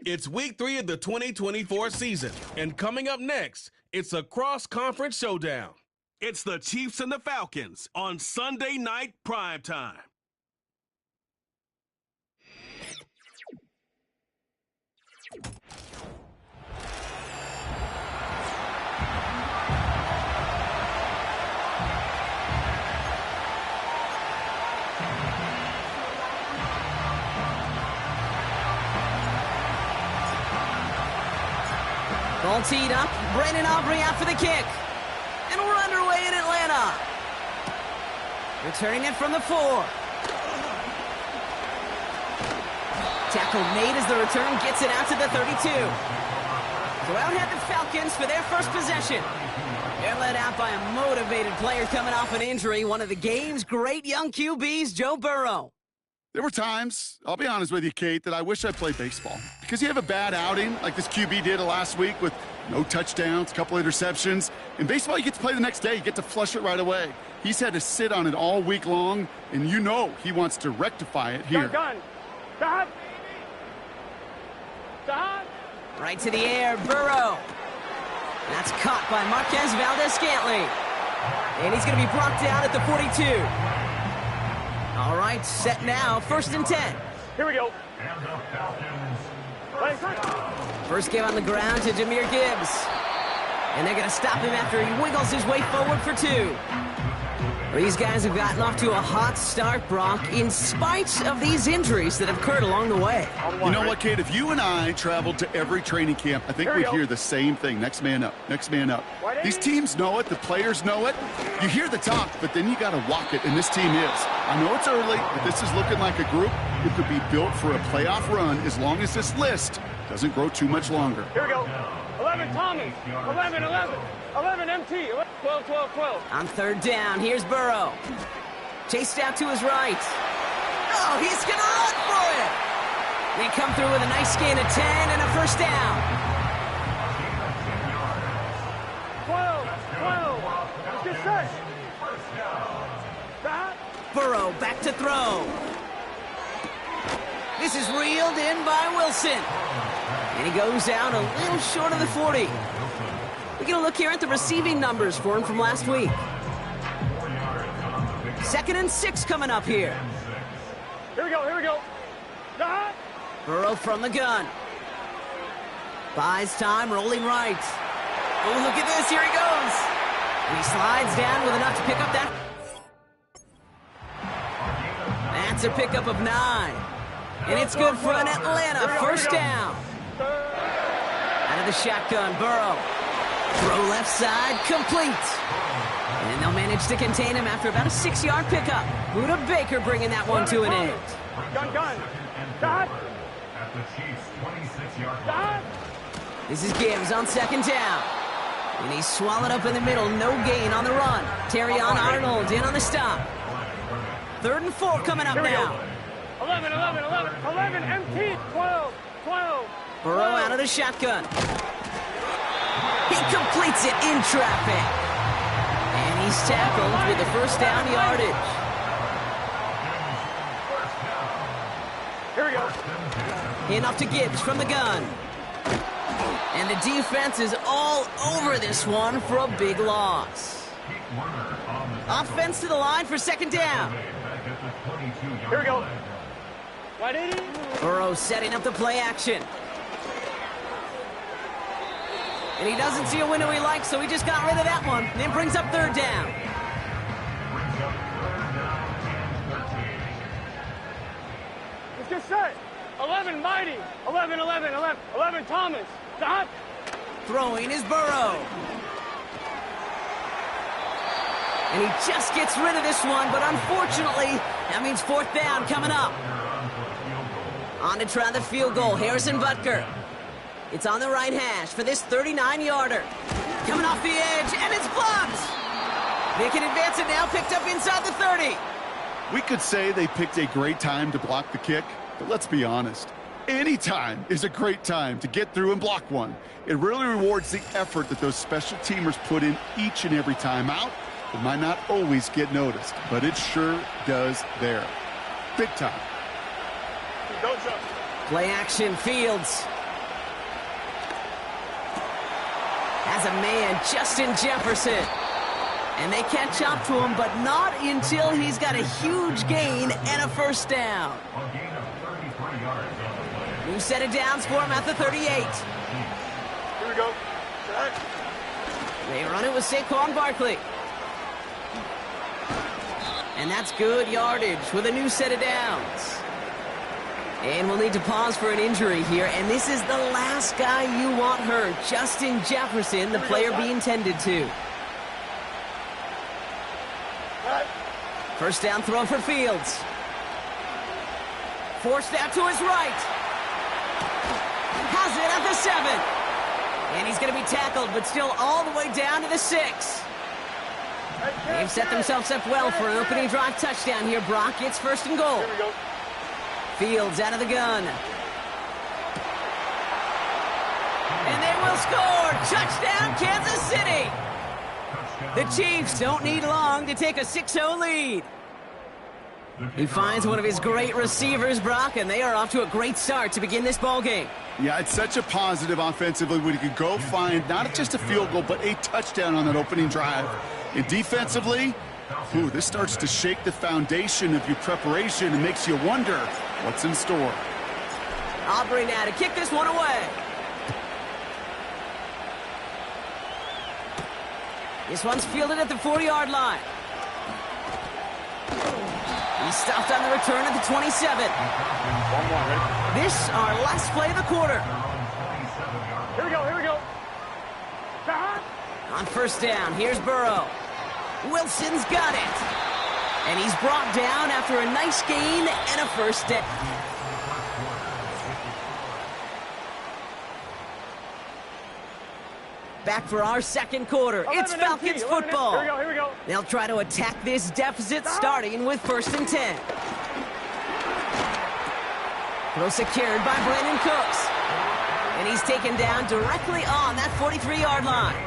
It's week 3 of the 2024 season, and coming up next, it's a cross-conference showdown. It's the Chiefs and the Falcons on Sunday night primetime. Ball teed up. Brandon Aubrey out for the kick. And we're underway in Atlanta. Returning it from the 4. Tackle made as the return gets it out to the 32. So out head the Falcons for their first possession. They're led out by a motivated player coming off an injury. One of the game's great young QBs, Joe Burrow. There were times, I'll be honest with you, Kate, that I wish I played baseball. Because you have a bad outing, like this QB did last week with no touchdowns, a couple interceptions. In baseball, you get to play the next day. You get to flush it right away. He's had to sit on it all week long, and you know he wants to rectify it here. Stop. Right to the air, Burrow. That's caught by Marquez Valdez-Scantling. And he's going to be brought down at the 42. All right, set now, 1st and 10. Here we go. First game on the ground to Jahmyr Gibbs. And they're going to stop him after he wiggles his way forward for 2. These guys have gotten off to a hot start, Brock, in spite of these injuries that have occurred along the way. You know what, Kate? If you and I traveled to every training camp, I think we'd hear the same thing. Next man up, next man up. These teams know it. The players know it. You hear the talk, but then you got to walk it, and this team is. I know it's early, but this is looking like a group who could be built for a playoff run as long as this list doesn't grow too much longer. Here we go. 11 Thomas, 11, 11 MT, 12, 12, 12. On 3rd down, here's Burrow. Chased out to his right. Oh, he's going to run for it. They come through with a nice gain of 10 and a 1st down. 12, 12. Let's get set. Burrow back to throw. This is reeled in by Wilson. And he goes out a little short of the 40. We're going to look here at the receiving numbers for him from last week. 2nd and 6 coming up here. Here we go. Burrow from the gun. Buys time, rolling right. Oh, look at this, here he goes. And he slides down with enough to pick up that. That's a pickup of 9. And it's good for an Atlanta 1st down. Out of the shotgun, Burrow. Throw left side, complete. And they'll manage to contain him after about a 6-yard pickup. Buda Baker bringing that one to an end. Gun. Stop. This is Gibbs on 2nd down. And he's swallowed up in the middle. No gain on the run. Terrion Arnold in on the stop. 3rd and 4 coming up now. 11 MT, 12. Burrow out of the shotgun. He completes it in traffic. And he's tackled with the 1st down yardage. Here we go. Handoff to Gibbs from the gun. And the defense is all over this one for a big loss. Offense to the line for 2nd down. Here we go. Burrow setting up the play action. And he doesn't see a window he likes, so he just got rid of that one. Then brings up 3rd down. Let's get set. 11 Mighty. 11 Thomas. Stop. Throwing is Burrow. And he just gets rid of this one, but unfortunately, that means 4th down coming up. On to try the field goal, Harrison Butker. It's on the right hash for this 39-yarder. Coming off the edge, and it's blocked. They can advance it now, picked up inside the 30. We could say they picked a great time to block the kick, but let's be honest. Any time is a great time to get through and block one. It really rewards the effort that those special teamers put in each and every time out. It might not always get noticed, but it sure does there. Big time. Play action, Fields. has a man, Justin Jefferson. And they catch up to him, but not until he's got a huge gain and a first down. New set of downs for him at the 38. Here we go. They run it with Saquon Barkley. And that's good yardage with a new set of downs. And we'll need to pause for an injury here, and this is the last guy you want hurt, Justin Jefferson, the player being tended to. First down throw for Fields. Forced out to his right. Has it at the 7. And he's going to be tackled, but still all the way down to the 6. They've set themselves up well for an opening drive touchdown here, Brock. It's first and goal. Fields out of the gun. And they will score. Touchdown, Kansas City. The Chiefs don't need long to take a 6-0 lead. He finds one of his great receivers, Brock, and they are off to a great start to begin this ballgame. Yeah, it's such a positive offensively when you could go find not just a field goal, but a touchdown on that opening drive. And defensively, this starts to shake the foundation of your preparation and makes you wonder what's in store. Aubrey now to kick this one away. This one's fielded at the 40-yard line. He's stopped on the return at the 27. This our last play of the quarter. Here we go, here we go. On first down, here's Burrow. Wilson's got it. And he's brought down after a nice gain and a first down. Back for our second quarter. It's Falcons football. Here we go. They'll try to attack this deficit starting with first and 10. Throw secured by Brandon Cooks. And he's taken down directly on that 43-yard line.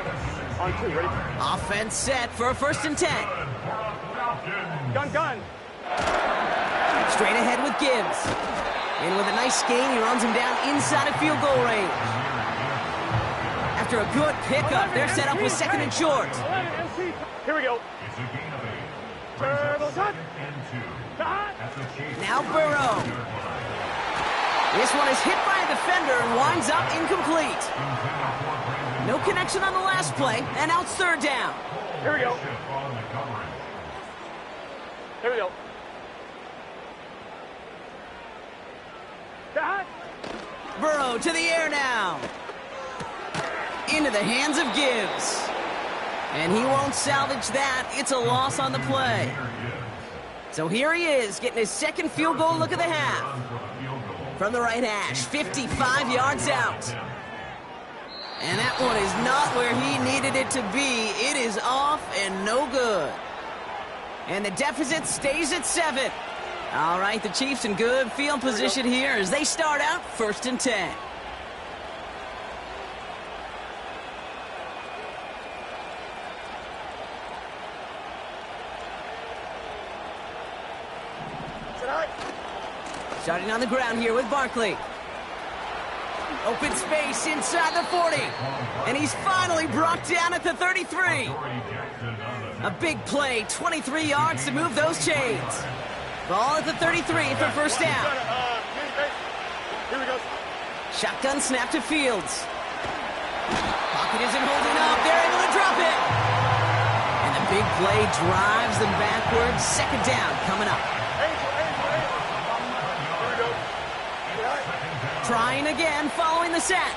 On 2, ready? Offense set for a first and 10. Gun. Straight ahead with Gibbs. And with a nice gain, he runs him down inside of field goal range. After a good pickup, they're set up with second and short. Here we go. Now Burrow. This one is hit by a defender and winds up incomplete. No connection on the last play, and now it's third down. Here we go. Here we go. Burrow to the air now. Into the hands of Gibbs. And he won't salvage that. It's a loss on the play. So here he is, getting his second field goal look of the half. From the right hash, 55 yards out. And that one is not where he needed it to be. It is off and no good. And the deficit stays at 7. All right, the Chiefs in good field position here as they start out first and 10. Starting on the ground here with Barkley. Open space inside the 40. And he's finally brought down at the 33. A big play, 23 yards to move those chains. Ball at the 33 for first down. Here we go. Shotgun snap to Fields. Pocket isn't holding up. They're able to drop it. And the big play drives them backwards. Second down coming up. Trying again, following the sack.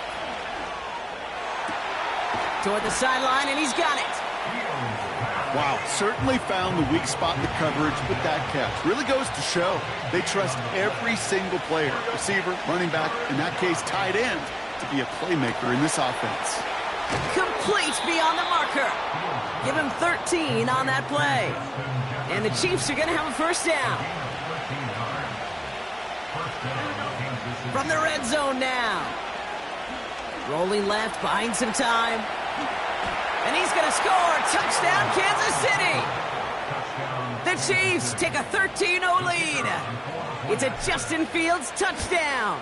Toward the sideline, and he's got it. Wow, certainly found the weak spot in the coverage with that catch. Really goes to show they trust every single player, receiver, running back, in that case, tight end, to be a playmaker in this offense. Complete beyond the marker. Give him 13 on that play. And the Chiefs are going to have a first down. From the red zone now. Rolling left, buying some time. And he's going to score. Touchdown, Kansas City. The Chiefs take a 13-0 lead. It's a Justin Fields touchdown.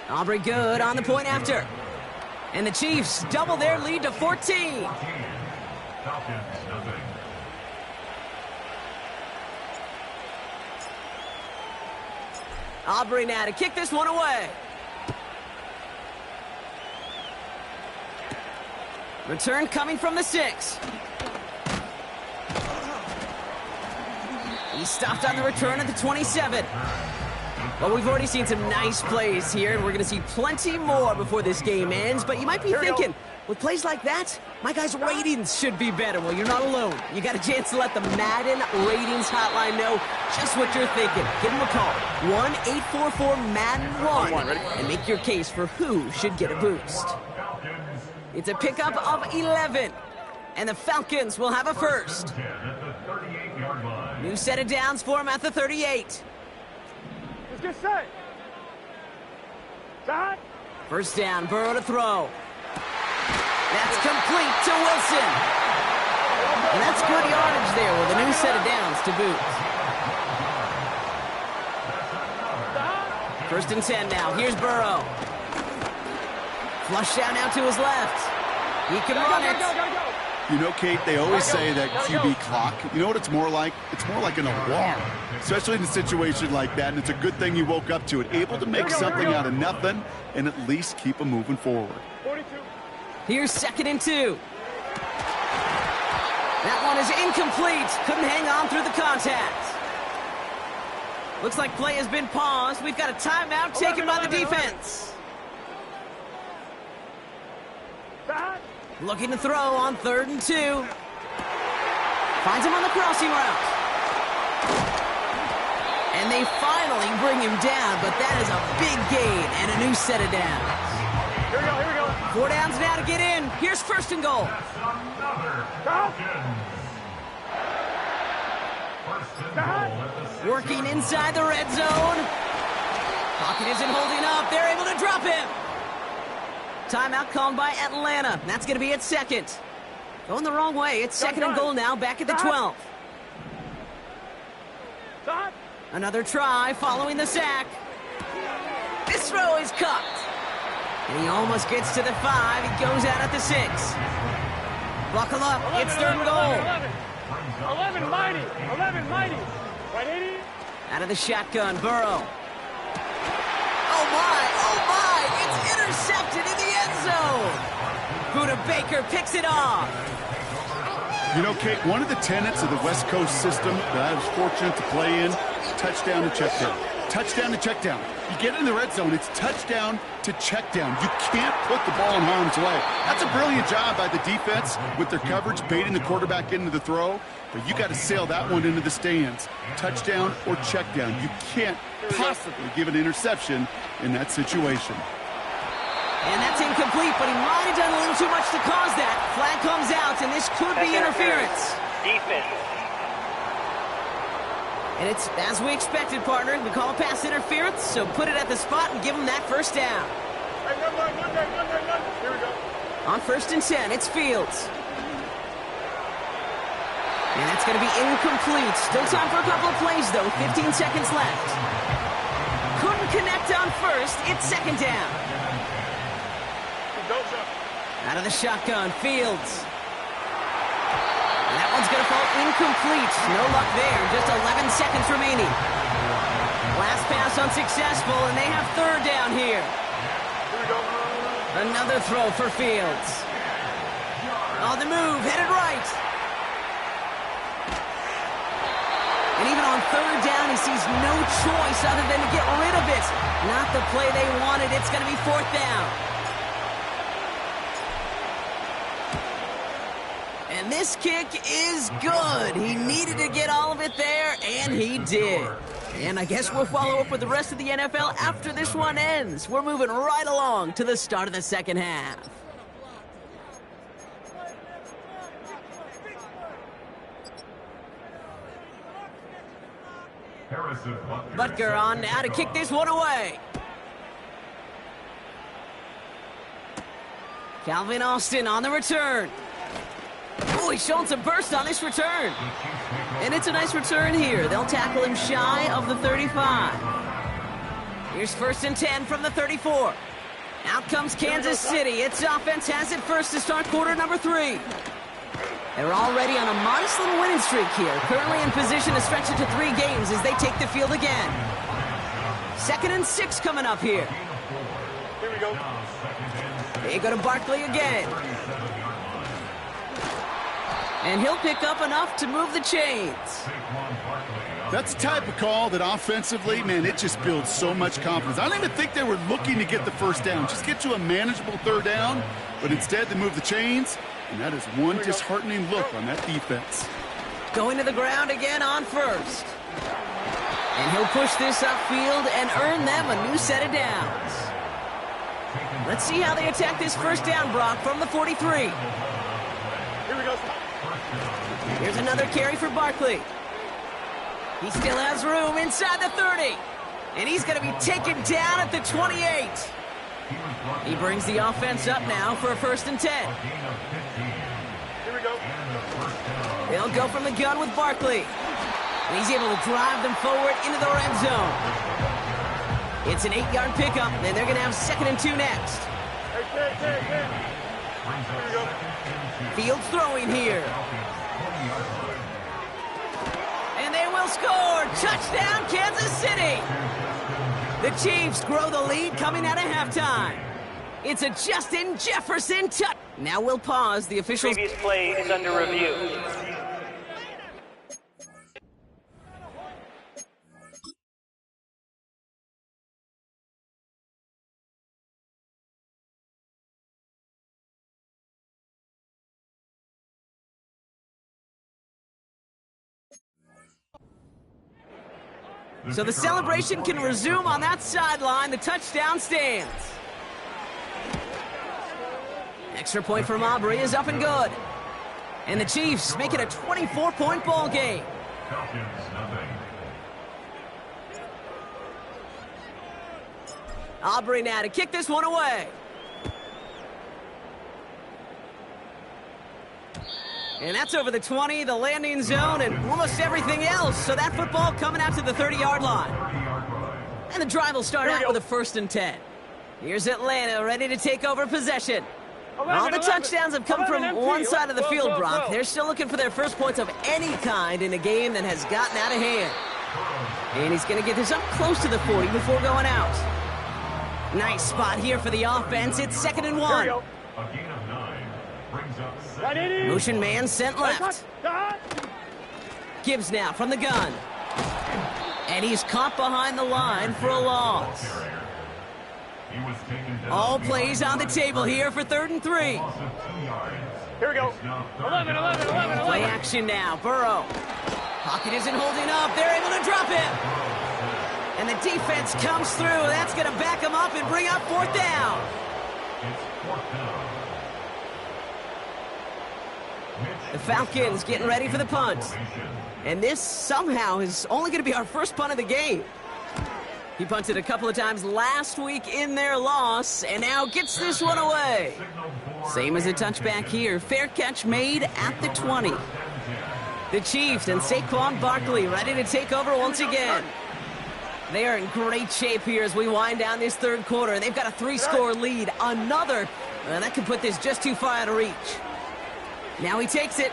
Aubrey good on the point after. And the Chiefs double their lead to 14. Falcons, nothing. Aubrey now to kick this one away. Return coming from the 6. He stopped on the return at the 27. Well, we've already seen some nice plays here, and we're going to see plenty more before this game ends. But you might be thinking, with plays like that, my guys' ratings should be better. Well, you're not alone. You got a chance to let the Madden ratings hotline know just what you're thinking. Give them a call, 1-844-MADDEN-1, and make your case for who should get a boost. It's a pickup of 11, and the Falcons will have a first. New set of downs for him at the 38. Let's get set. Shot. First down, Burrow to throw. That's complete to Wilson. And that's good yardage there with a new set of downs to boot. First and 10 now. Here's Burrow. Flush down now to his left. He can run it. You know, Kate, they always say that QB clock, you know what it's more like? It's more like an alarm, especially in a situation like that, and it's a good thing you woke up to it, able to make something out of nothing and at least keep them moving forward. 42. Here's 2nd and 2. That one is incomplete. Couldn't hang on through the contact. Looks like play has been paused. We've got a timeout taken by the defense. Shot. Looking to throw on 3rd and 2. Finds him on the crossing route. And they finally bring him down, but that is a big gain and a new set of downs. Here we go, here we go. 4 downs now to get in. Here's 1st and goal. Working inside the red zone. Pocket isn't holding up. They're able to drop him. Timeout called by Atlanta. That's going to be at 2nd. Going the wrong way. It's 2nd and goal now, back at the 12. Shot. Another try following the sack. This throw is cut. And he almost gets to the 5. He goes out at the 6. Buckle up. 11, It's 3rd and goal. 11 mighty. 11 mighty. Right, 80. Out of the shotgun, Burrow. Oh my. It's intercepted in the end zone. Buda Baker picks it off. You know, Kate, one of the tenets of the West Coast system that I was fortunate to play in, touchdown to check down. Touchdown to check down. You get in the red zone, it's touchdown to check down. You can't put the ball in harm's way. That's a brilliant job by the defense with their coverage, baiting the quarterback into the throw. But you got to sail that one into the stands. Touchdown or check down. You can't possibly give an interception in that situation. And that's incomplete, but he might have done a little too much to cause that. Flag comes out, and this could be interference. Defense. And it's as we expected, partner. We call a pass interference, so put it at the spot and give him that first down. Hey, one more. Here we go. On 1st and 10, it's Fields. And that's going to be incomplete. Still time for a couple of plays, though. 15 seconds left. Couldn't connect on 1st. It's 2nd down. Out of the shotgun, Fields. And that one's going to fall incomplete. No luck there. Just 11 seconds remaining. Last pass unsuccessful, and they have 3rd down here. Another throw for Fields. On the move, headed right. And even on 3rd down, he sees no choice other than to get rid of it. Not the play they wanted. It's going to be 4th down. And this kick is good. He needed to get all of it there, and he did. And I guess we'll follow up with the rest of the NFL after this one ends. We're moving right along to the start of the 2nd half. Butker on now to kick this one away. Calvin Austin on the return. Oh, he's showing some burst on this return. And it's a nice return here. They'll tackle him shy of the 35. Here's 1st and 10 from the 34. Out comes Kansas City. Its offense has it first to start quarter number 3. They're already on a modest little winning streak here. Currently in position to stretch it to 3 games as they take the field again. 2nd and 6 coming up here. Here we go. They go to Barkley again. And he'll pick up enough to move the chains. That's the type of call that offensively, man, it just builds so much confidence. I don't even think they were looking to get the first down. Just get to a manageable 3rd down, but instead they move the chains, and that is one disheartening look on that defense. Going to the ground again on 1st. And he'll push this upfield and earn them a new set of downs. Let's see how they attack this 1st down, Brock, from the 43. Here we go. Here's another carry for Barkley. He still has room inside the 30. And he's going to be taken down at the 28. He brings the offense up now for a 1st and 10. Here we go. They'll go from the gun with Barkley. And he's able to drive them forward into the red zone. It's an 8-yard pickup, and they're going to have 2nd and 2 next. Hey. Here we go. Fields throwing here. And they will score. Touchdown, Kansas City. The Chiefs grow the lead coming out of halftime. It's a Justin Jefferson touch. Now we'll pause. The officials. Previous play is under review. So the celebration can resume on that sideline. The touchdown stands. Extra point from Aubrey is up and good. And the Chiefs make it a 24-point ball game. Falcons, nothing. Aubrey now to kick this one away. And that's over the 20, the landing zone, and almost everything else. So that football coming out to the 30-yard line. And the drive will start out with a 1st and 10. Here's Atlanta ready to take over possession. All the touchdowns have come from one side of the field, Brock. They're still looking for their first points of any kind in a game that has gotten out of hand. And he's going to get this up close to the 40 before going out. Nice spot here for the offense. It's 2nd and 1. A gain of 9 brings up 7. Motion man sent left. Gibbs now from the gun. And he's caught behind the line for a loss. He was taken down. All plays on the table here for 3rd and 3. Loss of 2 yards. Here we go. 11. Play action now. Burrow. Pocket isn't holding up. They're able to drop him. And the defense comes through. That's going to back him up and bring up 4th down. It's 4th down. The Falcons getting ready for the punt. And this somehow is only going to be our first punt of the game. He punted a couple of times last week in their loss, and now gets this one away. Same as a touchback here. Fair catch made at the 20. The Chiefs and Saquon Barkley ready to take over once again. They are in great shape here as we wind down this 3rd quarter, and they've got a 3-score lead. Another, that could put this just too far out of reach. Now he takes it.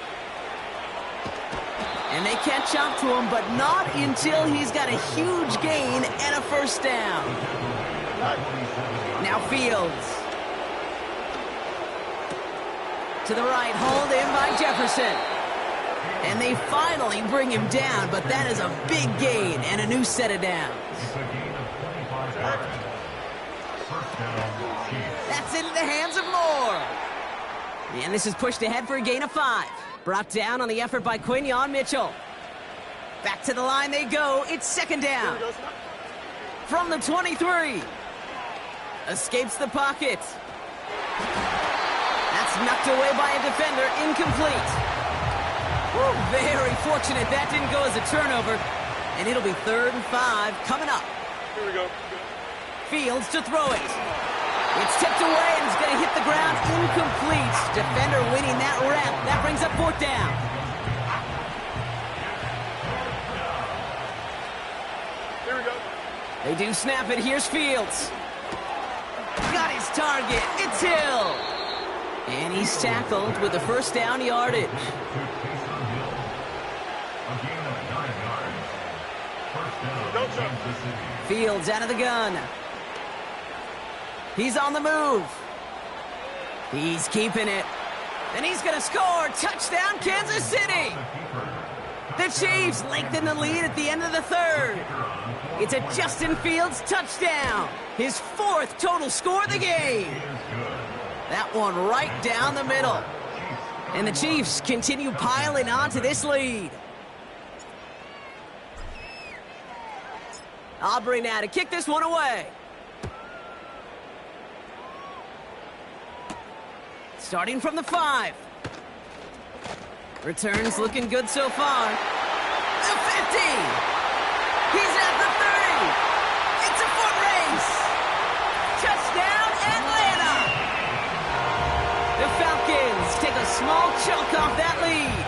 And they catch up to him, but not until he's got a huge gain and a 1st down. Now Fields. To the right, hauled in by Jefferson. And they finally bring him down, but that is a big gain and a new set of downs. It's a gain of 25 yards. 1st down, Chiefs. That's into the hands of Moore. And this is pushed ahead for a gain of 5. Brought down on the effort by Quinion Mitchell. Back to the line they go. It's 2nd down. From the 23. Escapes the pocket. That's knocked away by a defender. Incomplete. Woo, very fortunate that didn't go as a turnover. And it'll be 3rd and 5 coming up. Here we go. Fields to throw it. It's tipped away and it's going to hit the ground. Incomplete. Defender winning that rep. That brings up 4th down. Here we go. They do snap it. Here's Fields. Got got his target. It's Hill. And he's tackled with the first down yardage. Fields out of the gun. He's on the move. He's keeping it. And he's going to score. Touchdown, Kansas City. The Chiefs lengthen the lead at the end of the third. It's a Justin Fields touchdown. His 4th total score of the game. That one right down the middle. And the Chiefs continue piling on to this lead. Aubrey now to kick this one away. Starting from the 5. Returns looking good so far. The 50. He's at the 30. It's a foot race. Touchdown, Atlanta. The Falcons take a small chunk off that lead.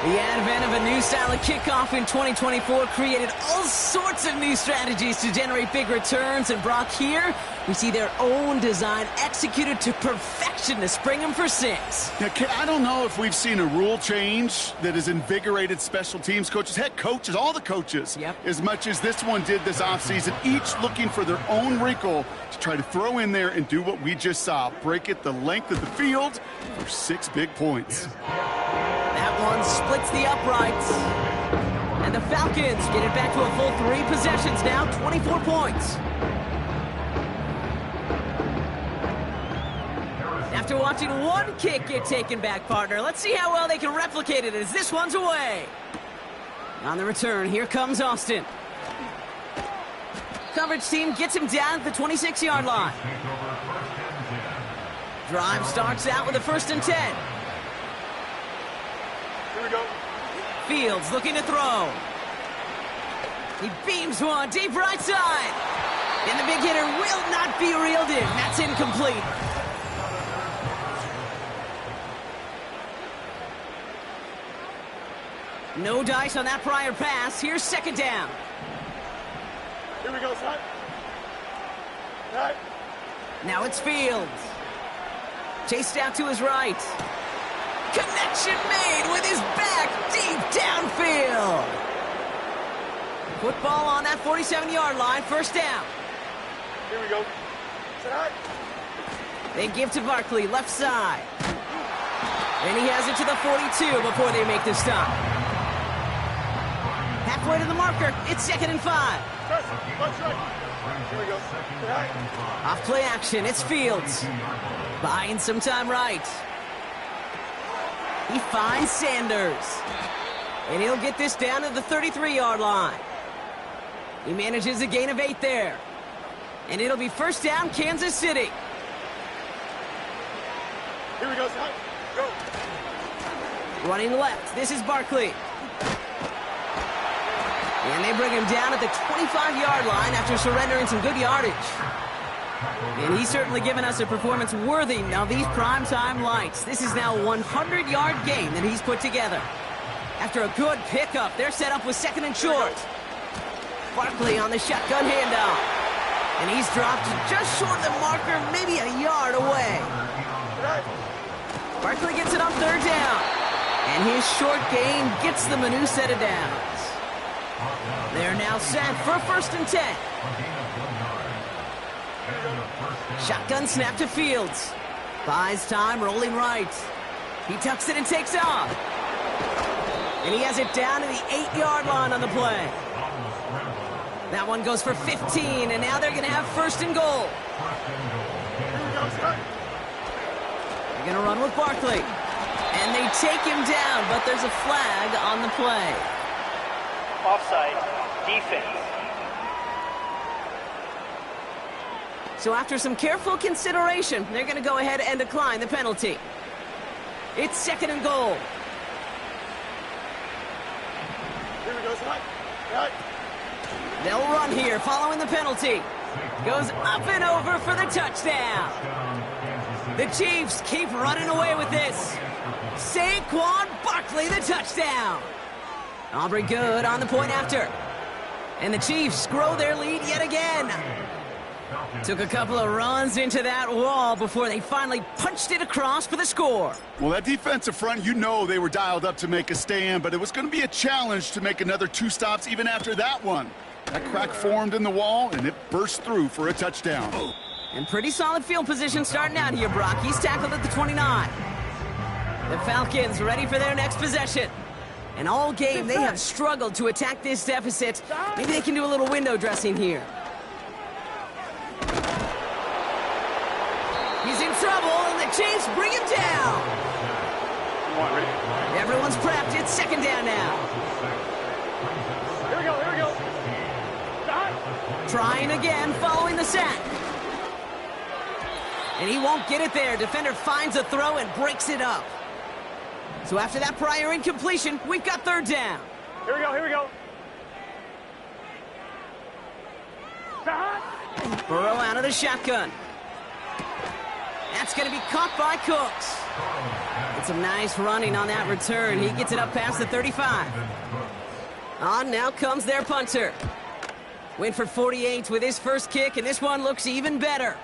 The advent of a new style of kickoff in 2024 created all sorts of new strategies to generate big returns. And Brock, here we see their own design executed to perfection to spring them for 6. Now, I don't know if we've seen a rule change that has invigorated special teams coaches, head coaches, all the coaches, as much as this one did this offseason, each looking for their own wrinkle to try to throw in there and do what we just saw, break it the length of the field for 6 big points. That one splits the uprights. And the Falcons get it back to a full 3 possessions now, 24 points. After watching one kick get taken back, partner, let's see how well they can replicate it as this one's away. On the return, here comes Austin. Coverage team gets him down at the 26-yard line. Drive starts out with a 1st and 10. Here we go. Fields looking to throw. He beams one deep right side. And the big hitter will not be reeled in. That's incomplete. No dice on that prior pass. Here's 2nd down. Here we go, son. Right. Now it's Fields. Chased out to his right. Connection made with his back deep downfield. Football on that 47-yard line. 1st down. Here we go. Right. They give to Barkley, left side. And he has it to the 42 before they make the stop. Halfway to the marker. It's 2nd and 5. Here we go. Right. Off play action. It's Fields. Buying some time right. He finds Sanders. And he'll get this down to the 33-yard line. He manages a gain of 8 there. And it'll be 1st down, Kansas City. Here we go, son. Go. Running left. This is Barkley. And they bring him down at the 25-yard line after surrendering some good yardage. And he's certainly given us a performance worthy of these primetime lights. This is now a 100-yard game that he's put together. After a good pickup, they're set up with 2nd and short. Barkley on the shotgun handoff. And he's dropped just short of the marker, maybe a yard away. Barkley gets it on 3rd down. And his short gain gets them a new set of downs. They're now set for 1st and 10. Shotgun snap to Fields. Buys time, rolling right. He tucks it and takes off. And he has it down to the 8-yard line on the play. That one goes for 15, and now they're going to have 1st and goal. They're going to run with Barkley. And they take him down, but there's a flag on the play. Offside, defense. So after some careful consideration, they're going to go ahead and decline the penalty. It's 2nd and goal. Here we go, son. Right. They'll run here following the penalty. Goes up and over for the touchdown. The Chiefs keep running away with this. Saquon Barkley, the touchdown. Aubrey good on the point after. And the Chiefs grow their lead yet again. Took a couple of runs into that wall before they finally punched it across for the score. Well, that defensive front, you know they were dialed up to make a stand, but it was going to be a challenge to make another 2 stops even after that one. That crack formed in the wall, and it burst through for a touchdown. And pretty solid field position starting out here, Brock. He's tackled at the 29. The Falcons ready for their next possession. And all game, they have struggled to attack this deficit. Maybe they can do a little window dressing here. He's in trouble, and the Chiefs bring him down. Everyone's prepped. It's second down now. Here we go, here we go. Trying again, following the sack. And he won't get it there. Defender finds a throw and breaks it up. So after that prior incompletion, we've got third down. Here we go, here we go. Burrow out of the shotgun. That's going to be caught by Cooks. It's some nice running on that return. He gets it up past the 35. On now comes their punter. Went for 48 with his first kick, and this one looks even better.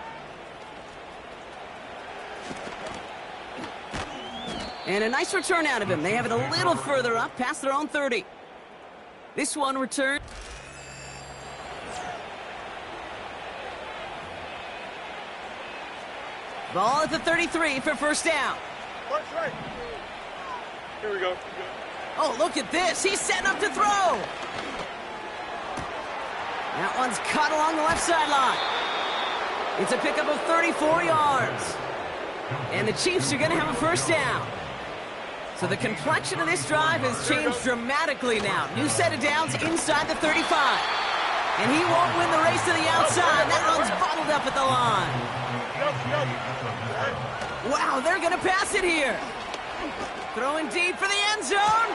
And a nice return out of him. They have it a little further up, past their own 30. This one returned. Ball at the 33 for first down. Right. Here we go. Oh, look at this. He's setting up to throw. That one's caught along the left sideline. It's a pickup of 34 yards. And the Chiefs are going to have a first down. So the complexion of this drive has changed dramatically now. New set of downs inside the 35. And he won't win the race to the outside. That one's bottled up at the line. Wow, they're going to pass it here. Throwing deep for the end zone.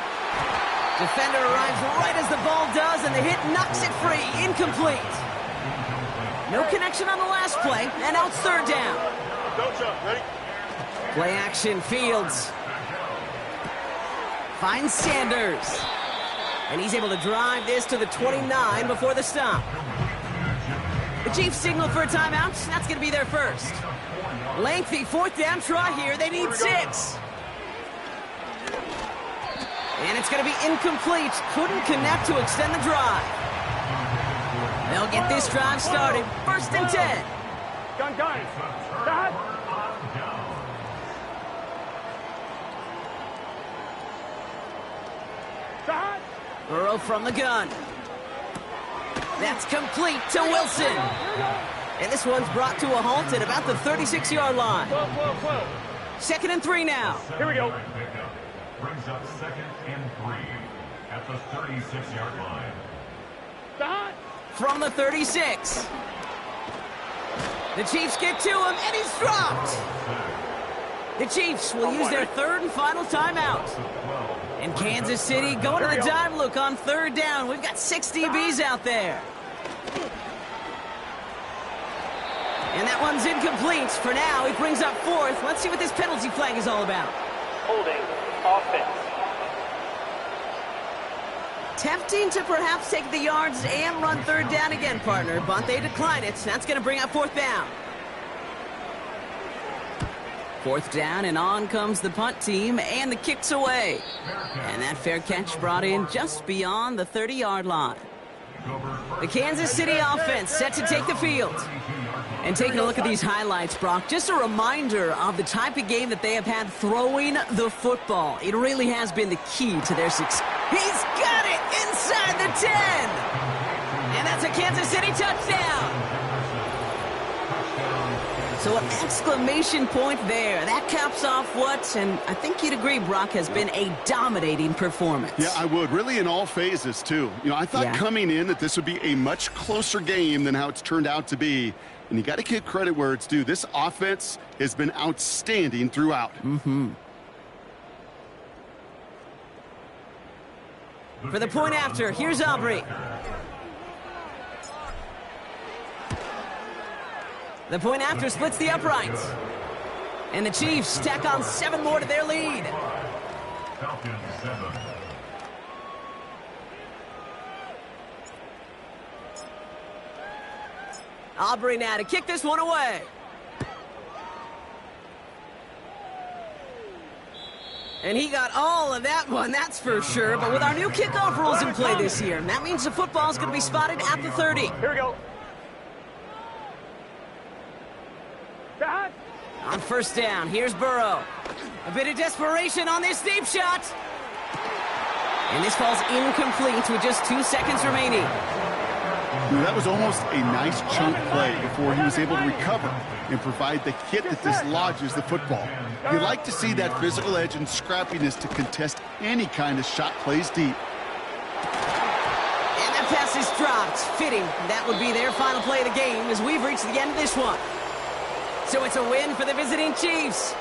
Defender arrives right as the ball does, and the hit knocks it free. Incomplete. No connection on the last play, and now it's third down. Don't jump, ready? Play action, Fields. Finds Sanders. And he's able to drive this to the 29 before the stop. The Chiefs signal for a timeout. That's going to be their first. Lengthy fourth down try here. They need 6. And it's going to be incomplete. Couldn't connect to extend the drive. They'll get this drive started. First and 10. Gun. Burrow from the gun. That's complete to Wilson. And this one's brought to a halt at about the 36-yard line. 12. Second and 3 now. Here we go. Brings up second and 3 at the 36-yard line. From the 36. The Chiefs get to him, and he's dropped. The Chiefs will use their third and final timeout. And Kansas City going to the dive look on third down. We've got 6 DBs out there. And that one's incomplete. For now, he brings up fourth. Let's see what this penalty flag is all about. Holding offense. Tempting to perhaps take the yards and run third down again, partner, but they decline it. That's going to bring up fourth down. Fourth down, and on comes the punt team, and the kick's away. And that fair catch brought in just beyond the 30-yard line. The Kansas City offense set to take the field. And taking a look at these highlights, Brock, just a reminder of the type of game that they have had throwing the football. It really has been the key to their success. He's got it inside the 10. And that's a Kansas City touchdown. So an exclamation point there. That caps off what, and I think you'd agree, Brock, has been a dominating performance. Yeah, I would. Really in all phases, too. You know, I thought coming in that this would be a much closer game than how it's turned out to be. And you got to give credit where it's due. This offense has been outstanding throughout. For the point after, here's Aubrey. The point after splits the uprights. And the Chiefs tack on 7 more to their lead. Falcons 7. Aubrey now to kick this one away. And he got all of that one, that's for sure. But with our new kickoff rules in play this year, that means the football is going to be spotted at the 30. Here we go. On first down, here's Burrow. A bit of desperation on this deep shot. And this falls incomplete with just 2 seconds remaining. That was almost a nice chunk play before he was able to recover and provide the hit that dislodges the football. You like to see that physical edge and scrappiness to contest any kind of shot plays deep. And that pass is dropped. Fitting. That would be their final play of the game as we've reached the end of this one. So it's a win for the visiting Chiefs.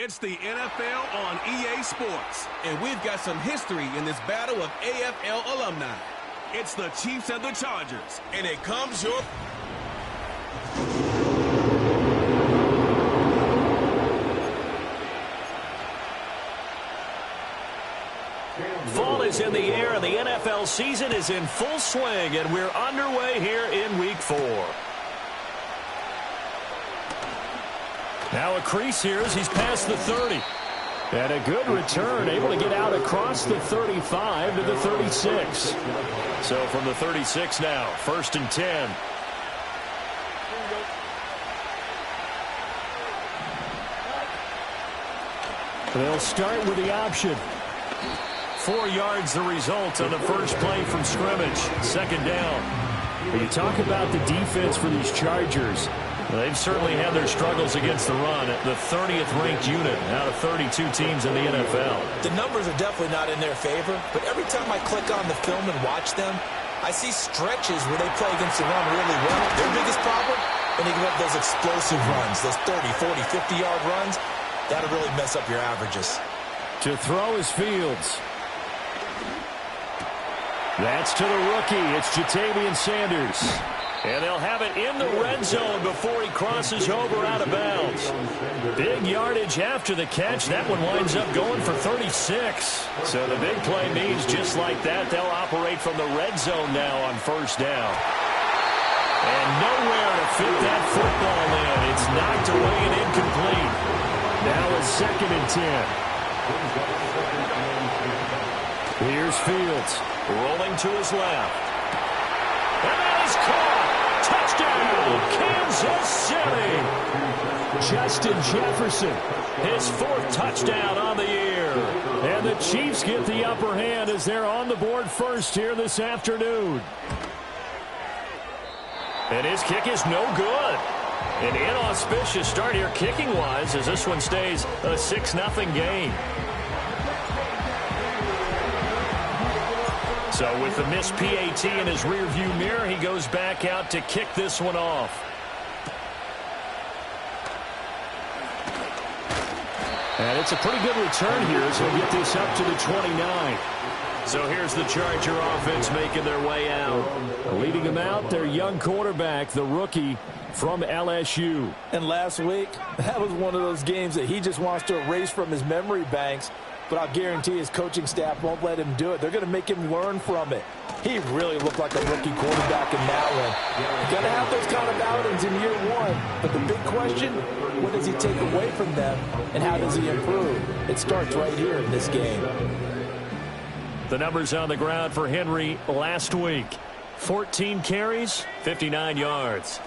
It's the NFL on EA Sports, and we've got some history in this battle of AFL alumni. It's the Chiefs and the Chargers, and it comes your... Fall is in the air, and the NFL season is in full swing, and we're underway here in Week 4. Now a crease here as he's past the 30. And a good return, able to get out across the 35 to the 36. So from the 36 now, 1st and 10. They'll start with the option. 4 yards the result on the first play from scrimmage. 2nd down. When you talk about the defense for these Chargers, they've certainly had their struggles against the run. The 30th ranked unit out of 32 teams in the NFL. The numbers are definitely not in their favor, but every time I click on the film and watch them, I see stretches where they play against the run really well. Their biggest problem, when they give up those explosive runs, those 30, 40, 50-yard runs, that'll really mess up your averages. To throw is Fields. That's to the rookie. It's Jatavian Sanders. And they'll have it in the red zone before he crosses over out of bounds. Big yardage after the catch. That one winds up going for 36. So the big play means just like that, they'll operate from the red zone now on 1st down. And nowhere to fit that football in. It's knocked away and incomplete. Now a 2nd and 10. Here's Fields. Rolling to his left. And that is caught. Touchdown, Kansas City. Justin Jefferson, his 4th touchdown on the year. And the Chiefs get the upper hand as they're on the board first here this afternoon. And his kick is no good. An inauspicious start here kicking-wise as this one stays a 6-0 game. So with the missed PAT in his rearview mirror, he goes back out to kick this one off. And it's a pretty good return here as he'll get this up to the 29. So here's the Charger offense making their way out. Leading them out, their young quarterback, the rookie from LSU. And last week, that was one of those games that he just wants to erase from his memory banks. But I'll guarantee his coaching staff won't let him do it. They're going to make him learn from it. He really looked like a rookie quarterback in that one. You're going to have those kind of outings in year one. But the big question, what does he take away from them, and how does he improve? It starts right here in this game. The numbers on the ground for Henry last week. 14 carries, 59 yards.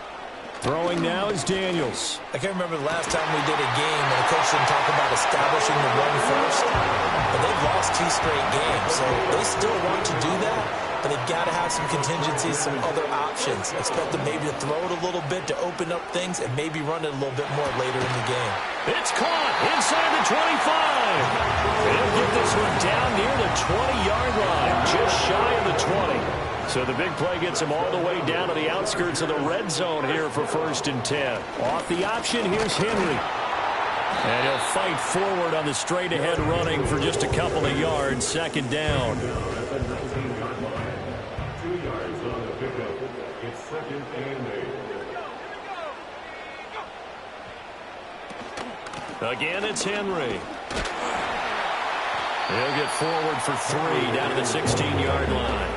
Throwing now is Daniels. I can't remember the last time we did a game when the coach didn't talk about establishing the run first. But they've lost 2 straight games, so they still want to do that. But they've got to have some contingencies, some other options. Expect them maybe to throw it a little bit to open up things and maybe run it a little bit more later in the game. It's caught inside the 25. They'll get this one down near the 20-yard line, just shy of the 20. So the big play gets him all the way down to the outskirts of the red zone here for 1st and 10. Off the option, here's Henry. And he'll fight forward on the straight-ahead running for just a couple of yards, 2nd down. 2 yards on the pickup. It's 2nd and 8. Again, it's Henry. He'll get forward for 3 down to the 16-yard line.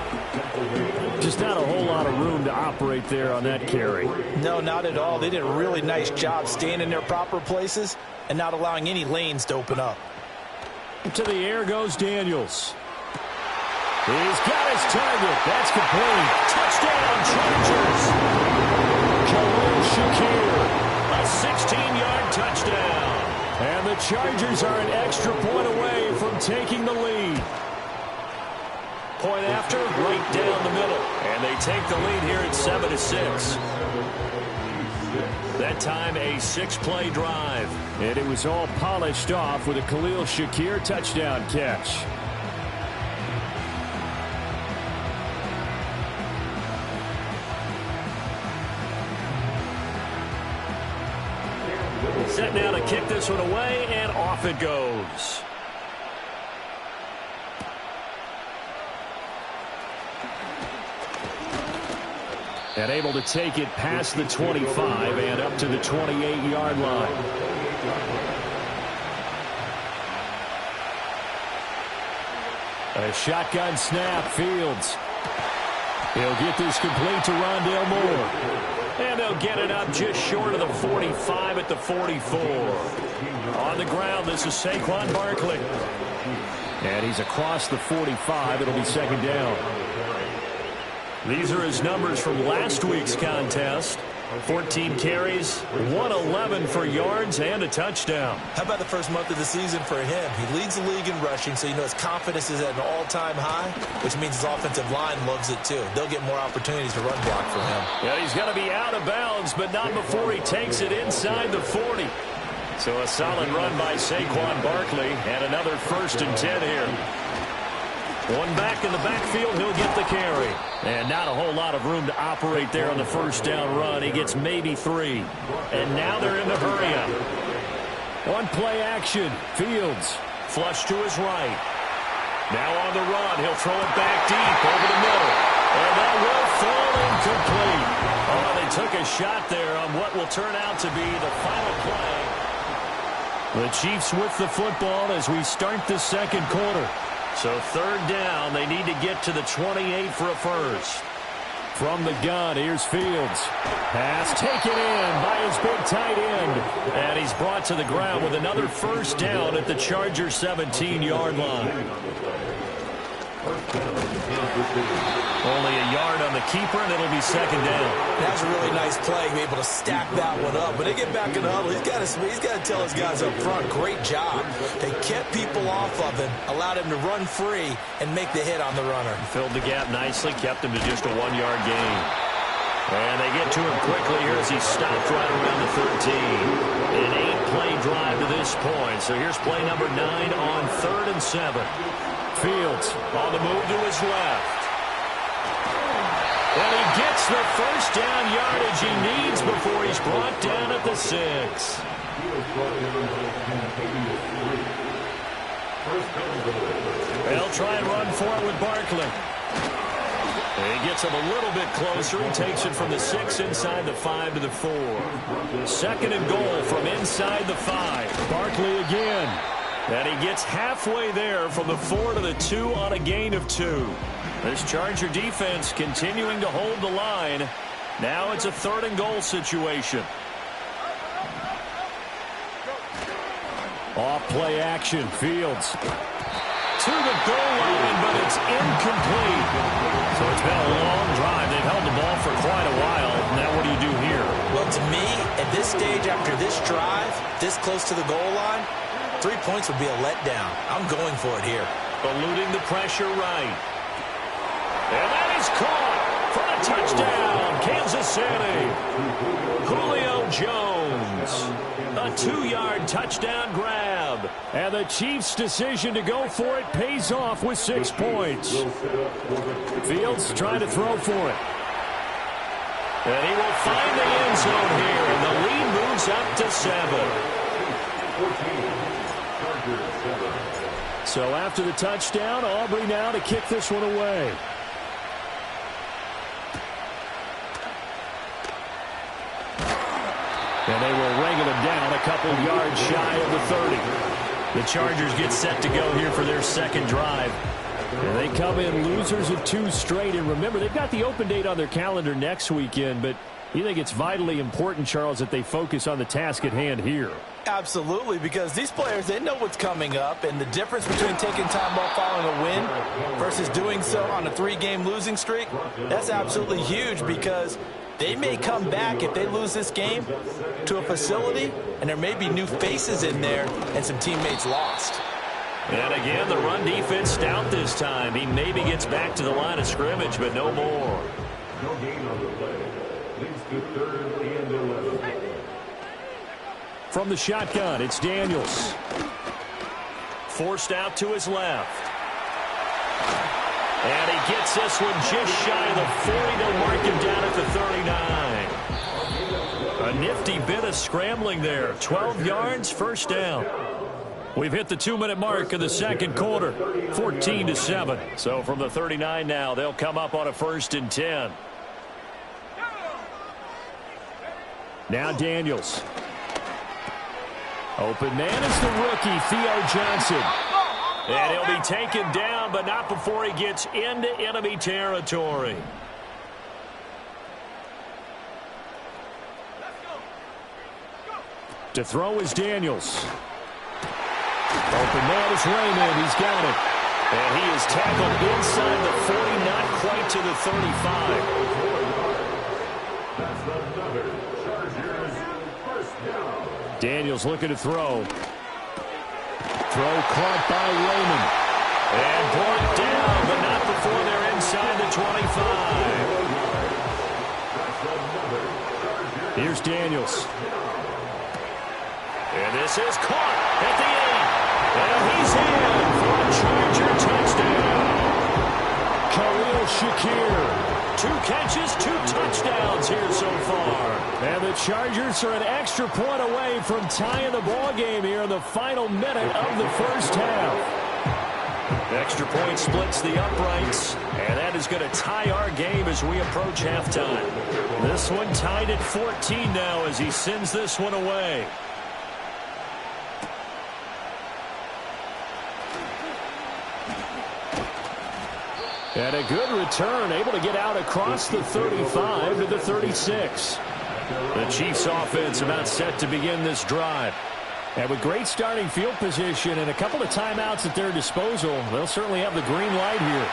Just not a whole lot of room to operate there on that carry. No, not at all. They did a really nice job staying in their proper places and not allowing any lanes to open up. To the air goes Daniels. He's got his target. That's complete. Touchdown, Chargers. Khalil Shakir. A 16-yard touchdown. And the Chargers are an extra point away from taking the lead. Point after, right down the middle. And they take the lead here at 7-6. That time a 6-play drive. And it was all polished off with a Khalil Shakir touchdown catch. Set now to kick this one away, and off it goes. And able to take it past the 25 and up to the 28-yard line. A shotgun snap, Fields. He'll get this complete to Rondale Moore. And they'll get it up just short of the 45 at the 44. On the ground, this is Saquon Barkley. And he's across the 45. It'll be 2nd down. These are his numbers from last week's contest. 14 carries, 111 for yards, and a touchdown. How about the first month of the season for him? He leads the league in rushing, so you know his confidence is at an all-time high, which means his offensive line loves it too. They'll get more opportunities to run block for him. Yeah, he's going to be out of bounds, but not before he takes it inside the 40. So a solid run by Saquon Barkley, and another 1st and 10 here. One back in the backfield, he'll get the carry. And not a whole lot of room to operate there on the 1st down run. He gets maybe 3. And now they're in the hurry-up. One play action. Fields. Flush to his right. Now on the run. He'll throw it back deep over the middle. And that will fall incomplete. Oh, they took a shot there on what will turn out to be the final play. The Chiefs with the football as we start the 2nd quarter. So 3rd down, they need to get to the 28 for a first. From the gun, here's Fields. Pass taken in by his big tight end. And he's brought to the ground with another 1st down at the Chargers 17-yard line. Only a yard on the keeper, and it'll be 2nd down. That's a really nice play, be able to stack that one up. But they get back in the huddle. He's got to tell his guys up front, great job. They kept people off of him, allowed him to run free, and make the hit on the runner. Filled the gap nicely, kept him to just a 1-yard gain. And they get to him quickly here as he stopped right around the 13. An 8-play drive to this point. So here's play number 9 on 3rd and 7. Fields on the move to his left. And he gets the first down yardage he needs before he's brought down at the 6. They'll try and run for it with Barkley. He gets him a little bit closer. He takes it from the 6 inside the 5 to the 4. 2nd and goal from inside the 5. Barkley again. And he gets halfway there from the 4 to the 2 on a gain of 2. This Charger defense continuing to hold the line. Now it's a 3rd and goal situation. Off play action. Fields to the goal line, but it's incomplete. So it's been a long drive. They've held the ball for quite a while. Now what do you do here? Well, to me, at this stage after this drive, this close to the goal line, 3 points would be a letdown. I'm going for it here. Eluding the pressure right. And that is caught for a touchdown, Kansas City. Julio Jones. A 2-yard touchdown grab. And the Chiefs' decision to go for it pays off with 6 points. Fields trying to throw for it. And he will find the end zone here. And the lead moves up to 7. So after the touchdown, Aubrey now to kick this one away. And they will wrangle him down a couple yards shy of the 30. The Chargers get set to go here for their 2nd drive. And they come in losers of 2 straight. And remember, they've got the open date on their calendar next weekend. But you think it's vitally important, Charles, that they focus on the task at hand here? Absolutely, because these players, they know what's coming up. And the difference between taking time off following a win versus doing so on a 3-game losing streak, that's absolutely huge because they may come back if they lose this game to a facility, and there may be new faces in there and some teammates lost. And again, the run defense stout this time. He maybe gets back to the line of scrimmage, but no more. No gain on the play. Leads to 3rd and 11. From the shotgun, it's Daniels. Forced out to his left. And he gets this one just shy of the 40 to mark him down at the 39. A nifty bit of scrambling there. 12 yards, first down. We've hit the 2-minute mark of the 2nd quarter. 14-7. So from the 39 now, they'll come up on a 1st and 10. Now Daniels. Open man is the rookie, Theo Johnson. And he'll be taken down, but not before he gets into enemy territory. To throw is Daniels. Open man is Raymond. He's got it. And he is tackled inside the 40, not quite to the 35. Daniels looking to throw. Throw caught by Raymond. And brought down, but not before they're inside the 25. Here's Daniels. And this is caught at the 8. And he's in for a Charger touchdown. Khalil Shakir. 2 catches, 2 touchdowns here so far. And the Chargers are an extra point away from tying the ball game here in the final minute of the first half. Extra point splits the uprights, and that is going to tie our game as we approach halftime. This one tied at 14 now as he sends this one away. And a good return, able to get out across the 35 to the 36. The Chiefs offense about set to begin this drive. And with great starting field position and a couple of timeouts at their disposal, they'll certainly have the green light here.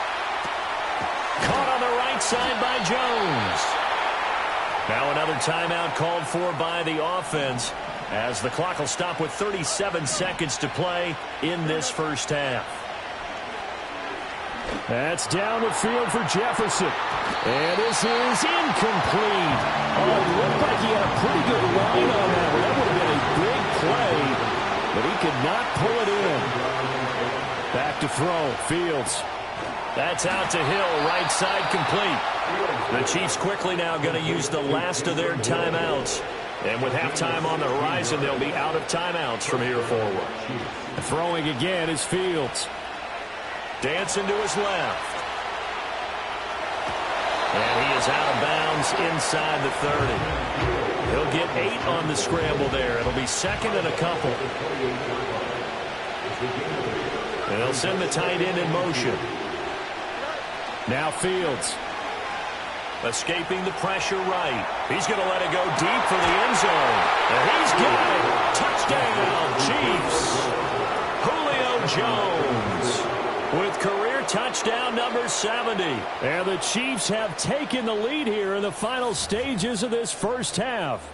Caught on the right side by Jones. Now another timeout called for by the offense as the clock will stop with 37 seconds to play in this first half. That's down the field for Jefferson. And this is incomplete. Oh, it looked like he had a pretty good line on that one. That would have been a big play, but he could not pull it in. Back to throw. Fields. That's out to Hill, right side complete. The Chiefs quickly now going to use the last of their timeouts. And with halftime on the horizon, they'll be out of timeouts from here forward. Throwing again is Fields. Dancing to his left. And he is out of bounds inside the 30. He'll get 8 on the scramble there. It'll be second and a couple. And they'll send the tight end in motion. Now Fields. Escaping the pressure right. He's going to let it go deep for the end zone. And he's got it. Touchdown, Chiefs. Julio Jones with career touchdown number 70. And the Chiefs have taken the lead here in the final stages of this first half.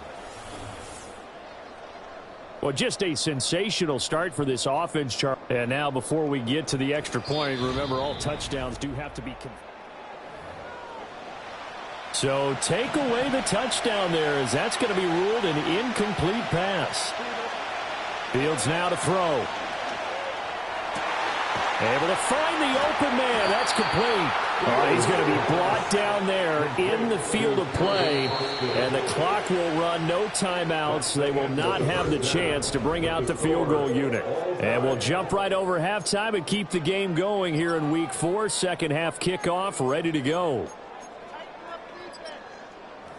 Well, just a sensational start for this offense, Charles. And now before we get to the extra point, remember all touchdowns do have to be so take away the touchdown there, as that's going to be ruled an incomplete pass. Fields now to throw. Able to find the open man. That's complete. He's going to be brought down there in the field of play, and the clock will run. No timeouts. They will not have the chance to bring out the field goal unit. And we'll jump right over halftime and keep the game going here in Week 4. Second half kickoff ready to go.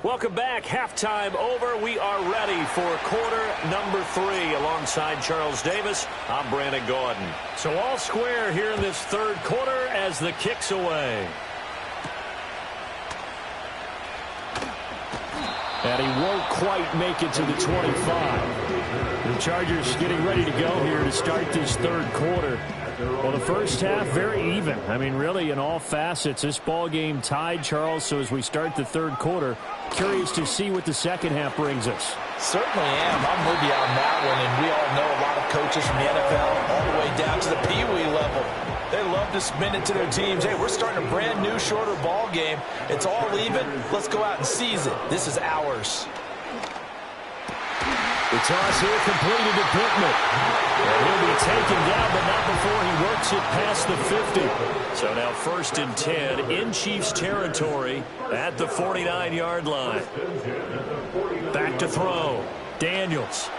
Welcome back. Halftime over. We are ready for quarter number 3. Alongside Charles Davis, I'm Brandon Gordon. So all square here in this third quarter as the kick's away. And he won't quite make it to the 25. The Chargers getting ready to go here to start this third quarter. Well, the first half, very even. I mean, really, in all facets, this ball game tied, Charles. So as we start the third quarter, curious to see what the second half brings us. Certainly am. I'm with you on that one. And we all know a lot of coaches from the NFL all the way down to the Pee-wee level. They love to spin it to their teams. Hey, we're starting a brand new, shorter ball game. It's all even. Let's go out and seize it. This is ours. The toss here completed to Pittman. And he'll be taken down, but not before he works it past the 50. So now 1st and 10 in Chiefs territory at the 49-yard line. Back to throw. Daniels.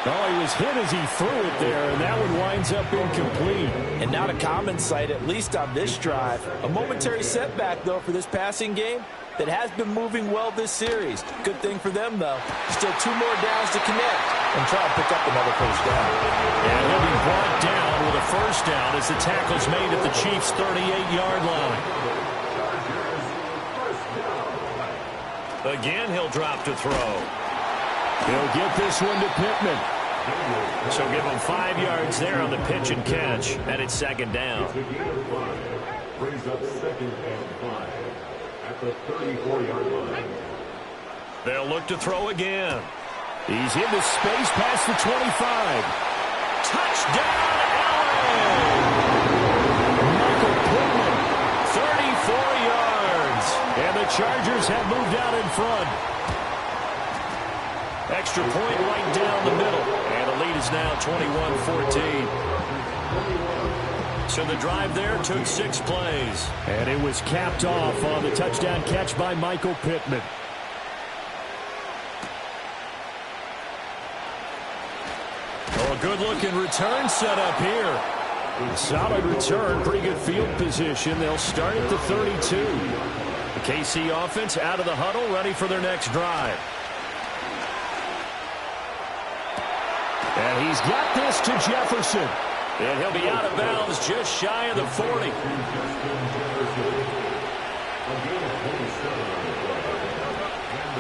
Oh, he was hit as he threw it there, and that one winds up incomplete. And not a common sight, at least on this drive. A momentary setback, though, for this passing game that has been moving well this series. Good thing for them, though. Still 2 more downs to connect and try to pick up another first down. And he'll be brought down with a first down as the tackle's made at the Chiefs' 38-yard line. Again, he'll drop to throw. He'll get this one to Pittman. So give him 5 yards there on the pitch and catch, and it's second down. Brings up 2nd and 5 at the 34-yard line. They'll look to throw again. He's into space past the 25. Touchdown, Allen! Michael Pittman, 34 yards. And the Chargers have moved out in front. Extra point right down the middle. And the lead is now 21-14. So the drive there took 6 plays. And it was capped off on the touchdown catch by Michael Pittman. Oh, a good-looking return set up here. Solid return, pretty good field position. They'll start at the 32. The KC offense out of the huddle, ready for their next drive. And he's got this to Jefferson. And he'll be out of bounds just shy of the 40.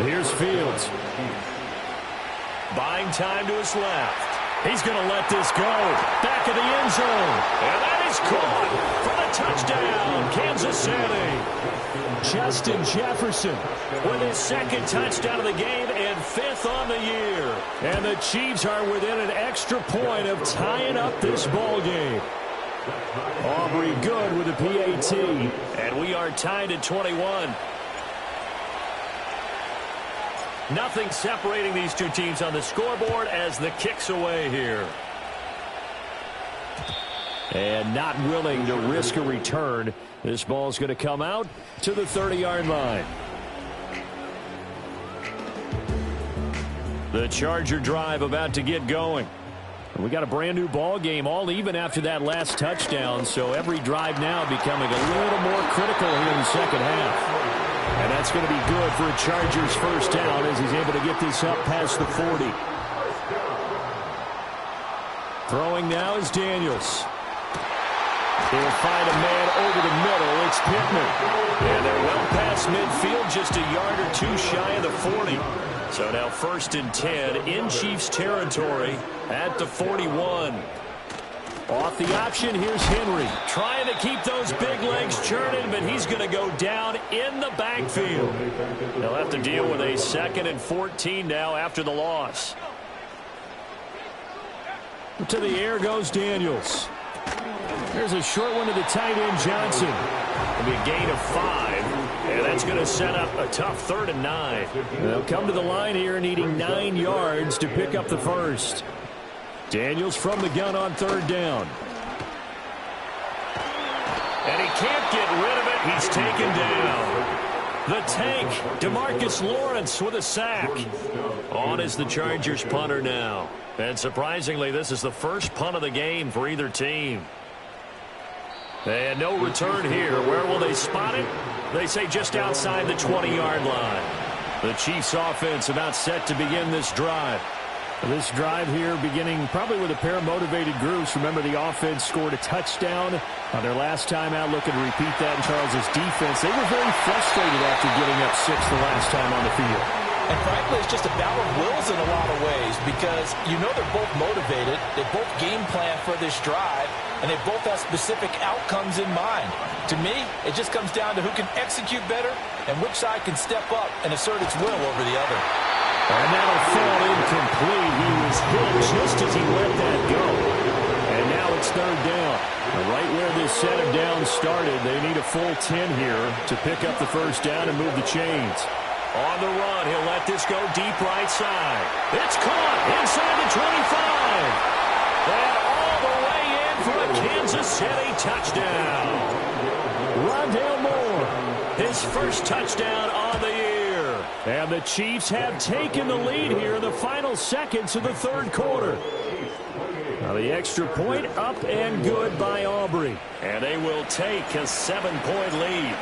Here's Fields. Buying time to his left. He's going to let this go. Back of the end zone. And that is caught for the touchdown, Kansas City. Justin Jefferson with his 2nd touchdown of the game and 5th on the year. And the Chiefs are within an extra point of tying up this ball game. Aubrey good with the PAT. And we are tied at 21. Nothing separating these two teams on the scoreboard as the kick's away here. and not willing to risk a return. This ball's going to come out to the 30-yard line. The Charger drive about to get going. We got a brand new ball game, all even after that last touchdown, so every drive now becoming a little more critical here in the second half. And that's going to be good for a Chargers first down as he's able to get this up past the 40. Throwing now is Daniels. He'll find a man over the middle. It's Pittman. And they're well past midfield, just a yard or two shy of the 40. So now 1st and 10 in Chiefs territory at the 41. Off the option, here's Henry. Trying to keep those big legs churning, but he's going to go down in the backfield. They'll have to deal with a 2nd and 14 now after the loss. To the air goes Daniels. There's a short one to the tight end, Johnson. It'll be a gain of 5. And that's going to set up a tough 3rd and 9. They'll come to the line here needing 9 yards to pick up the first. Daniels from the gun on 3rd down. And he can't get rid of it. He's taken down. The tank, DeMarcus Lawrence with a sack. On is the Chargers punter now. And surprisingly, this is the first punt of the game for either team. And no return here. Where will they spot it? They say just outside the 20-yard line. The Chiefs offense about set to begin this drive. This drive here beginning probably with a pair of motivated groups. Remember, the offense scored a touchdown on their last time out, looking to repeat that in Charles' defense. They were very frustrated after giving up 6 the last time on the field. And frankly, it's just a battle of wills in a lot of ways because you know they're both motivated, they both game plan for this drive, and they both have specific outcomes in mind. To me, it just comes down to who can execute better and which side can step up and assert its will over the other. And that'll fall incomplete. He was hit just as he let that go. And now it's 3rd down. Right where this set of downs started, they need a full 10 here to pick up the first down and move the chains. On the run, he'll let this go deep right side. It's caught inside the 25. And all the way in for a Kansas City touchdown. Rondale Moore, his first touchdown on the year. And the Chiefs have taken the lead here in the final seconds of the 3rd quarter. Now the extra point up and good by Aubrey. And they will take a 7-point lead.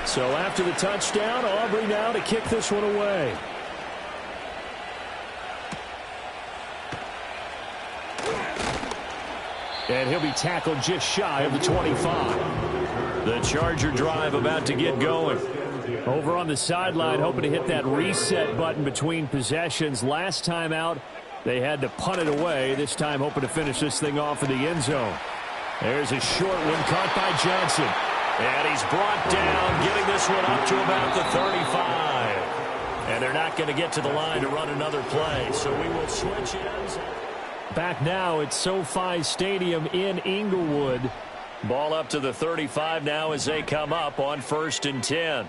So after the touchdown, Aubrey now to kick this one away. And he'll be tackled just shy of the 25. The Charger drive about to get going. Over on the sideline, hoping to hit that reset button between possessions. Last time out, they had to punt it away. This time hoping to finish this thing off in the end zone. There's a short one caught by Johnson. And he's brought down, getting this one up to about the 35. And they're not going to get to the line to run another play, so we will switch ends. Back now at SoFi Stadium in Inglewood. Ball up to the 35 now as they come up on 1st and 10.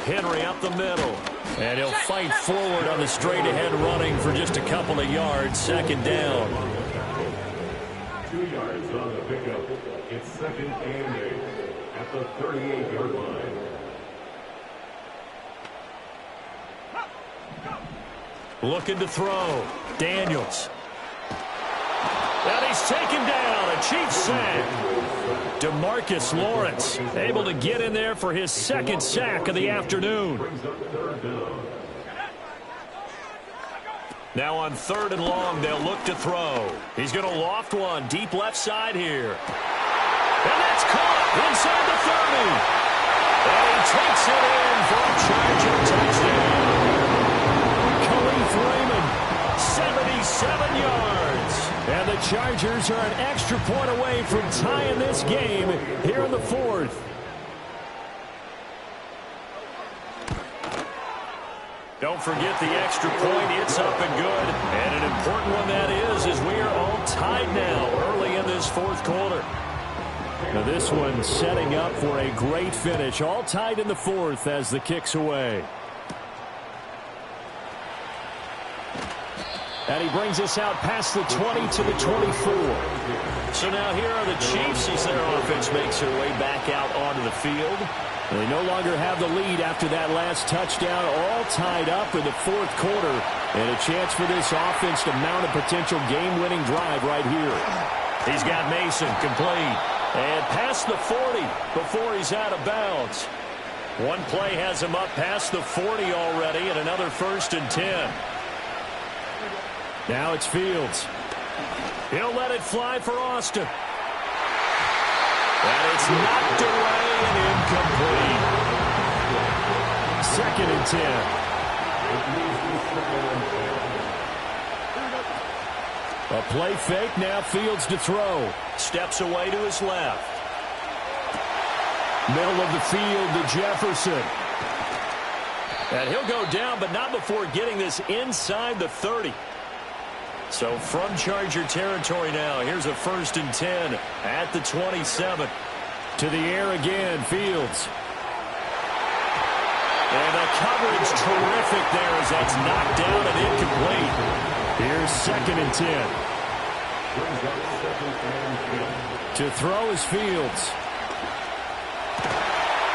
Henry up the middle. And he'll fight forward on the straight-ahead running for just a couple of yards. 2nd down. 2 yards on the pickup. It's 2nd and 8 at the 38-yard line. Looking to throw. Daniels. And he's taken down. A Chiefs sack. DeMarcus Lawrence able to get in there for his 2nd sack of the afternoon. Now on 3rd and long, they'll look to throw. He's going to loft one deep left side here. And that's caught inside the 30. And he takes it in for a Charger touchdown. Khalif Raymond, 77 yards. And the Chargers are an extra point away from tying this game here in the 4th. Don't forget the extra point. It's up and good. And an important one that is as we are all tied now early in this 4th quarter. Now this one setting up for a great finish. All tied in the 4th as the kick's away. And he brings us out past the 20 to the 24. So now here are the Chiefs as their offense makes their way back out onto the field. They no longer have the lead after that last touchdown, all tied up in the fourth quarter. And a chance for this offense to mount a potential game-winning drive right here. He's got Mason complete. And past the 40 before he's out of bounds. One play has him up past the 40 already, and another 1st and 10. Now it's Fields. He'll let it fly for Austin. And it's knocked away and incomplete. 2nd and 10. A play fake, now Fields to throw. Steps away to his left. Middle of the field to Jefferson. And he'll go down, but not before getting this inside the 30. So from Charger territory now, here's a 1st and 10 at the 27. To the air again, Fields. And the coverage terrific there as that's knocked down and incomplete. Here's 2nd and 10. To throw is Fields.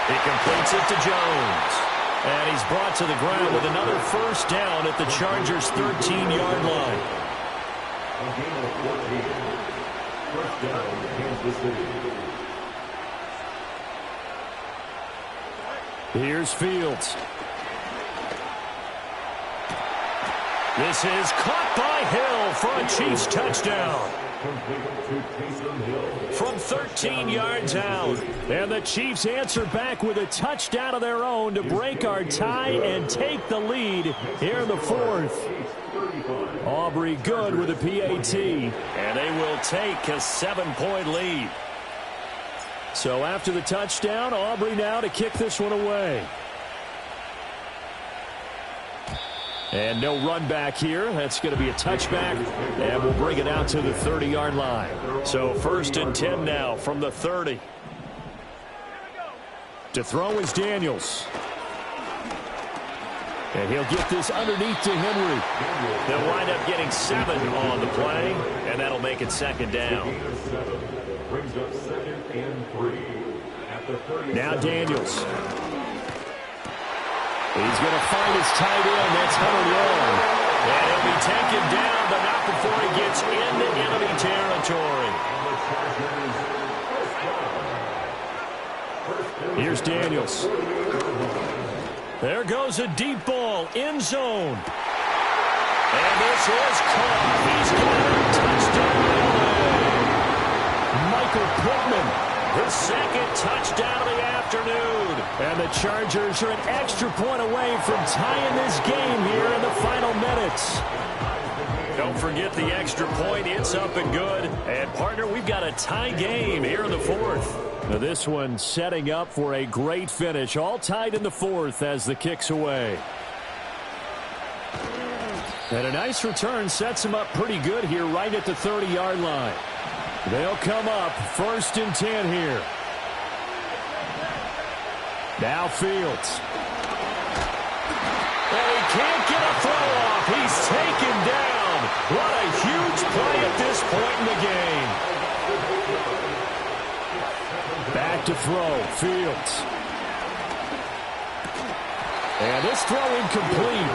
He completes it to Jones. And he's brought to the ground with another 1st down at the Chargers' 13-yard line. A game of 14. 1st down, Kansas City. Here's Fields. This is caught by Hill for a Chiefs touchdown. From 13 yards out. And the Chiefs answer back with a touchdown of their own to break our tie and take the lead here in the 4th. Aubrey good with a PAT. And they will take a 7-point lead. So after the touchdown, Aubrey now to kick this one away. And no run back here. That's going to be a touchback. And we'll bring it out to the 30-yard line. So 1st and 10 now from the 30. To throw is Daniels. And he'll get this underneath to Henry. They'll wind up getting 7 on the play. And that'll make it 2nd down. Brings up 2nd and 3 at the 30. Now Daniels. He's going to find his tight end. That's Hunter Long. And he'll be taken down, but not before he gets into enemy territory. Here's Daniels. There goes a deep ball. End zone. And this is caught. He's got a touchdown. Michael Pittman. His 2nd touchdown of the afternoon. And the Chargers are an extra point away from tying this game here in the final minutes. Don't forget the extra point. It's up and good. And, partner, we've got a tie game here in the 4th. Now this one setting up for a great finish. All tied in the 4th as the kick's away. And a nice return sets him up pretty good here right at the 30-yard line. They'll come up 1st and 10 here. Now Fields. And he can't get a throw off. He's taken down. What a huge play at this point in the game. Back to throw. Fields. And this throw incomplete.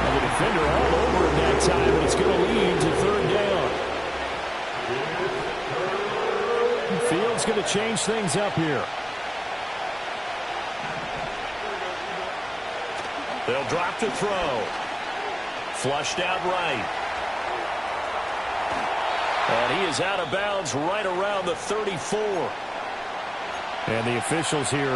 And the defender all over him that time, and it's going to lead to 3rd down. Fields going to change things up here. They'll drop to throw. Flushed out right. And he is out of bounds right around the 34. And the officials here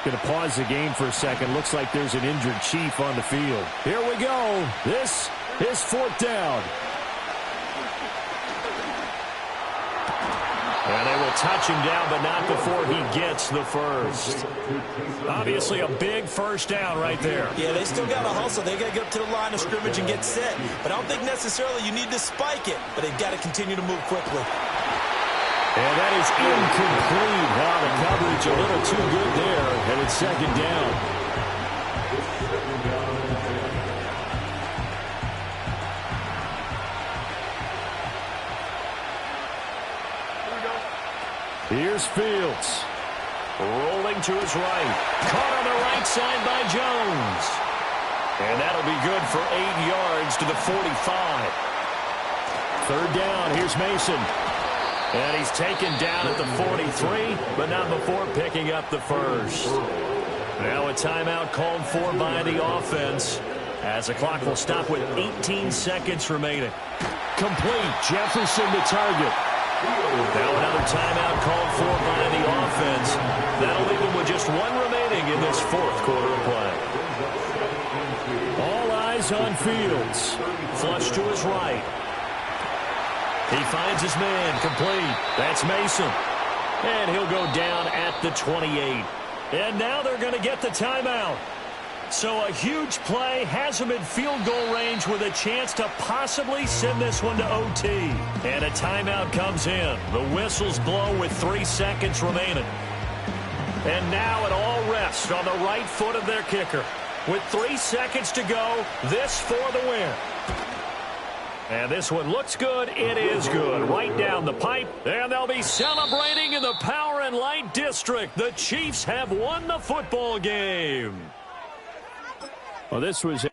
going to pause the game for a second. Looks like there's an injured Chief on the field. Here we go. This is 4th down. And they will touch him down, but not before he gets the 1st. Obviously a big 1st down right there. Yeah, they still got to hustle. They got to get up to the line of scrimmage and get set. But I don't think necessarily you need to spike it, but they've got to continue to move quickly. And that is incomplete. Wow, the coverage a little too good there, and it's 2nd down. Here's Fields. Rolling to his right. Caught on the right side by Jones. And that'll be good for 8 yards to the 45. Third down, here's Mason. And he's taken down at the 43, but not before picking up the first. Now a timeout called for by the offense, as the clock will stop with 18 seconds remaining. Complete. Jefferson to target. Now another timeout called for by the offense. That'll leave them with just one remaining in this fourth quarter of play. All eyes on Fields. Flush to his right. He finds his man. Complete. That's Mason. And he'll go down at the 28. And now they're going to get the timeout. So a huge play has him in field goal range with a chance to possibly send this one to OT. And a timeout comes in. The whistles blow with 3 seconds remaining. And now it all rests on the right foot of their kicker. With 3 seconds to go, this for the win. And this one looks good. It is good. Right down the pipe. And they'll be celebrating in the Power and Light District. The Chiefs have won the football game. Well, this was...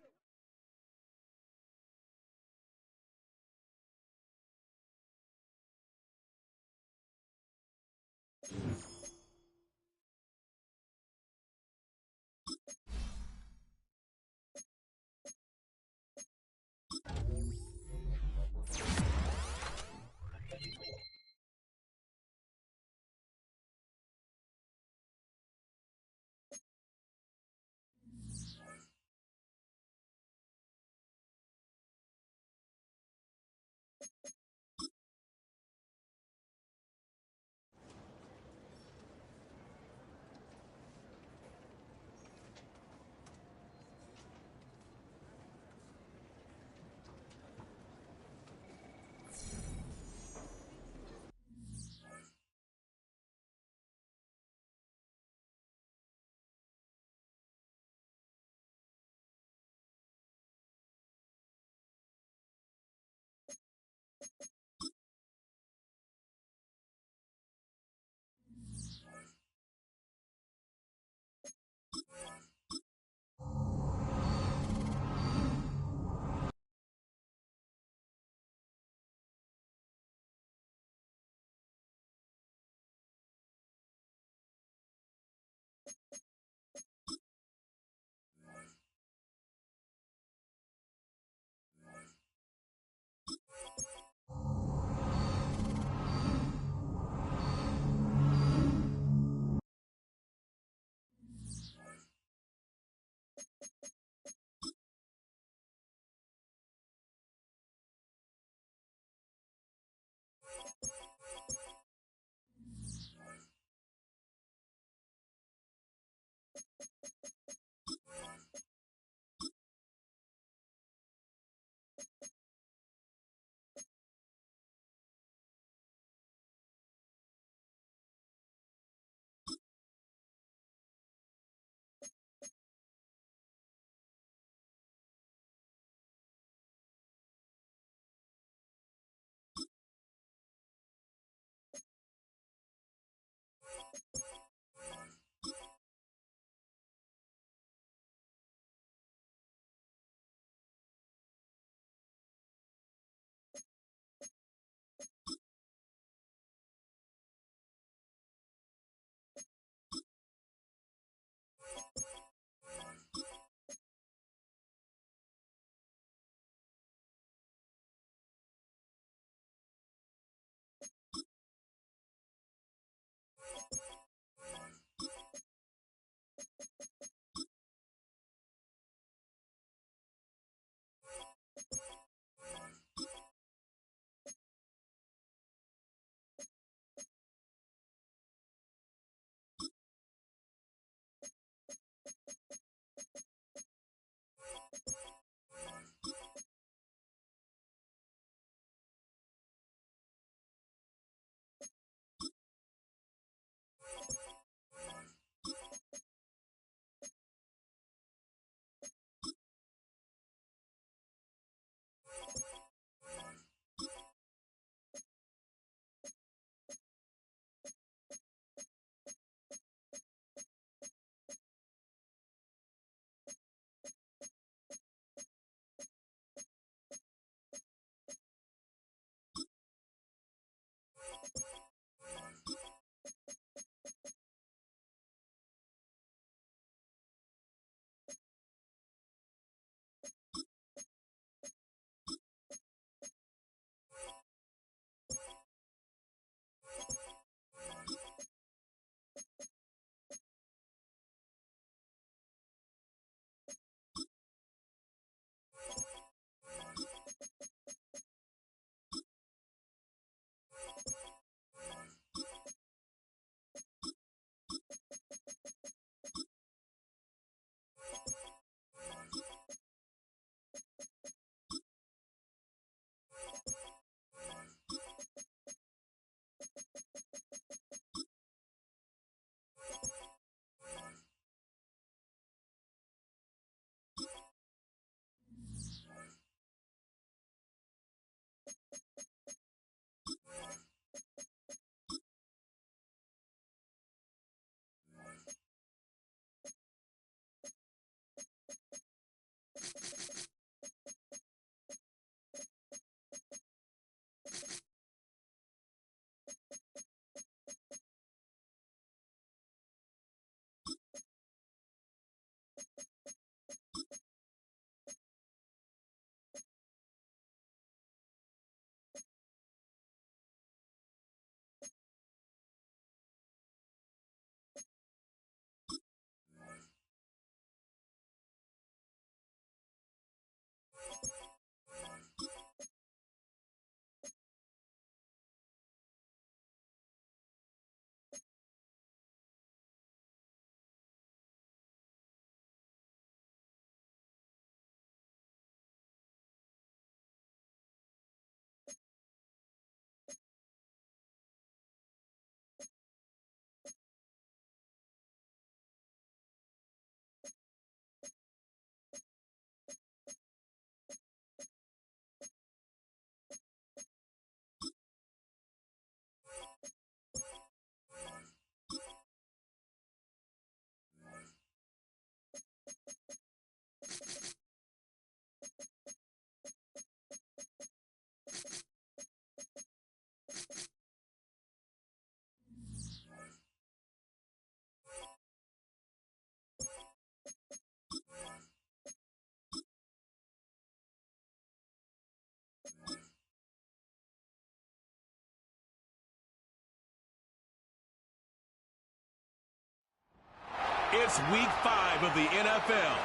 It's week 5 of the NFL,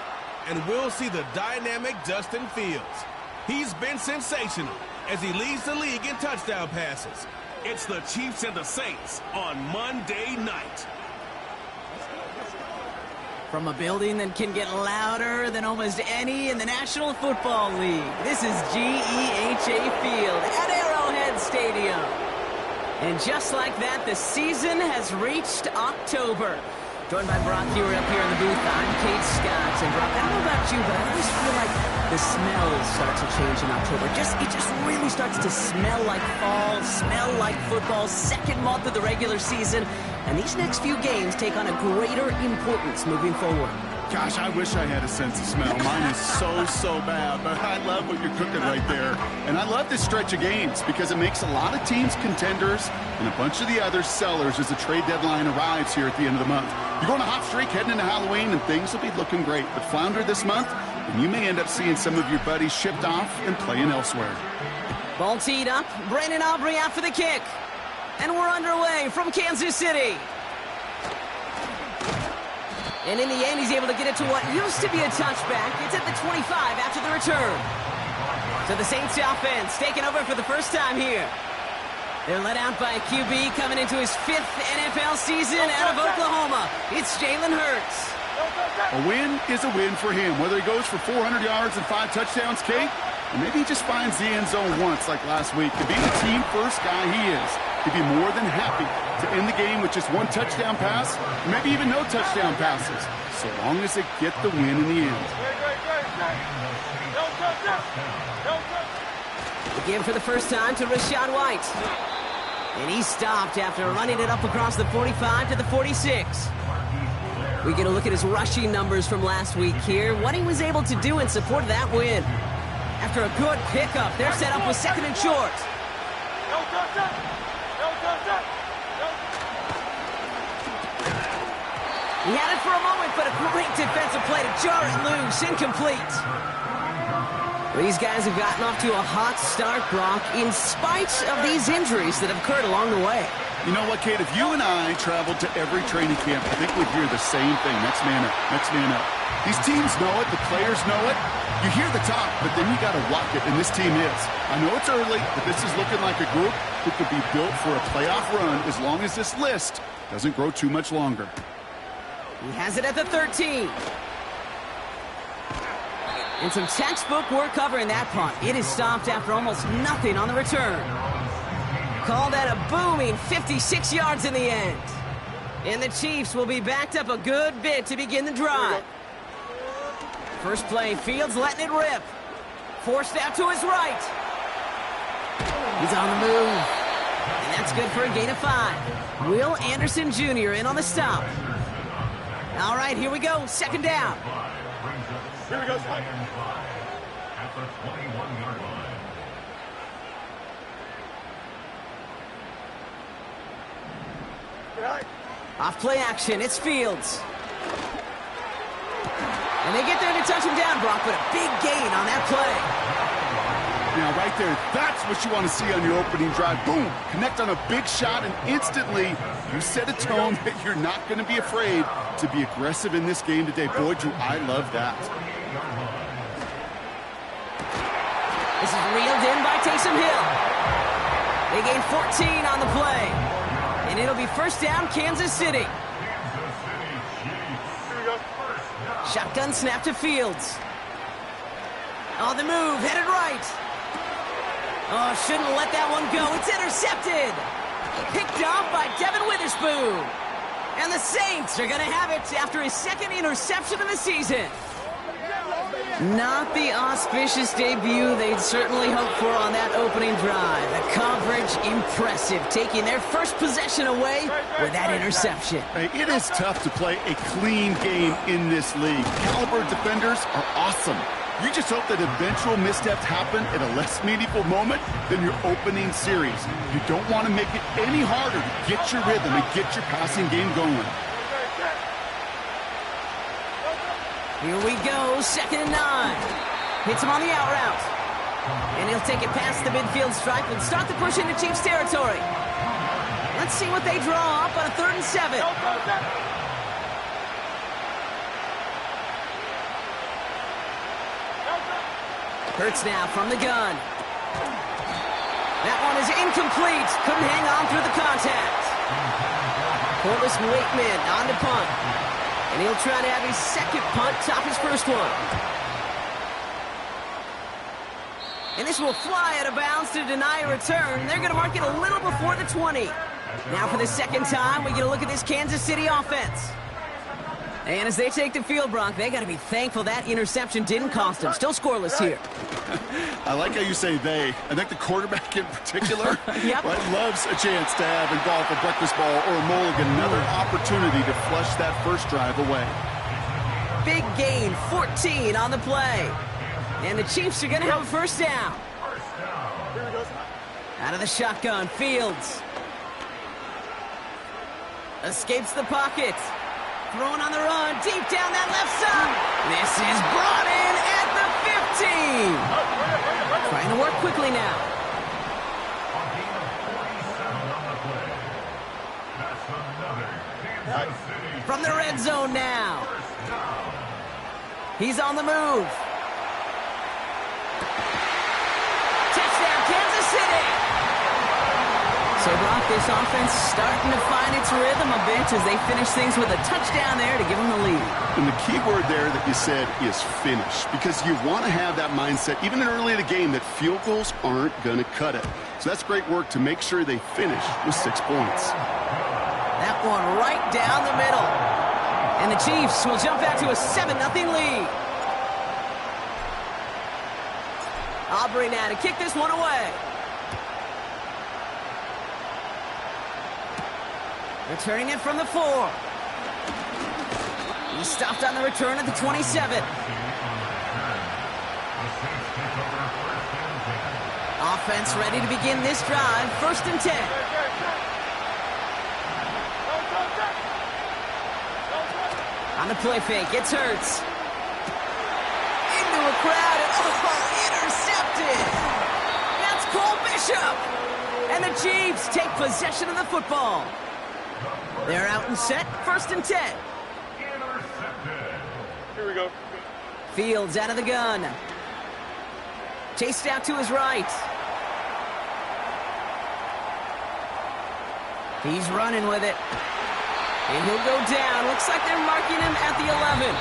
and we'll see the dynamic Justin Fields. He's been sensational as he leads the league in touchdown passes. It's the Chiefs and the Saints on Monday night. From a building that can get louder than almost any in the National Football League, this is GEHA Field at Arrowhead Stadium. And just like that, the season has reached October. Joined by Brock Hewer up here in the booth, I'm Kate Scott. And Brock, I don't know about you, but I always feel like the smells start to change in October. It just really starts to smell like fall, smell like football, second month of the regular season. And these next few games take on a greater importance moving forward. Gosh, I wish I had a sense of smell. Mine is so bad, but I love what you're cooking right there. And I love this stretch of games because it makes a lot of teams contenders and a bunch of the other sellers as the trade deadline arrives here at the end of the month. You're going a hot streak heading into Halloween, and things will be looking great. But flounder this month, and you may end up seeing some of your buddies shipped off and playing elsewhere. Ball teed up. Brandon Aubrey out for the kick. And we're underway from Kansas City. And in the end, he's able to get it to what used to be a touchback. It's at the 25 after the return. So the Saints offense taking over for the first time here. They're led out by a QB coming into his 5th NFL season out of Oklahoma. It's Jalen Hurts. A win is a win for him, whether he goes for 400 yards and 5 touchdowns, Kate, or maybe he just finds the end zone once like last week. To be the team-first guy he is, he'd be more than happy to end the game with just 1 touchdown pass, maybe even no touchdown passes, so long as they get the win in the end. Again for the first time to Rachaad White. And he stopped after running it up across the 45 to the 46. We get a look at his rushing numbers from last week here, what he was able to do in support of that win. After a good pickup, they're set up with 2nd and short. He had it for a moment, but a great defensive play to jar it loose, incomplete. Well, these guys have gotten off to a hot start, Brock, in spite of these injuries that have occurred along the way. You know what, Kate? If you and I traveled to every training camp, I think we'd hear the same thing. Next man up, next man up. These teams know it. The players know it. You hear the talk, but then you got to walk it, and this team is. I know it's early, but this is looking like a group who could be built for a playoff run as long as this list doesn't grow too much longer. He has it at the 13. And some textbook work covering that punt. It is stopped after almost nothing on the return. Call that a booming 56 yards in the end. And the Chiefs will be backed up a good bit to begin the drive. First play, Fields letting it rip. Forced out to his right. He's on the move. And that's good for a gain of 5. Will Anderson Jr. in on the stop. All right, here we go. 2nd down. Here we go. At the 21-yard line. Off play action, it's Fields. And they get there to touch him down, Brock, but a big gain on that play. Now, right there, that's what you want to see on your opening drive. Boom! Connect on a big shot, and instantly you set a tone that you're not going to be afraid to be aggressive in this game today. Boy, Drew, I love that. This is reeled in by Taysom Hill. They gain 14 on the play. And it'll be first down, Kansas City. Shotgun snap to Fields. On the move, headed right. Oh, shouldn't let that one go. It's intercepted. Picked off by Devin Witherspoon. And the Saints are going to have it after his 2nd interception of the season. Not the auspicious debut they'd certainly hoped for on that opening drive. The coverage, impressive, taking their first possession away with that interception. Hey, it is tough to play a clean game in this league. Caliber defenders are awesome. You just hope that eventual missteps happen at a less meaningful moment than your opening series. You don't want to make it any harder to get your rhythm and get your passing game going. Here we go, 2nd and 9. Hits him on the out route. And he'll take it past the midfield stripe and start the push into Chiefs territory. Let's see what they draw up on a 3rd and 7. Hurts now from the gun. That one is incomplete. Couldn't hang on through the contact. Corliss Wakeman on to punt. And he'll try to have his second punt top his first one. And this will fly out of bounds to deny a return. They're going to mark it a little before the 20. Now for the second time, we get a look at this Kansas City offense. And as they take the field, Bronk, they got to be thankful that interception didn't cost them. Still scoreless here. I like how you say they. I think the quarterback in particular Yep. loves a chance to have in golf a breakfast ball or a mulligan. Another opportunity to flush that first drive away. Big gain, 14 on the play. And the Chiefs are going to have a first down. Out of the shotgun, Fields. Escapes the pocket. Throwing on the run, deep down that left side. This is brought in at the 15. Trying to work quickly now. From the red zone now. He's on the move. Touchdown, Kansas City. So, Brock, this offense starting to find its rhythm a bit as they finish things with a touchdown there to give them the lead. And the key word there that you said is finish, because you want to have that mindset, even early in the game, that field goals aren't going to cut it. So that's great work to make sure they finish with 6 points. That one right down the middle. And the Chiefs will jump back to a 7-0 lead. Aubrey now to kick this one away. Returning it from the 4. He stopped on the return at the 27. Offense ready to begin this drive. 1st and 10. On the play fake, it's Hurts. Into a crowd and intercepted. That's Cole Bishop. And the Chiefs take possession of the football. They're out and set, 1st and 10. Here we go. Fields out of the gun. Chased out to his right. He's running with it. And he'll go down. Looks like they're marking him at the 11.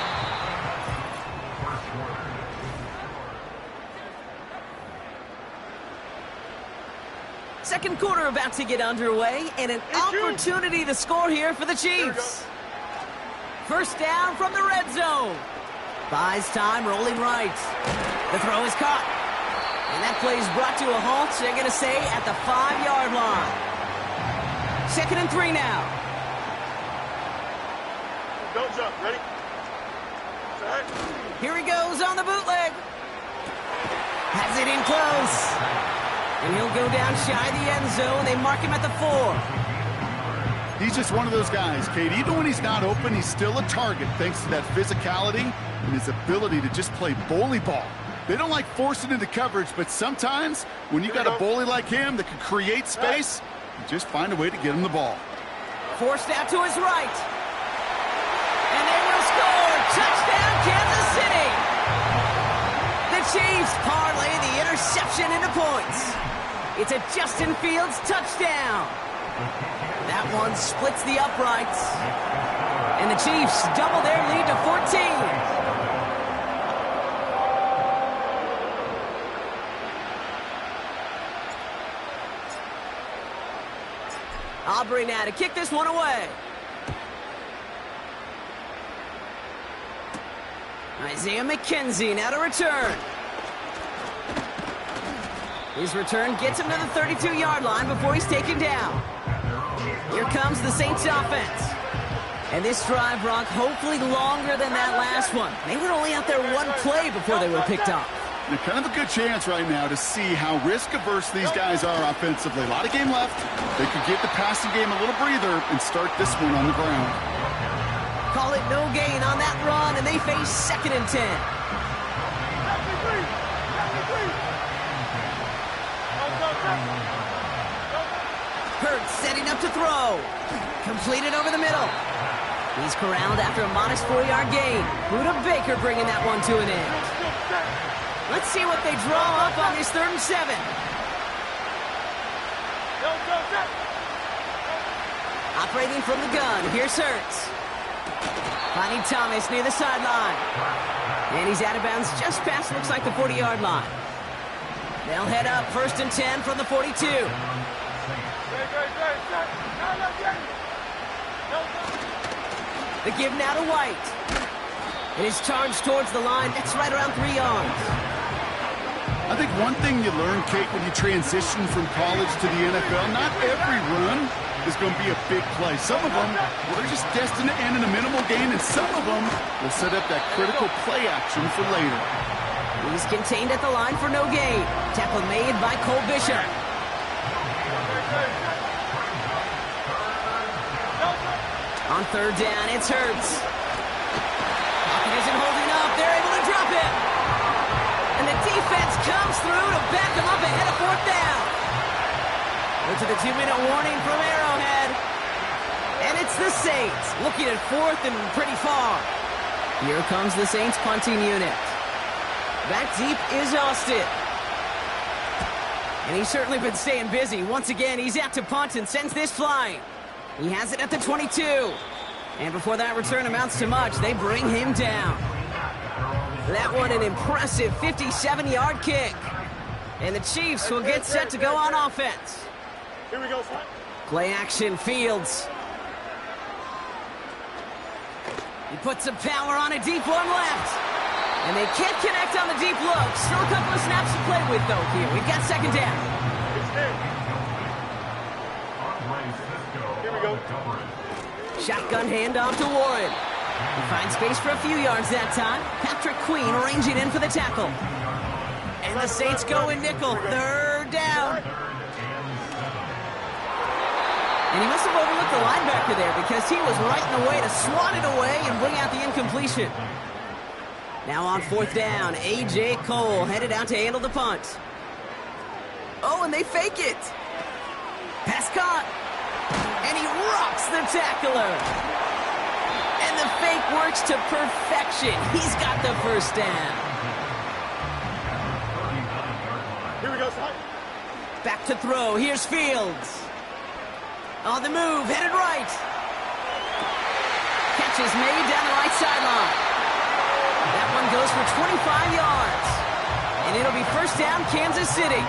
Second quarter about to get underway, and an opportunity to score here for the Chiefs. First down from the red zone. Buys time, rolling right. The throw is caught. And that play is brought to a halt, they're going to say, at the 5-yard line. 2nd and 3 now. Don't jump. Ready? Set. Here he goes on the bootleg. Has it in close. And he'll go down shy of the end zone. They mark him at the 4. He's just one of those guys, Kate. Even when he's not open, he's still a target thanks to that physicality and his ability to just play bully ball. They don't like forcing into coverage, but sometimes when you got a bully like him that can create space, you just find a way to get him the ball. Forced out to his right. And they will score. Touchdown, Kansas City. The Chiefs parlay the interception into points. It's a Justin Fields touchdown. That one splits the uprights. And the Chiefs double their lead to 14. Aubrey now to kick this one away. Isaiah McKenzie now to return. His return gets him to the 32-yard line before he's taken down. Here comes the Saints offense. And this drive, Brock, hopefully longer than that last one. They were only out there one play before they were picked up. Kind of a good chance right now to see how risk-averse these guys are offensively. A lot of game left. They could give the passing game a little breather and start this one on the ground. Call it no gain on that run, and they face 2nd and 10. Hurts setting up to throw. Completed over the middle. He's corralled after a modest 4-yard gain. Buda Baker bringing that one to an end. Let's see what they draw up on this 3rd and 7. Operating from the gun, here's Hurts. Finding Thomas near the sideline. And he's out of bounds just past, looks like, the 40-yard line. They'll head up 1st and 10 from the 42. The give now to White. It is charged towards the line. That's right around 3 yards. I think one thing you learn, Kate, when you transition from college to the NFL, not every run is going to be a big play. Some of them, well, they're just destined to end in a minimal gain, and some of them will set up that critical play action for later. He's contained at the line for no gain. Tackle made by Cole Bishop. On 3rd down, it's Hurts. Pocket isn't holding up. They're able to drop it. And the defense comes through to back him up ahead of 4th down. Go to the 2-minute warning from Arrowhead. And it's the Saints looking at 4th and pretty far. Here comes the Saints punting unit. Back deep is Austin. And he's certainly been staying busy. Once again, he's out to punt and sends this flying. He has it at the 22. And before that return amounts to much, they bring him down. That one an impressive 57-yard kick. And the Chiefs will get set to go on offense. Here we go, son. Play action, Fields. He puts some power on a deep one left. And they can't connect on the deep look. Still a couple of snaps to play with, though, here. We've got 2nd down. Here we go. Shotgun handoff to Warren. He finds space for a few yards that time. Patrick Queen arranging in for the tackle. And the Saints go in nickel. 3rd down. And he must have overlooked the linebacker there because he was right in the way to swat it away and bring out the incompletion. Now on 4th down, A.J. Cole headed out to handle the punt. Oh, and they fake it. Pass caught. And he rocks the tackler. And the fake works to perfection. He's got the 1st down. Here we go, son. Back to throw. Here's Fields. On the move, headed right. Catch is made down the right sideline. That one goes for 25 yards. And it'll be 1st down, Kansas City.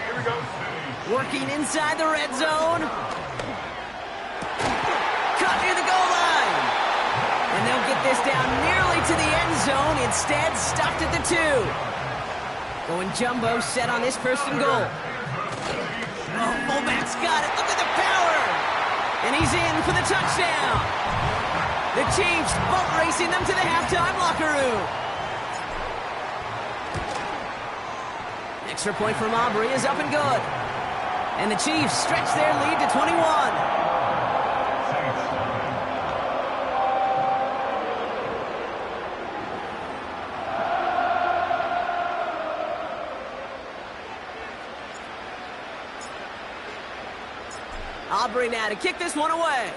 Here we go. Working inside the red zone. Cut near the goal line. And they'll get this down nearly to the end zone. Instead, stopped at the 2. Going jumbo set on this 1st and goal. Oh, fullback's got it. Look at the power. And he's in for the touchdown. The Chiefs boat racing them to the halftime locker room. Extra point from Aubrey is up and good. And the Chiefs stretch their lead to 21. Aubrey now to kick this one away.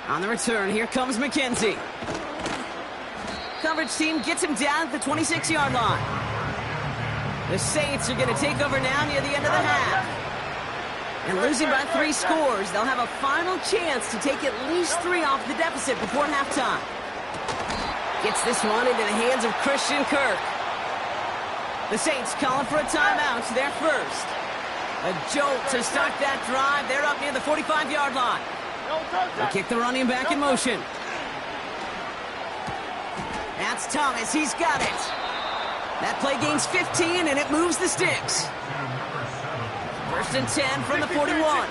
On the return, here comes McKenzie. Coverage team gets him down at the 26-yard line. The Saints are going to take over now near the end of the half. And losing by 3 scores, they'll have a final chance to take at least 3 off the deficit before halftime. Gets this one into the hands of Christian Kirk. The Saints calling for a timeout. They're first. A jolt to start that drive. They're up near the 45-yard line. They kick the running back in motion. That's Thomas. He's got it. That play gains 15, and it moves the sticks. 1st and 10 from the 41.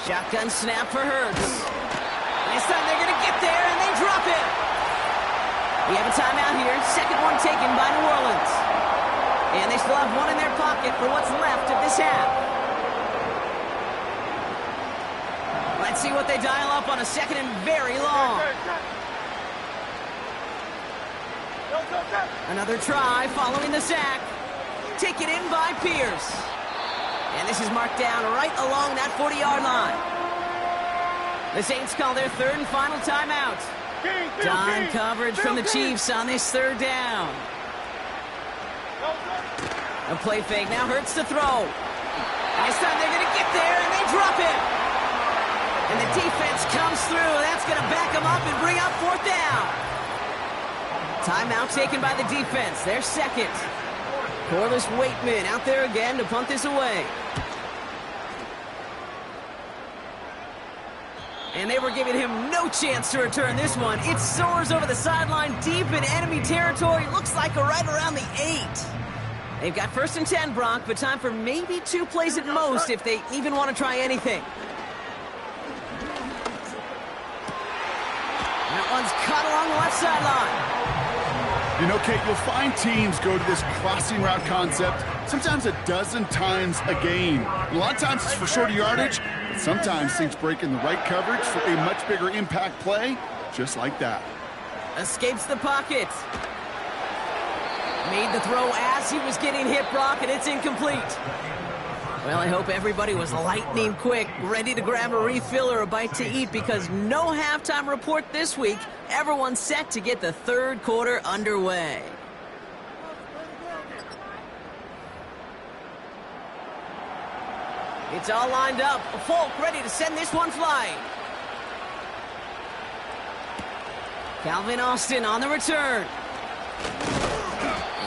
Shotgun snap for Hurts. This time they're going to get there, and they drop it. We have a timeout here. 2nd one taken by New Orleans. And they still have one in their pocket for what's left of this half. Let's see what they dial up on a 2nd and very long. Another try following the sack. Taken in by Pierce. And this is marked down right along that 40-yard line. The Saints call their third and final timeout. Dime coverage from the Chiefs on this third down. A play fake now hurts to throw. And this time they're going to get there, and they drop him. And the defense comes through. That's going to back them up and bring up fourth down. Timeout taken by the defense. Their second. Corliss Waitman out there again to punt this away. And they were giving him no chance to return this one. It soars over the sideline deep in enemy territory. Looks like right around the 8. They've got 1st and 10, Brock, but time for maybe 2 plays at most if they even want to try anything. That one's cut along the left sideline. You know, Kate, you'll find teams go to this crossing route concept sometimes a dozen times a game. A lot of times it's for shorter yardage, but sometimes things break in the right coverage for a much bigger impact play, just like that. Escapes the pocket. Made the throw as he was getting hit, Brock, and it's incomplete. Well, I hope everybody was lightning quick, ready to grab a refill or a bite to eat, because no halftime report this week. Everyone's set to get the third quarter underway. It's all lined up. Folk ready to send this one flying. Calvin Austin on the return.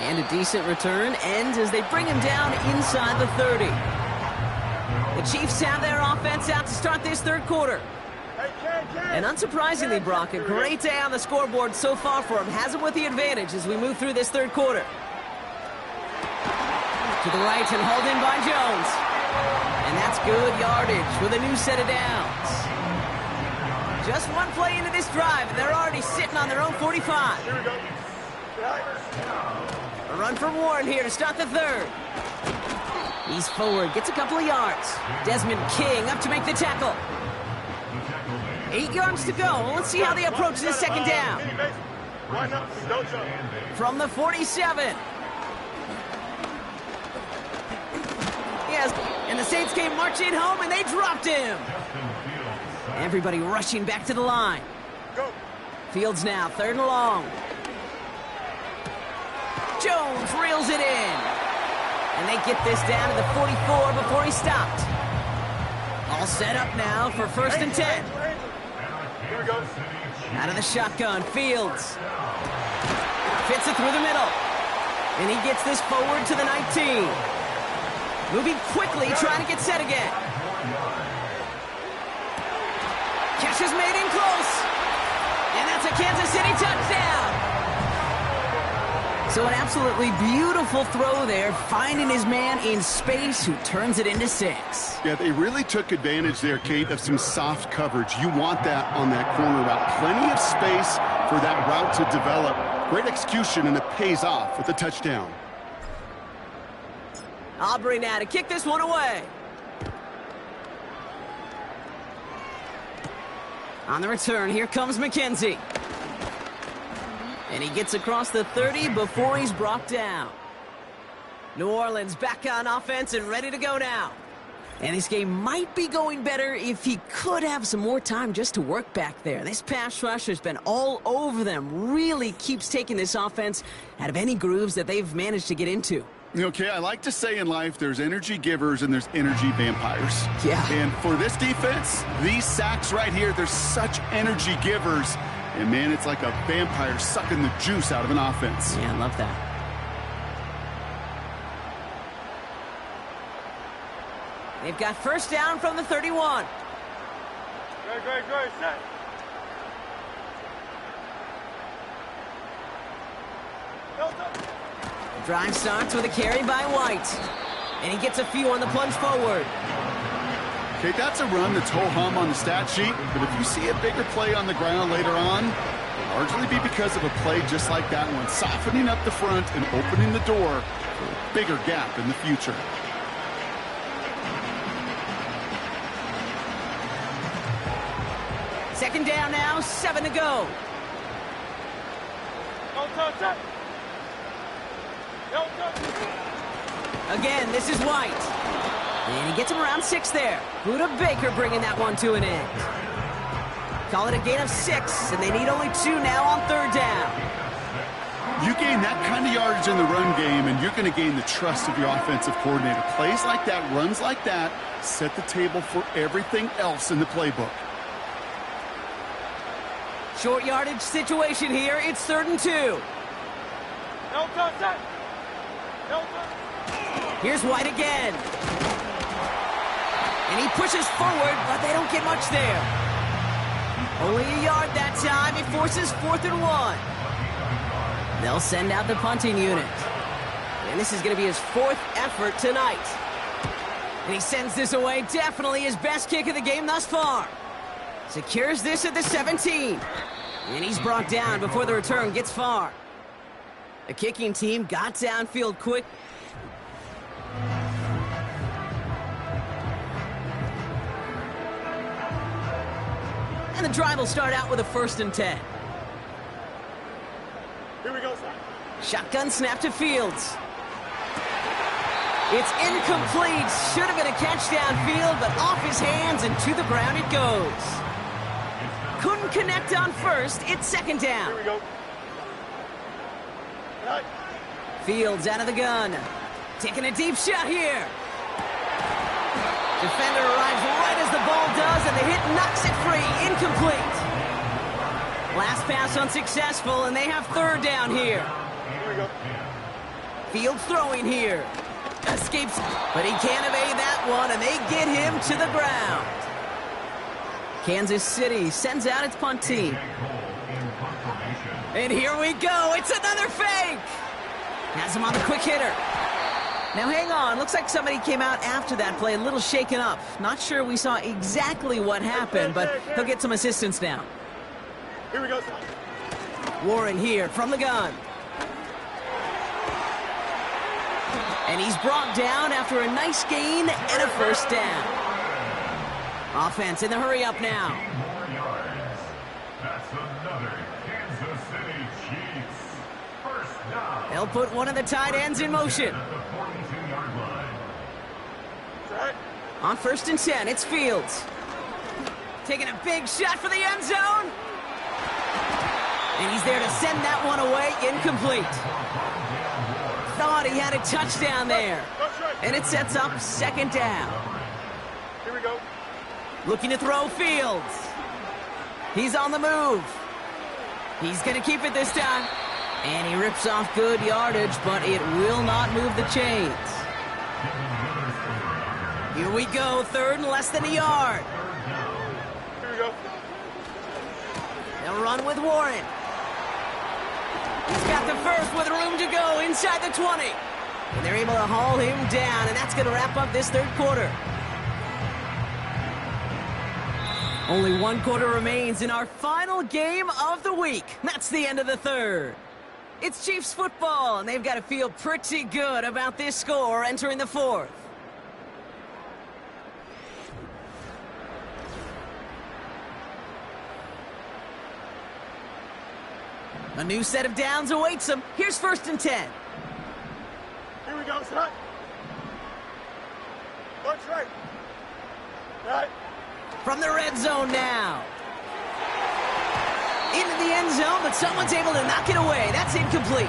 And a decent return ends as they bring him down inside the 30. The Chiefs have their offense out to start this third quarter. And unsurprisingly, Brock, a great day on the scoreboard so far for him. Has him with the advantage as we move through this third quarter. To the right and hauled in by Jones. And that's good yardage with a new set of downs. Just one play into this drive, and they're already sitting on their own 45. Here we go. A run from Warren here to start the third. He's forward, gets a couple of yards. Desmond King up to make the tackle. 8 yards to go. Let's see how they approach this second down. From the 47. Yes, and the Saints came marching home, and they dropped him. Everybody rushing back to the line. Fields now, 3rd and long. Jones reels it in. And they get this down to the 44 before he stopped. All set up now for 1st and 10. Out of the shotgun, Fields. Fits it through the middle. And he gets this forward to the 19. Moving quickly, trying to get set again. Catch is made in close. And that's a Kansas City touchdown. So an absolutely beautiful throw there, finding his man in space who turns it into 6. Yeah, they really took advantage there, Kate, of some soft coverage. You want that on that corner route. Plenty of space for that route to develop. Great execution, and it pays off with a touchdown. Aubrey now to kick this one away. On the return, here comes McKenzie. And he gets across the 30 before he's brought down. New Orleans back on offense and ready to go now. And this game might be going better if he could have some more time just to work back there. This pass rush has been all over them. Really keeps taking this offense out of any grooves that they've managed to get into. Okay, I like to say in life there's energy givers and there's energy vampires. Yeah. And for this defense, these sacks right here, they're such energy givers. And, man, it's like a vampire sucking the juice out of an offense. Yeah, I love that. They've got 1st down from the 31. Great, set. The drive starts with a carry by White. And he gets a few on the plunge forward. Okay, that's a run that's ho-hum on the stat sheet, but if you see a bigger play on the ground later on, it'll largely be because of a play just like that one, softening up the front and opening the door for a bigger gap in the future. Second down now, 7 to go. Again, this is White. And he gets him around 6 there. Buda Baker bringing that one to an end. Call it a gain of 6, and they need only 2 now on 3rd down. You gain that kind of yardage in the run game, and you're going to gain the trust of your offensive coordinator. Plays like that, runs like that, set the table for everything else in the playbook. Short yardage situation here. It's 3rd and 2. No touchdown. No touchdown. Here's White again. And he pushes forward, but they don't get much there. Only a yard that time. It forces 4th and 1. They'll send out the punting unit. And this is going to be his 4th effort tonight. And he sends this away. Definitely his best kick of the game thus far. Secures this at the 17. And he's brought down before the return gets far. The kicking team got downfield quick. And the drive will start out with a 1st and 10. Here we go, sir. Shotgun snap to Fields. It's incomplete. Should have been a catch downfield, but off his hands and to the ground it goes. Couldn't connect on 1st. It's 2nd down. Here we go. Right. Fields out of the gun. Taking a deep shot here. Defender arrives right as the ball does, and the hit knocks it free. Incomplete. Last pass unsuccessful, and they have 3rd down here. Here we go. Fields throwing here. Escapes, but he can't evade that one, and they get him to the ground. Kansas City sends out its punt team. And here we go. It's another fake. Has him on the quick hitter. Now hang on. Looks like somebody came out after that play a little shaken up. Not sure we saw exactly what happened, but he'll get some assistance now. Here we go, sir. Warren here from the gun. And he's brought down after a nice gain and a 1st down. Offense in the hurry up now. That's another Kansas City Chiefs. 1st down. They'll put one of the tight ends in motion. At the 42-yard line. Right. On 1st and 10, it's Fields. Taking a big shot for the end zone. And he's there to send that one away. Incomplete. Thought he had a touchdown there. And it sets up 2nd down. Here we go. Looking to throw Fields. He's on the move. He's going to keep it this time. And he rips off good yardage, but it will not move the chains. Here we go, 3rd and less than a yard. Here we go. They'll run with Warren. He's got the 1st with room to go inside the 20. And they're able to haul him down, and that's going to wrap up this 3rd quarter. Only 1 quarter remains in our final game of the week. That's the end of the 3rd. It's Chiefs football, and they've got to feel pretty good about this score entering the 4th. A new set of downs awaits them. Here's 1st and 10. Here we go, sir. Watch right. Right. From the red zone now. Into the end zone, but someone's able to knock it away. That's incomplete.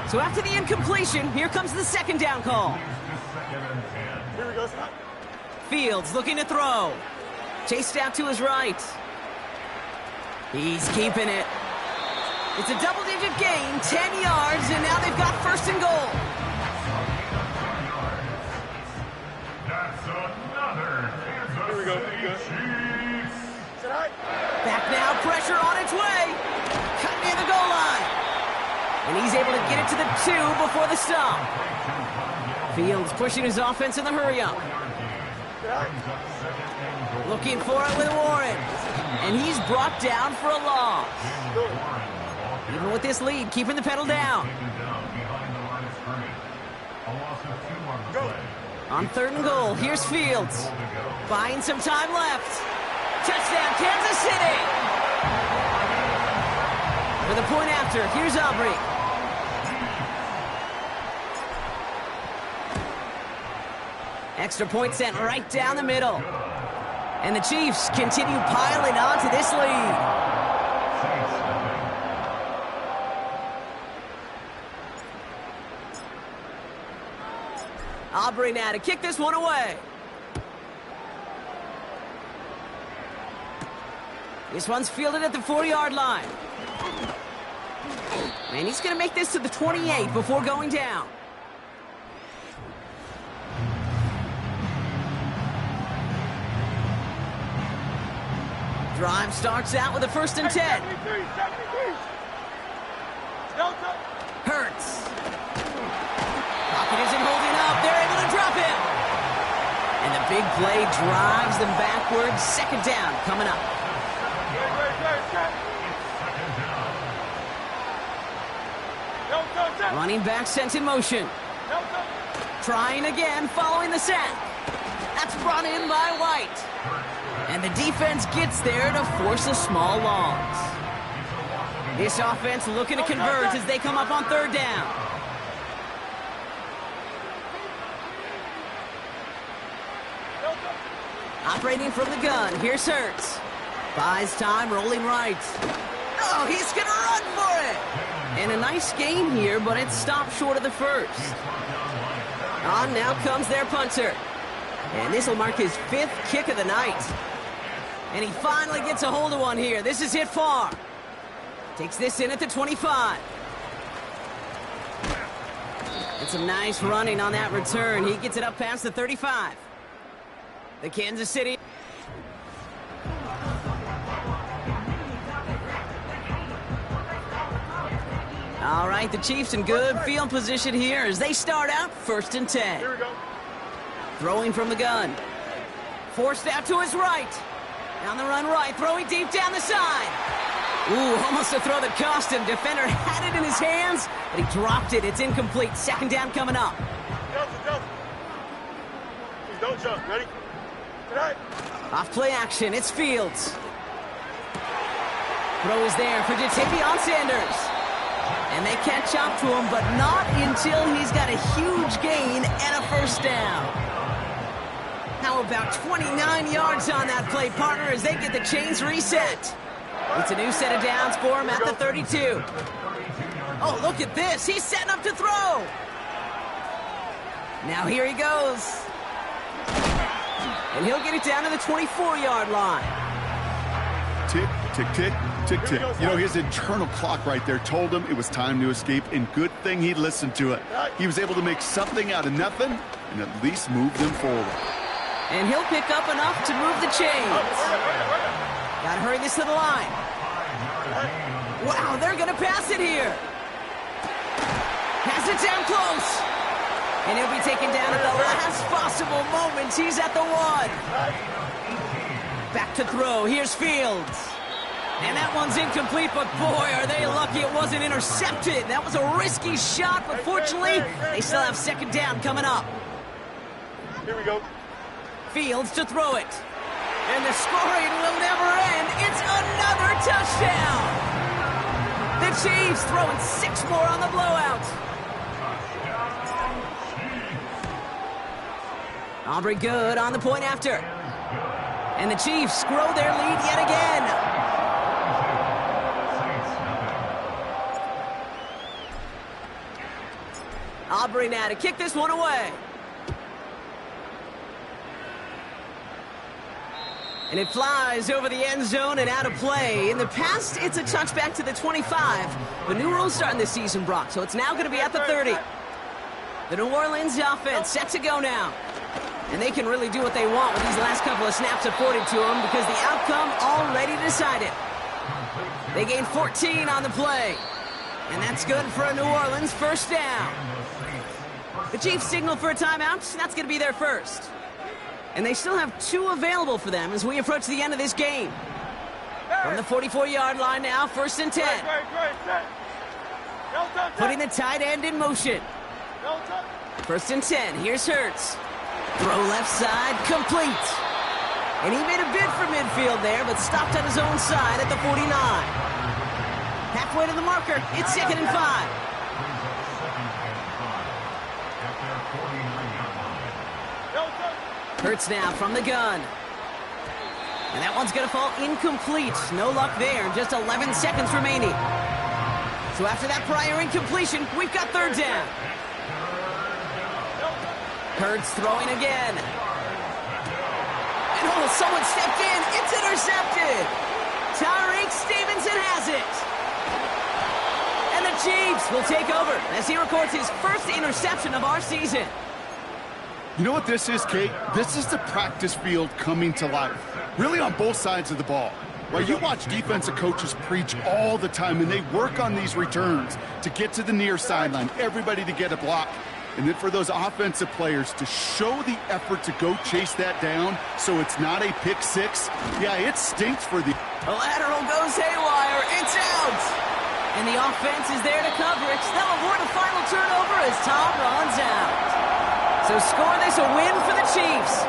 So after the incompletion, here comes the 2nd down call. Here we go, sir. Fields looking to throw. Chased out to his right. He's keeping it. It's a double-digit gain, 10 yards, and now they've got 1st and goal. That's another Kansas City Chiefs. Back now, pressure on its way. Cut near the goal line. And he's able to get it to the 2 before the stop. Fields pushing his offense in the hurry-up. Looking for it with Warren. And he's brought down for a loss. Even with this lead, keeping the pedal down. On 3rd and goal, here's Fields. Buying some time left. Touchdown, Kansas City! For the point after, here's Aubrey. Extra point sent right down the middle. And the Chiefs continue piling on to this lead. Aubrey now to kick this one away. This one's fielded at the 4-yard line. And he's going to make this to the 28 before going down. Drive starts out with a 1st and 10. Hurts. Pocket isn't holding up. They're able to drop him. And the big play drives them backwards. 2nd down coming up. Running back sent in motion. Trying again following the sack. That's brought in by White. And the defense gets there to force a small loss. This offense looking to convert as they come up on 3rd down. Operating from the gun, here's Hurts. Buys time, rolling right. Oh, he's going to run for it! And a nice gain here, but it stopped short of the 1st. On now comes their punter. And this will mark his 5th kick of the night. And he finally gets a hold of one here. This is hit far. Takes this in at the 25. And some nice running on that return. He gets it up past the 35. The Kansas City. All right, the Chiefs in good field position here as they start out 1st and 10. Here we go. Throwing from the gun. Forced out to his right. Down the run right, throwing deep down the side. Ooh, almost a throw that cost him. Defender had it in his hands, but he dropped it. It's incomplete. 2nd down coming up. Don't jump. Ready? Off play action. It's Fields. Throw is there for Ja'Tavion Sanders. And they catch up to him, but not until he's got a huge gain and a 1st down. How about 29 yards on that play, partner, as they get the chains reset. It's a new set of downs for him at the 32. Oh, look at this. He's setting up to throw. Now here he goes. And he'll get it down to the 24-yard line. Tick, tick, tick, tick, tick. You know, his internal clock right there told him it was time to escape, and good thing he listened to it. He was able to make something out of nothing and at least move them forward. And he'll pick up enough to move the chains. Got to hurry this to the line. Wow, they're going to pass it here. Has it down close. And he'll be taken down at the last possible moment. He's at the 1. Back to throw. Here's Fields. And that one's incomplete, but boy, are they lucky it wasn't intercepted. That was a risky shot, but fortunately, they still have 2nd down coming up. Here we go. Fields to throw it. And the scoring will never end. It's another touchdown. The Chiefs throwing 6 more on the blowout. Aubrey good on the point after. And the Chiefs grow their lead yet again. Aubrey now to kick this one away. And it flies over the end zone and out of play. In the past, it's a touchback to the 25. But new rules starting this season, Brock, so it's now going to be at the 30. The New Orleans offense set to go now. And they can really do what they want with these last couple of snaps afforded to them because the outcome already decided. They gain 14 on the play. And that's good for a New Orleans 1st down. The Chiefs signal for a timeout. That's going to be their first. And they still have 2 available for them as we approach the end of this game. From the 44-yard line now, 1st and 10. Putting the tight end in motion. 1st and 10. Here's Hurts. Throw left side, complete. And he made a bid for midfield there, but stopped on his own side at the 49. Halfway to the marker, it's 2nd and 5. Hurts now from the gun. And that one's going to fall incomplete. No luck there. Just 11 seconds remaining. So after that prior incompletion, we've got third down. Hurts throwing again. And oh, someone stepped in. It's intercepted. Tyreek Stevenson has it. And the Chiefs will take over as he records his first interception of our season. You know what this is, Kate? This is the practice field coming to life. Really on both sides of the ball. Right, you watch defensive coaches preach all the time, and they work on these returns to get to the near sideline, everybody to get a block. And then for those offensive players to show the effort to go chase that down so it's not a pick six, yeah, it stinks for the... The lateral goes haywire. It's out. And the offense is there to cover it. They'll avoid a final turnover as Tom runs out. So score this a win for the Chiefs.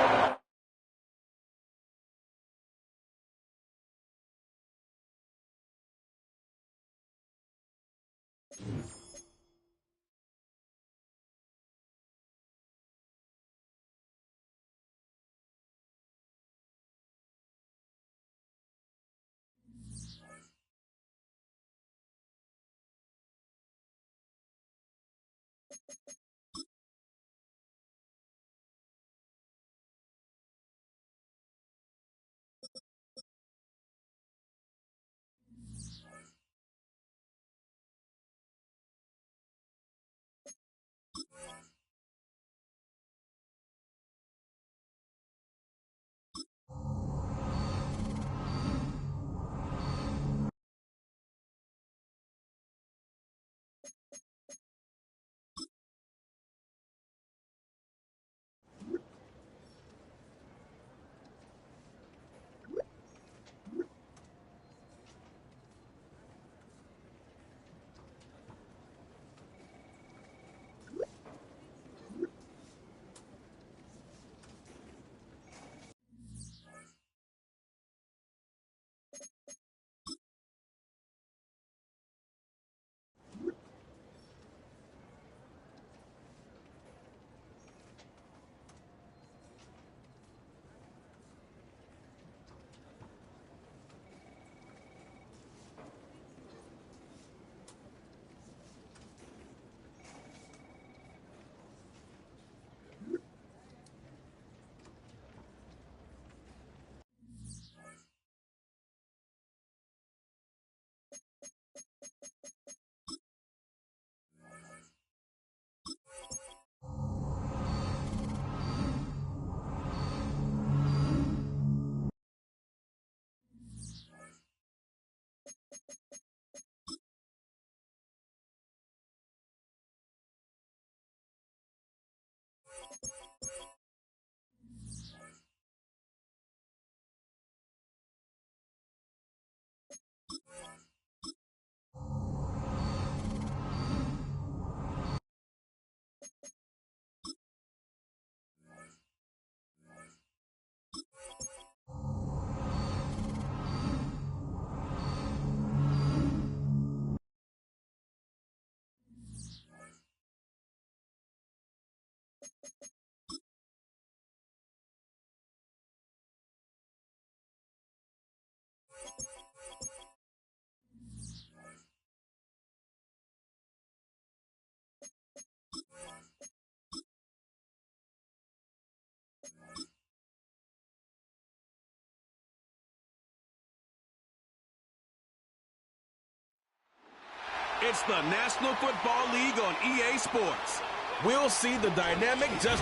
It's the National Football League on EA Sports. We'll see the dynamic just...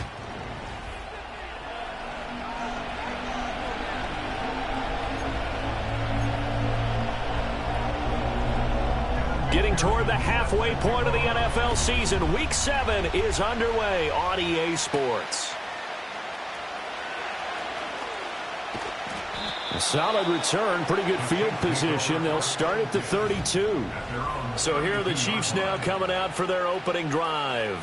Getting toward the halfway point of the NFL season, Week 7 is underway on EA Sports. A solid return, pretty good field position. They'll start at the 32. So here are the Chiefs now coming out for their opening drive.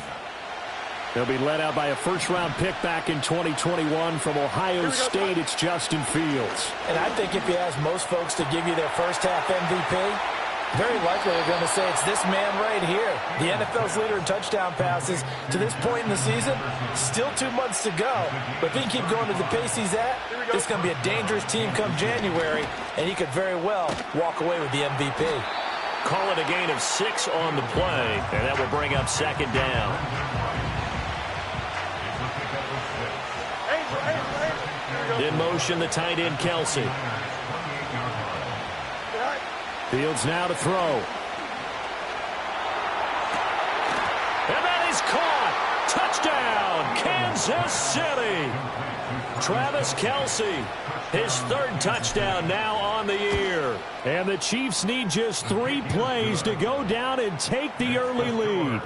They'll be led out by a first-round pick back in 2021 from Ohio State. It's Justin Fields. And I think if you ask most folks to give you their first half MVP, Very likely they're going to say it's this man right here. The NFL's leader in touchdown passes. To this point in the season, still 2 months to go. But if he can keep going at the pace he's at, it's going to be a dangerous team come January, and he could very well walk away with the MVP. Call it a gain of 6 on the play, and that will bring up second down. In motion, the tight end, Kelsey. Fields now to throw. And that is caught. Touchdown, Kansas City. Travis Kelce, his 3rd touchdown now on the year. And the Chiefs need just 3 plays to go down and take the early lead.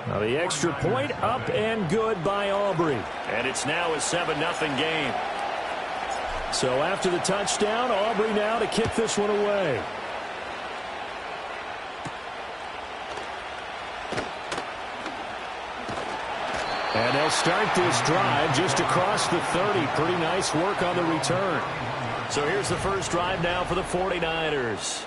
Now the extra point up and good by Aubrey. And it's now a 7-0 game. So after the touchdown, Aubrey now to kick this one away. And they'll start this drive just across the 30. Pretty nice work on the return. So here's the first drive now for the 49ers.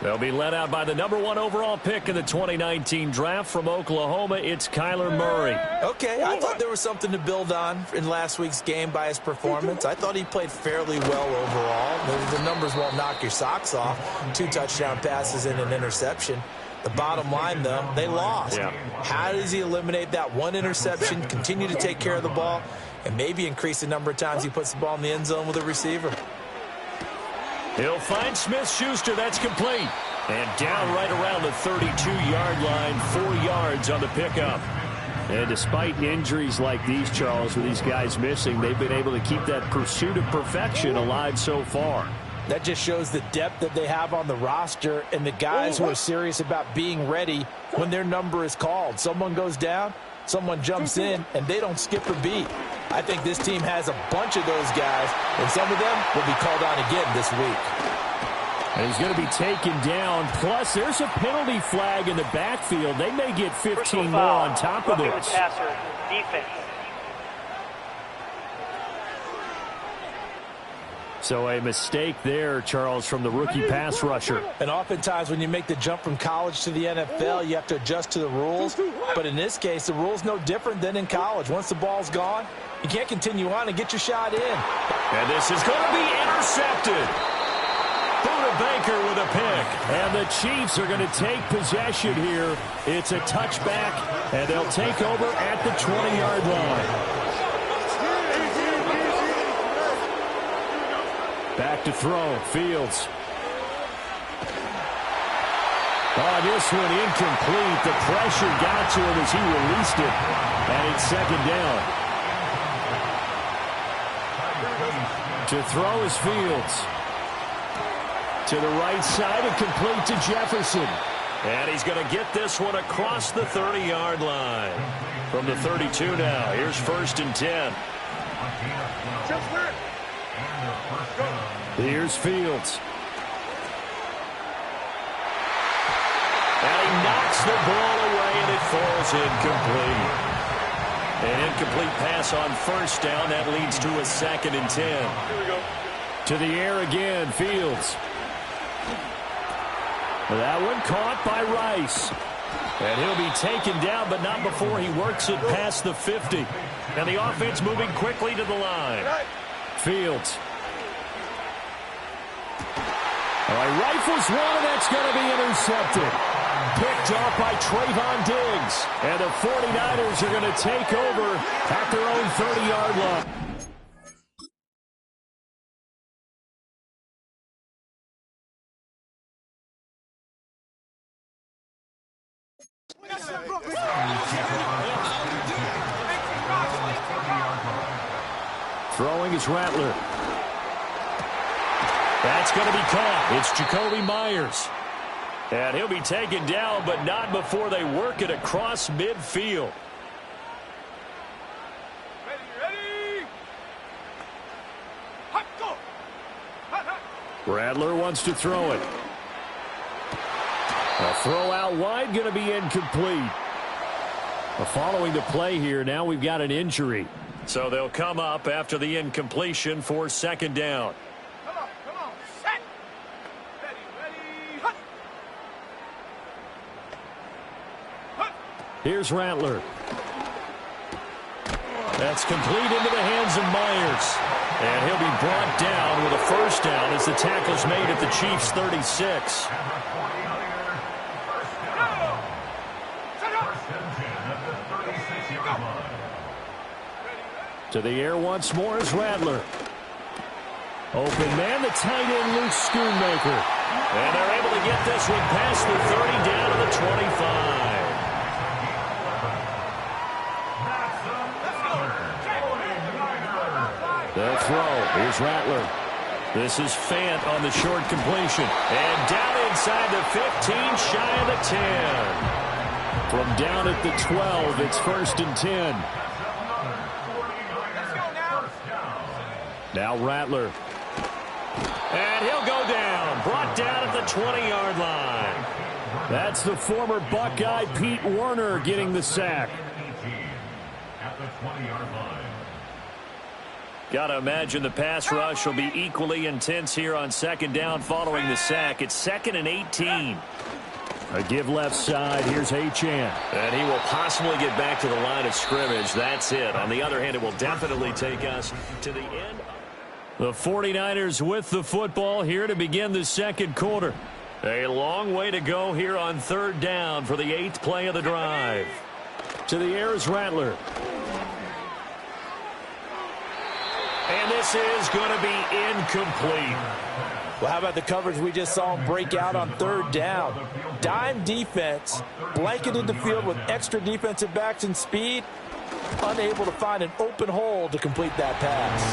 They'll be led out by the #1 overall pick in the 2019 draft from Oklahoma. It's Kyler Murray. Okay, I thought there was something to build on in last week's game by his performance. I thought he played fairly well overall. The numbers won't knock your socks off. 2 touchdown passes and an interception. The bottom line, though, they lost. Yeah. How does he eliminate that 1 interception, continue to take care of the ball, and maybe increase the number of times he puts the ball in the end zone with a receiver? He'll find Smith-Schuster. That's complete. And down right around the 32-yard line, 4 yards on the pickup. And despite injuries like these, Charles, with these guys missing, they've been able to keep that pursuit of perfection alive so far. That just shows the depth that they have on the roster and the guys who are serious about being ready when their number is called. Someone goes down, someone jumps in, and they don't skip a beat. I think this team has a bunch of those guys, and some of them will be called on again this week. And he's going to be taken down. Plus, there's a penalty flag in the backfield. They may get 15 more on top of this. Passer, defense. So a mistake there, Charles, from the rookie pass rusher. And oftentimes when you make the jump from college to the NFL, you have to adjust to the rules. But in this case, the rule's no different than in college. Once the ball's gone, you can't continue on and get your shot in. And this is going to be intercepted. Buda Baker with a pick. And the Chiefs are going to take possession here. It's a touchback, and they'll take over at the 20-yard line. Back to throw, Fields. On this one, incomplete. The pressure got to him as he released it. And it's second down. To throw is Fields. To the right side and complete to Jefferson. And he's going to get this one across the 30-yard line. From the 32 now, here's 1st and 10. Here's Fields. And he knocks the ball away, and it falls incomplete. An incomplete pass on 1st down. That leads to a 2nd and 10. Here we go. To the air again, Fields. That one caught by Rice. And he'll be taken down, but not before he works it past the 50. And the offense moving quickly to the line. Fields. All right, rifles one, and that's going to be intercepted. Picked off by Trayvon Diggs. And the 49ers are going to take over at their own 30-yard line. Throwing is Rattler. That's going to be caught. It's Jacoby Myers. And he'll be taken down, but not before they work it across midfield. Ready. Hot, go. Rattler wants to throw it. A throw out wide, going to be incomplete. Following the play here, now we've got an injury. So they'll come up after the incompletion for 2nd down. Come on. Set. Ready. Hot. Here's Rattler. That's complete into the hands of Myers. And he'll be brought down with a first down as the tackle's made at the Chiefs' 36. To the air once more is Rattler. Open man, the tight end, Luke Schoonmaker. And they're able to get this one past the 30 down to the 25. The throw. Here's Rattler. This is Fant on the short completion. And down inside the 15, shy of the 10. From down at the 12, it's 1st and 10. Now Rattler. And he'll go down. Brought down at the 20-yard line. That's the former Buckeye Pete Werner getting the sack. At the 20-yard line. Got to imagine the pass rush will be equally intense here on 2nd down following the sack. It's 2nd and 18. A give left side. Here's Achane. And he will possibly get back to the line of scrimmage. That's it. On the other hand, it will definitely take us to the end. The 49ers with the football here to begin the 2nd quarter. A long way to go here on 3rd down for the 8th play of the drive. To the air is Rattler. And this is going to be incomplete. Well, how about the coverage we just saw him break out on 3rd down? Dime defense, blanketed the field with extra defensive backs and speed, unable to find an open hole to complete that pass.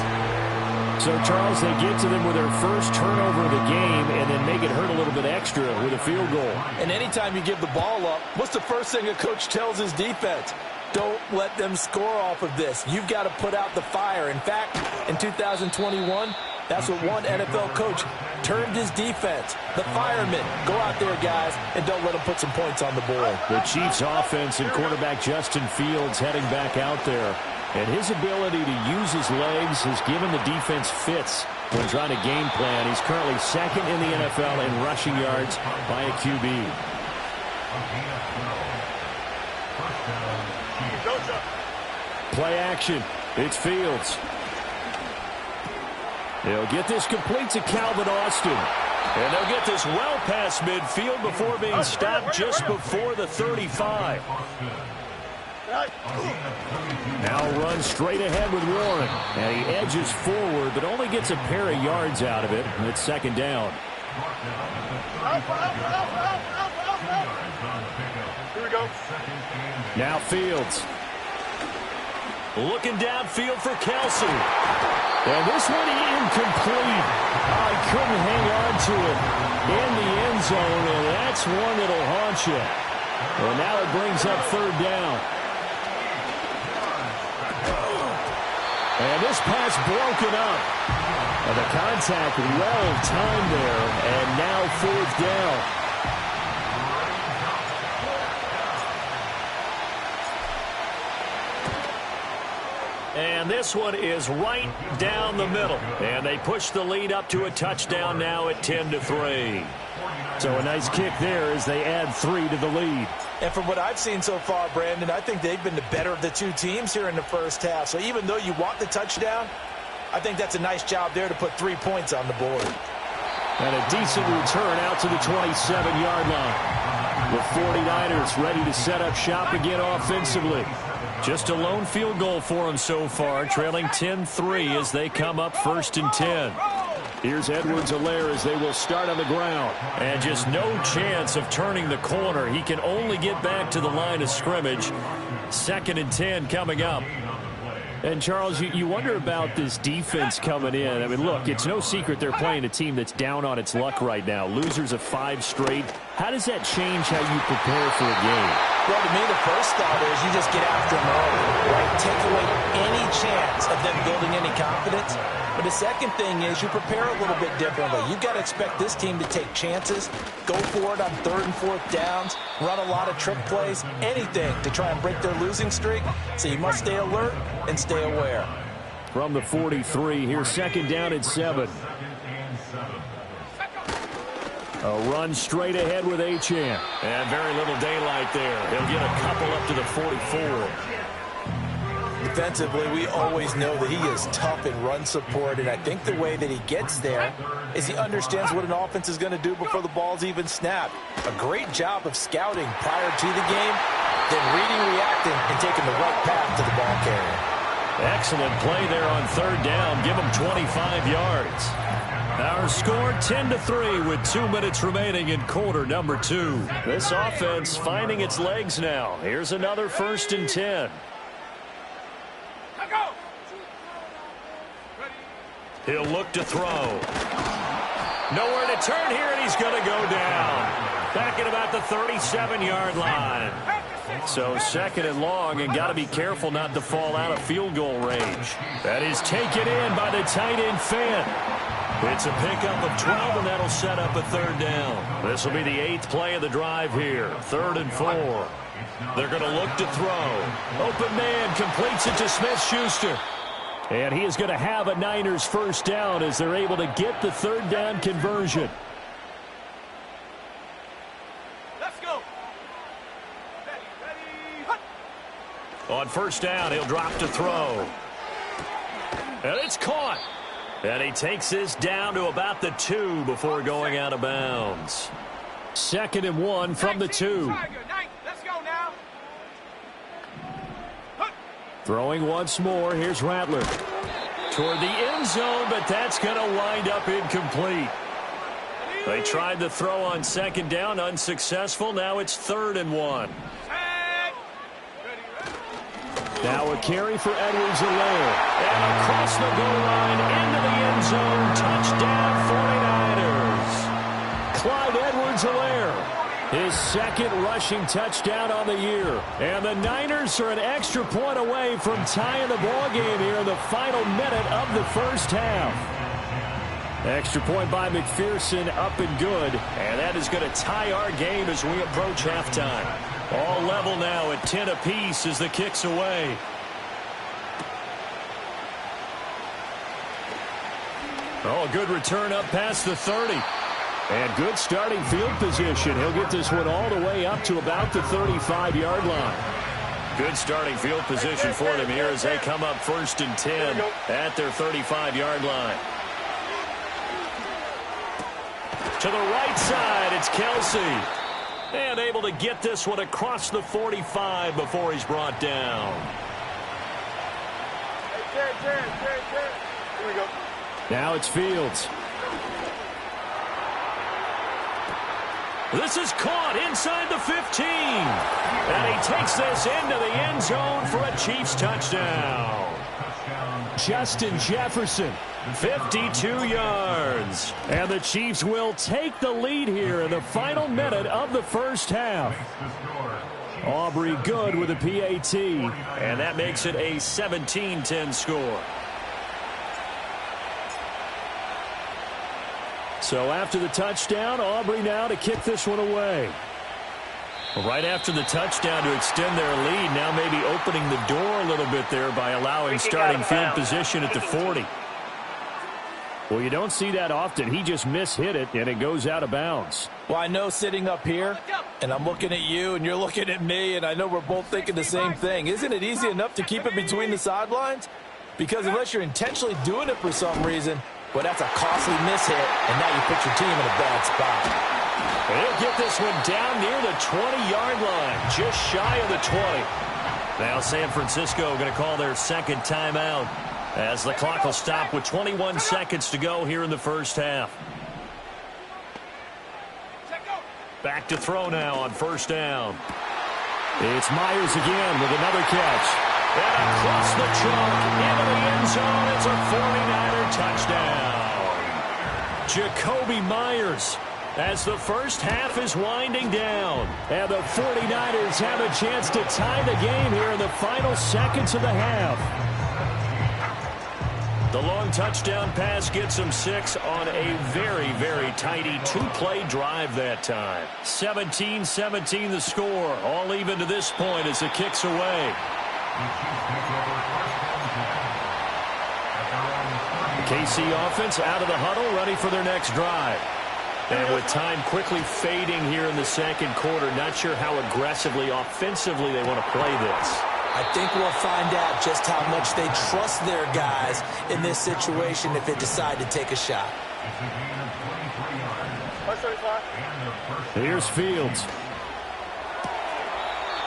So, Charles, they get to them with their first turnover of the game and then make it hurt a little bit extra with a field goal. And anytime you give the ball up, what's the first thing a coach tells his defense? Don't let them score off of this. You've got to put out the fire. In fact, in 2021, that's what one NFL coach termed his defense. The firemen. Go out there, guys, and don't let them put some points on the board. The Chiefs offense and quarterback Justin Fields heading back out there. And his ability to use his legs has given the defense fits when trying to game plan. He's currently 2nd in the NFL in rushing yards by a QB. Play action. It's Fields. They'll get this complete to Calvin Austin. And they'll get this well past midfield before being stopped just before the 35. Now runs straight ahead with Warren. And he edges forward, but only gets a pair of yards out of it. And it's 2nd down. Here we go. Now Fields. Looking downfield for Kelsey. And this one incomplete. Oh, he couldn't hang on to it in the end zone, and that's one that'll haunt you. Well, now it brings up 3rd down. And this pass broken up. And the contact well timed there, and now 4th down. And this one is right down the middle. And they push the lead up to a touchdown now at 10-3. So a nice kick there as they add 3 to the lead. And from what I've seen so far, Brandon, I think they've been the better of the two teams here in the first half. So even though you want the touchdown, I think that's a nice job there to put 3 points on the board. And a decent return out to the 27-yard line. The 49ers ready to set up shop again offensively. Just a lone field goal for them so far, trailing 10-3 as they come up 1st and 10. Here's Edwards-Helaire as they will start on the ground. And just no chance of turning the corner. He can only get back to the line of scrimmage. 2nd and 10 coming up. And, Charles, you wonder about this defense coming in. I mean, look, it's no secret they're playing a team that's down on its luck right now. Losers of 5 straight. How does that change how you prepare for a game? Well, to me, the first thought is you just get after them early, right? Take away any chance of them building any confidence. But the second thing is you prepare a little bit differently. You've got to expect this team to take chances, go for it on 3rd and 4th downs, run a lot of trick plays, anything to try and break their losing streak. So you must stay alert and stay aware. From the 43, here's 2nd down at 7. A run straight ahead with Achane. And very little daylight there. He'll get a couple up to the 44. Defensively, we always know that he is tough in run support, and I think the way that he gets there is he understands what an offense is going to do before the ball's even snapped. A great job of scouting prior to the game, then reading, reacting, and taking the right path to the ball carrier. Excellent play there on third down. Give him 25 yards. Our score 10-3 with 2 minutes remaining in quarter number 2. This offense finding its legs now. Here's another 1st and 10. He'll look to throw. Nowhere to turn here, and he's going to go down. Back at about the 37-yard line. So 2nd and long, and got to be careful not to fall out of field goal range. That is taken in by the tight end Fant. It's a pickup of 12, and that'll set up a 3rd down. This will be the 8th play of the drive here. 3rd and 4. They're going to look to throw. Open man completes it to Smith-Schuster. And he is going to have a Niners 1st down as they're able to get the 3rd down conversion. Let's go. On 1st down, he'll drop to throw. And it's caught. And he takes this down to about the 2 before going out of bounds. 2nd and 1 from the 2. Let's go now. Throwing once more. Here's Rattler. Toward the end zone, but that's going to wind up incomplete. They tried to throw on 2nd down, unsuccessful. Now it's 3rd and 1. Now a carry for Edwards-Helaire. And across the goal line into the end zone. Touchdown 49ers. Clyde Edwards-Helaire. His 2nd rushing touchdown on the year. And the Niners are an extra point away from tying the ball game here in the final minute of the 1st half. Extra point by McPherson, up and good. And that is going to tie our game as we approach halftime. All level now at 10 apiece as the kick's away. Oh, good return up past the 30. And good starting field position. He'll get this one all the way up to about the 35-yard line. Good starting field position for them here as they come up 1st and 10 at their 35-yard line. To the right side, it's Kelsey. And able to get this one across the 45 before he's brought down. Here we go. Now it's Fields. This is caught inside the 15. And he takes this into the end zone for a Chiefs touchdown. Justin Jefferson, 52 yards. And the Chiefs will take the lead here in the final minute of the 1st half. Aubrey good with a PAT. And that makes it a 17-10 score. So after the touchdown, Aubrey now to kick this one away. Right after the touchdown to extend their lead, now maybe opening the door a little bit there by allowing starting field position at the 40. Well, you don't see that often. He just mishit it, and it goes out of bounds. Well, I know sitting up here, and I'm looking at you, and you're looking at me, and I know we're both thinking the same thing. Isn't it easy enough to keep it between the sidelines? Because unless you're intentionally doing it for some reason, well, that's a costly mishit, and now you put your team in a bad spot. He'll get this one down near the 20-yard line, just shy of the 20. Now San Francisco going to call their 2nd timeout as the clock will stop with 21 seconds to go here in the 1st half. Back to throw now on 1st down. It's Myers again with another catch. And across the chalk into the end zone. It's a 49er touchdown. Jacoby Myers as the 1st half is winding down. And the 49ers have a chance to tie the game here in the final seconds of the half. The long touchdown pass gets him 6 on a very, very tidy 2-play drive that time. 17-17 the score. All even to this point as the kick's away. KC offense out of the huddle, ready for their next drive. And with time quickly fading here in the second quarter, not sure how aggressively, offensively they want to play this. I think we'll find out just how much they trust their guys in this situation if they decide to take a shot. Here's Fields.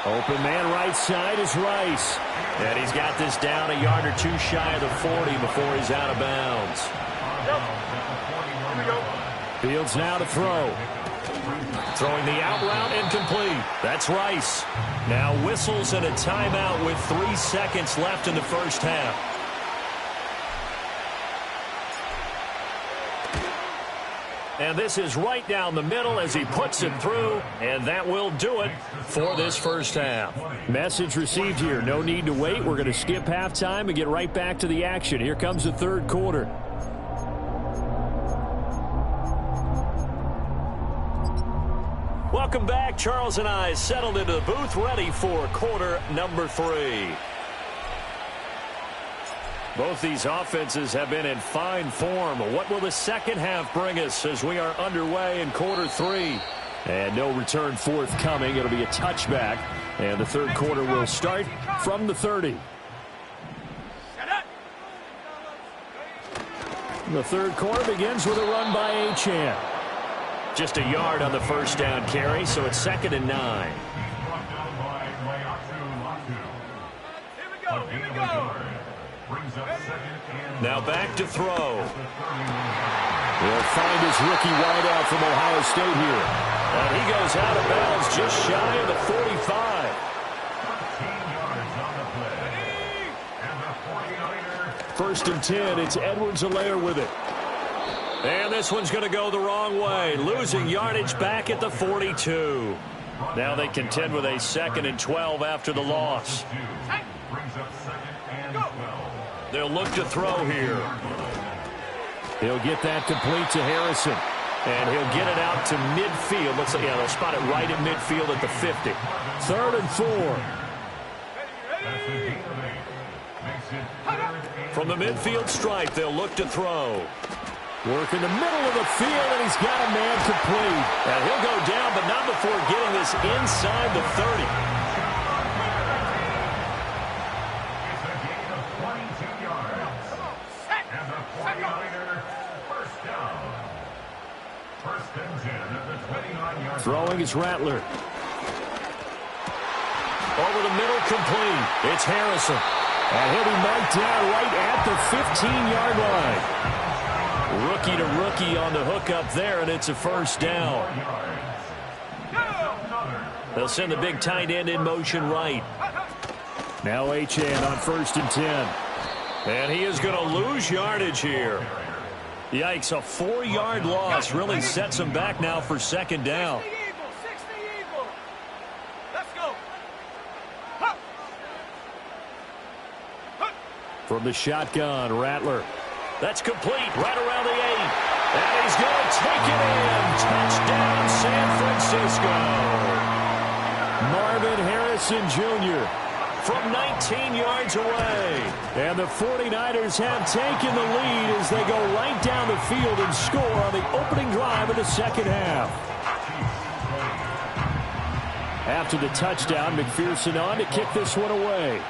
Open man right side is Rice. And he's got this down a yard or two shy of the 40 before he's out of bounds. Fields now to throw. Throwing the out route incomplete. That's Rice. Now whistles and a timeout with 3 seconds left in the first half. And this is right down the middle as he puts it through, and that will do it for this first half. Message received here. No need to wait. We're going to skip halftime and get right back to the action. Here comes the third quarter. Welcome back. Charles and I settled into the booth ready for quarter number 3. Both these offenses have been in fine form. What will the second half bring us as we are underway in quarter 3? And no return forthcoming. It'll be a touchback. And the third quarter will start from the 30. The third quarter begins with a run by Achane. Just a yard on the first down carry, so it's 2nd and 9. Now back to throw. He'll find his rookie wideout from Ohio State here. And he goes out of bounds just shy of the 45. First and 10, it's Edwards-Helaire with it. And this one's going to go the wrong way. Losing yardage back at the 42. Now they contend with a 2nd and 12 after the loss. They'll look to throw here. He'll get that complete to Harrison. And he'll get it out to midfield. Looks like, yeah, they'll spot it right at midfield at the 50. 3rd and 4. From the midfield stripe, they'll look to throw. Work in the middle of the field, and he's got a man complete. And he'll go down, but not before getting this inside the 30. Throwing is Rattler. Over the middle, complete. It's Harrison. And he'll be knocked down right at the 15-yard line. Rookie to rookie on the hook up there, and it's a first down. They'll send the big tight end in motion right. Now Achane on 1st and 10. And he is going to lose yardage here. Yikes, a 4-yard loss really sets him back now for 2nd down. From the shotgun, Rattler. That's complete right around the 8. And he's going to take it in. Touchdown, San Francisco. Marvin Harrison Jr. from 19 yards away. And the 49ers have taken the lead as they go right down the field and score on the opening drive of the second half. After the touchdown, McPherson on to kick this one away.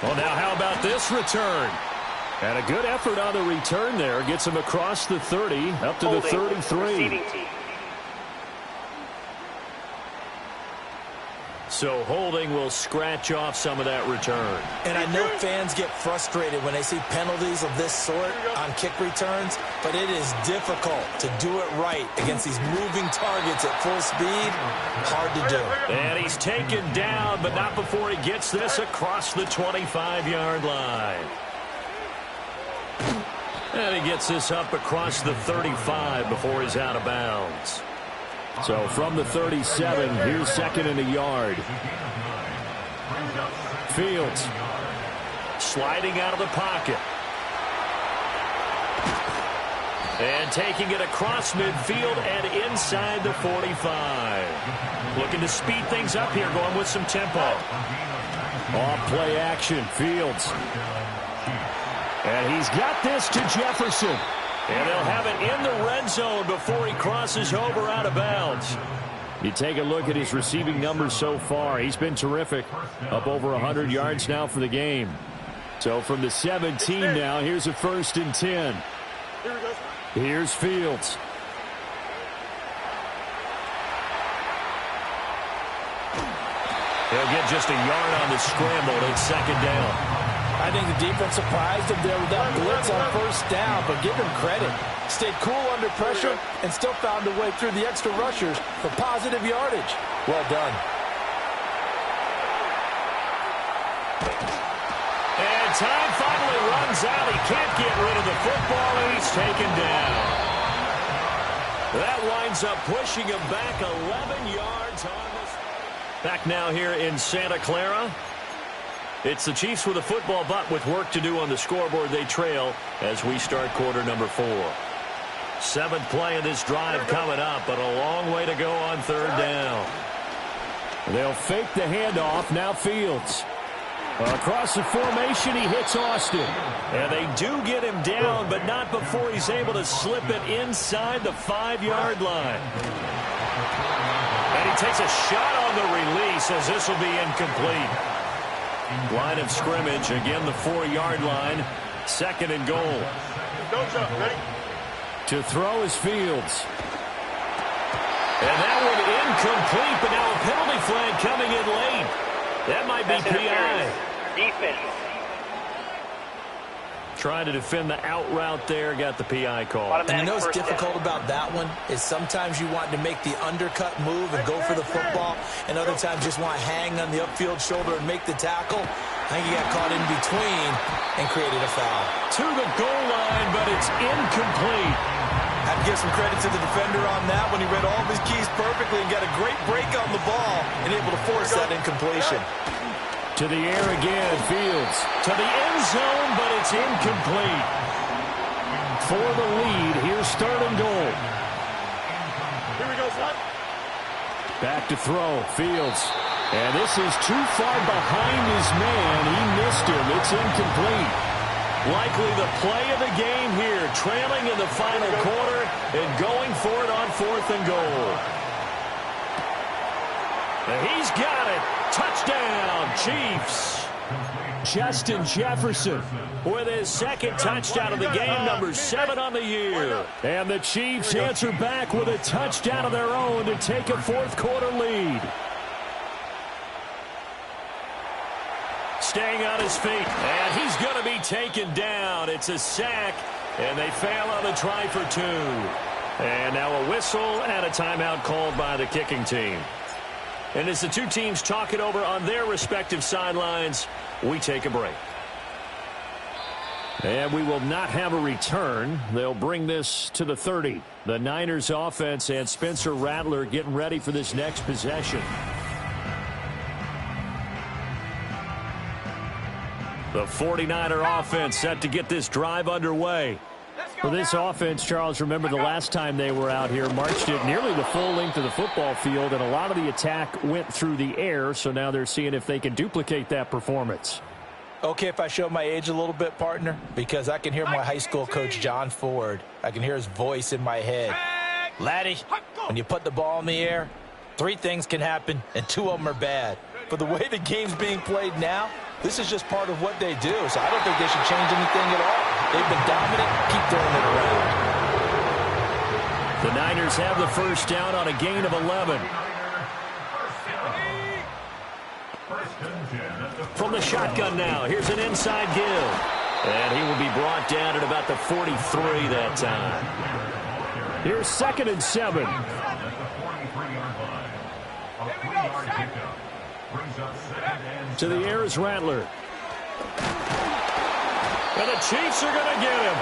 Well, now how about this return? And a good effort on the return there. Gets him across the 30, up to the 33. So holding will scratch off some of that return. And I know fans get frustrated when they see penalties of this sort on kick returns, but it is difficult to do it right against these moving targets at full speed. Hard to do. And he's taken down, but not before he gets this across the 25-yard line. And he gets this up across the 35 before he's out of bounds. So from the 37, here's 2nd and a yard. Fields sliding out of the pocket. And taking it across midfield and inside the 45. Looking to speed things up here, going with some tempo. Off play action, Fields. And he's got this to Jefferson. And they'll have it in the red zone before he crosses over out of bounds. You take a look at his receiving numbers so far. He's been terrific. Up over 100 yards now for the game. So from the 17 now, here's a 1st and 10. Here's Fields. He'll get just a yard on the scramble. It's 2nd down. I think the defense surprised him there with that blitz on 1st down, but give him credit. Stayed cool under pressure and still found a way through the extra rushers for positive yardage. Well done. And time finally runs out. He can't get rid of the football, and he's taken down. That winds up pushing him back 11 yards on this. Back now here in Santa Clara. It's the Chiefs with a football, but with work to do on the scoreboard. They trail as we start quarter number 4. 7th play of this drive coming up, but a long way to go on 3rd down. They'll fake the handoff. Now Fields. Across the formation, he hits Austin. And they do get him down, but not before he's able to slip it inside the 5-yard line. And he takes a shot on the release as this will be incomplete. Line of scrimmage, again the 4-yard line. 2nd and goal. To throw is Fields. And that one incomplete, but now a penalty flag coming in late. That might be PI. Defense. Trying to defend the out route there, got the PI call. And you know what's difficult about that one is sometimes you want to make the undercut move and go for the football, and other times just want to hang on the upfield shoulder and make the tackle. I think he got caught in between and created a foul. To the goal line, but it's incomplete. Have to give some credit to the defender on that when he read all of his keys perfectly and got a great break on the ball and able to force that incompletion. To the air again, Fields. To the end zone, but it's incomplete. For the lead, here's 3rd and goal. Here we go, son. Back to throw, Fields. And this is too far behind his man. He missed him. It's incomplete. Likely the play of the game here, trailing in the final quarter and going for it on 4th and goal. And he's got it. Touchdown, Chiefs. Justin Jefferson with his 2nd touchdown of the game, number 7 on the year. And the Chiefs answer back with a touchdown of their own to take a 4th quarter lead. Staying on his feet, and he's going to be taken down. It's a sack, and they fail on the try for 2. And now a whistle and a timeout called by the kicking team. And as the two teams talk it over on their respective sidelines, we take a break. And we will not have a return. They'll bring this to the 30. The Niners offense and Spencer Rattler getting ready for this next possession. The 49er offense set to get this drive underway. For this offense, Charles, remember the last time they were out here, marched it nearly the full length of the football field, and a lot of the attack went through the air, so now they're seeing if they can duplicate that performance. Okay, if I show my age a little bit, partner, because I can hear my high school coach, John Ford. I can hear his voice in my head. Laddie, when you put the ball in the air, 3 things can happen, and 2 of them are bad. But the way the game's being played now, this is just part of what they do, so I don't think they should change anything at all. They've been dominant. Keep throwing it around. The Niners have the 1st down on a gain of 11. From the shotgun now, here's an inside give. And he will be brought down at about the 43 that time. Here's 2nd and 7. To the air is Rattler. And the Chiefs are going to get him.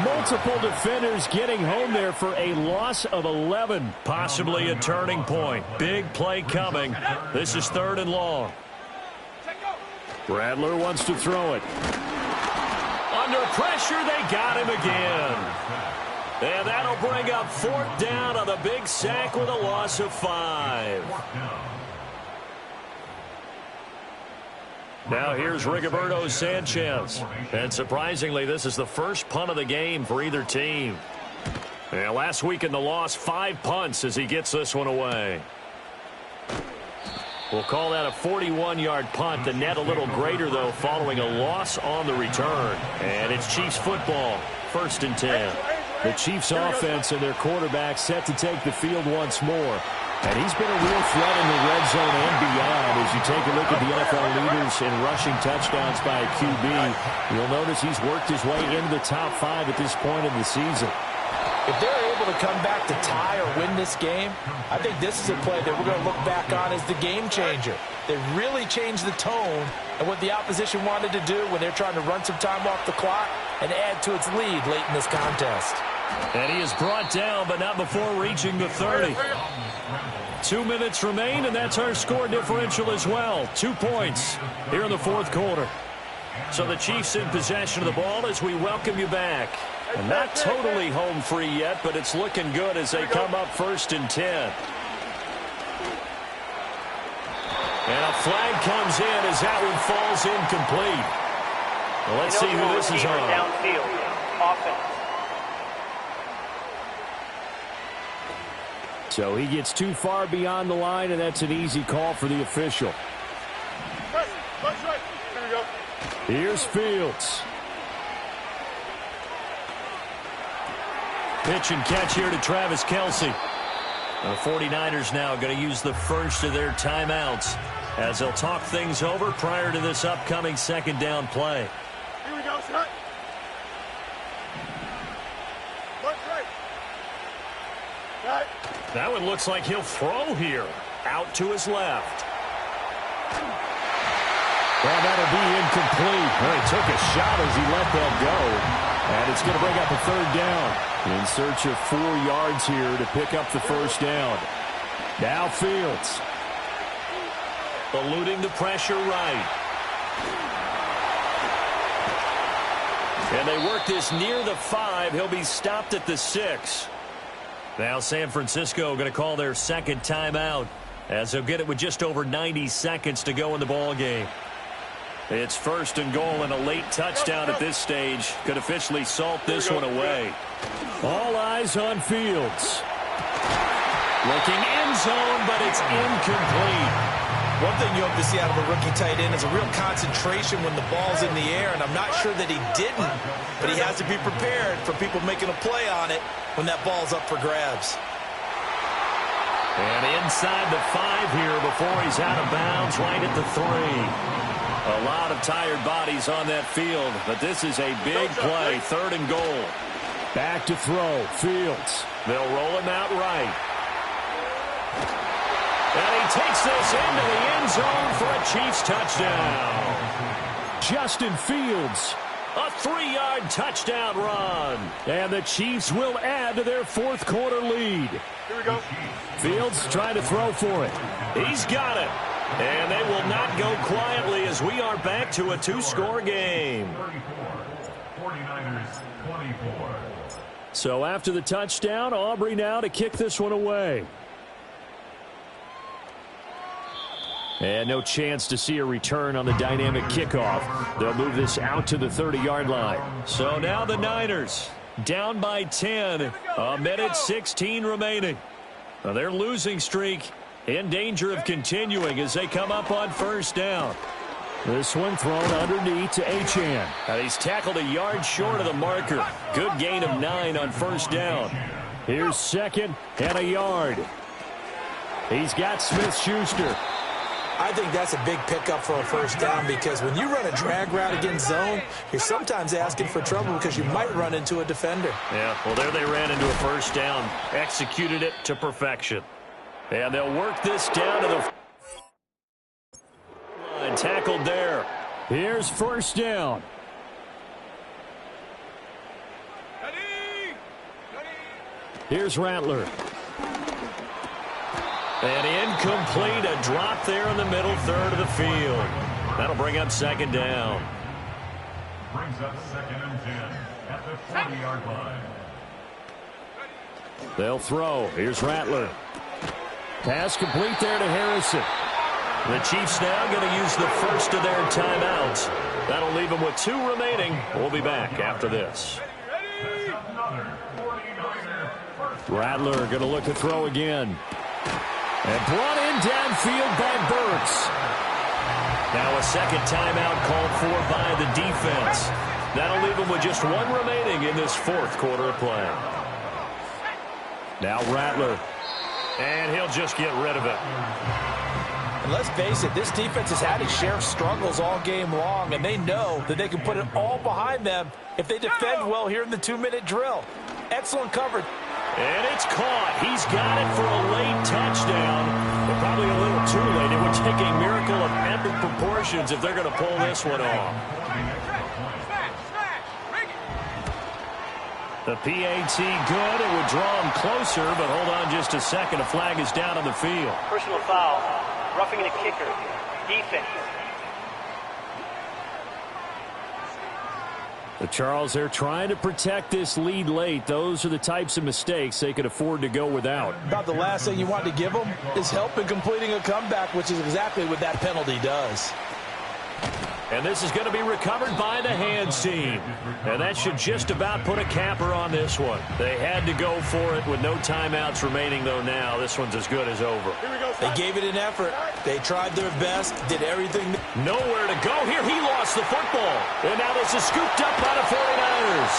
Multiple defenders getting home there for a loss of 11. Possibly a turning point. Big play coming. This is 3rd and long. Rattler wants to throw it. Under pressure, they got him again. And that'll bring up 4th down on the big sack with a loss of 5. Now here's Rigoberto Sanchez. And surprisingly, this is the first punt of the game for either team. And last week in the loss, 5 punts as he gets this one away. We'll call that a 41-yard punt. The net a little greater, though, following a loss on the return. And it's Chiefs football, 1st and 10. The Chiefs offense and their quarterback set to take the field once more. And he's been a real threat in the red zone and beyond. As you take a look at the NFL leaders in rushing touchdowns by a QB, you'll notice he's worked his way into the top 5 at this point in the season. If they're able to come back to tie or win this game, I think this is a play that we're going to look back on as the game changer. They really changed the tone and what the opposition wanted to do when they're trying to run some time off the clock and add to its lead late in this contest. And he is brought down, but not before reaching the 30. 2 minutes remain, and that's our score differential as well. 2 points here in the 4th quarter. So the Chiefs in possession of the ball as we welcome you back. And not totally home free yet, but it's looking good as they come up 1st and 10. And a flag comes in as that one falls incomplete. Well, let's see who this is on. Downfield. Offense. So he gets too far beyond the line, and that's an easy call for the official. Here's Fields. Pitch and catch here to Travis Kelce. The 49ers now going to use the first of their timeouts as they'll talk things over prior to this upcoming 2nd down play. Here we go, set. That one looks like he'll throw here. Out to his left. Well, that'll be incomplete. Well, he took a shot as he let that go. And it's going to bring up a 3rd down. In search of 4 yards here to pick up the 1st down. Now Fields. Eluding the pressure right. And they work this near the 5. He'll be stopped at the 6. Now San Francisco going to call their 2nd timeout as they'll get it with just over 90 seconds to go in the ball game. It's 1st and goal, and a late touchdown at this stage could officially salt this one away. All eyes on Fields. Looking end zone, but it's incomplete. One thing you hope to see out of a rookie tight end is a real concentration when the ball's in the air, and I'm not sure that he didn't, but he has to be prepared for people making a play on it when that ball's up for grabs. And inside the 5 here before he's out of bounds, right at the 3. A lot of tired bodies on that field, but this is a big play, 3rd and goal. Back to throw, Fields. They'll roll him out right. And he takes this into the end zone for a Chiefs touchdown. Justin Fields, a 3-yard touchdown run. And the Chiefs will add to their 4th quarter lead. Here we go. Fields trying to throw for it. He's got it. And they will not go quietly as we are back to a 2-score game. 49ers 24. So after the touchdown, Aubrey now to kick this one away. And no chance to see a return on the dynamic kickoff. They'll move this out to the 30-yard line. So now the Niners down by 10. A minute 16 remaining. Now their losing streak in danger of continuing as they come up on 1st down. This one thrown underneath to Achane. And he's tackled a yard short of the marker. Good gain of 9 on 1st down. Here's 2nd and a yard. He's got Smith-Schuster. I think that's a big pickup for a 1st down because when you run a drag route against zone, you're sometimes asking for trouble because you might run into a defender. Yeah, well, there they ran into a 1st down. Executed it to perfection. And they'll work this down to the line. Tackled there. Here's 1st down. Here's Rattler. And incomplete, a drop there in the middle 3rd of the field. That'll bring up 2nd down. Brings up 2nd and 10 at the 40-yard line. They'll throw. Here's Rattler. Pass complete there to Harrison. The Chiefs now going to use the first of their timeouts. That'll leave them with 2 remaining. We'll be back after this. Rattler going to look to throw again. And brought in downfield by Burks. Now a second timeout called for by the defense. That'll leave them with just 1 remaining in this 4th quarter of play. Now Rattler. And he'll just get rid of it. And let's face it, this defense has had its share of struggles all game long, and they know that they can put it all behind them if they defend well here in the 2-minute drill. Excellent coverage. And it's caught. He's got it for a late touchdown, but probably a little too late. It would take a miracle of epic proportions if they're going to pull this one off. The PAT good. It would draw him closer, but hold on just a second. A flag is down on the field. Personal foul. Roughing the kicker. Defense. The Charles, they're trying to protect this lead late. Those are the types of mistakes they could afford to go without. About the last thing you want to give them is help in completing a comeback, which is exactly what that penalty does. And this is going to be recovered by the hands team. And that should just about put a capper on this one. They had to go for it with no timeouts remaining, though now. This one's as good as over. They gave it an effort. They tried their best, did everything. Nowhere to go here. He lost the football. And now this is scooped up by the 49ers.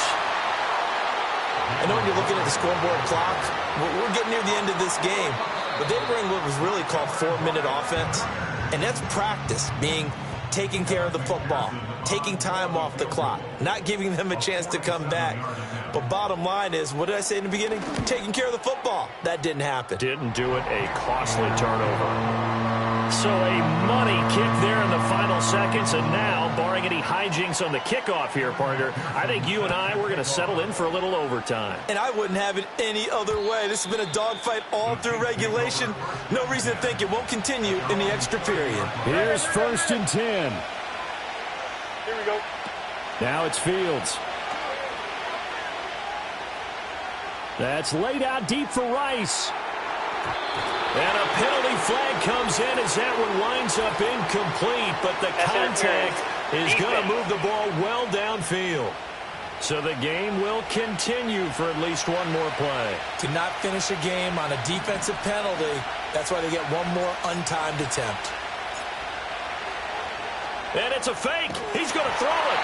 I know when you're looking at the scoreboard clock, we're getting near the end of this game. But they bring what was really called 4-minute offense. And that's practice, being taking care of the football, taking time off the clock, not giving them a chance to come back. But bottom line is, what did I say in the beginning? Taking care of the football. That didn't happen. Didn't do it. A costly turnover. So a money kick there in the final seconds. And now, barring any hijinks on the kickoff here, partner, I think you and I, we're going to settle in for a little overtime. And I wouldn't have it any other way. This has been a dogfight all through regulation. No reason to think it won't continue in the extra period. Here's 1st and 10. Here we go. Now it's Fields. That's laid out deep for Rice. And a penalty flag comes in as that one winds up incomplete, but the contact is going to move the ball well downfield. So the game will continue for at least 1 more play. To not finish a game on a defensive penalty, that's why they get 1 more untimed attempt. And it's a fake. He's going to throw it.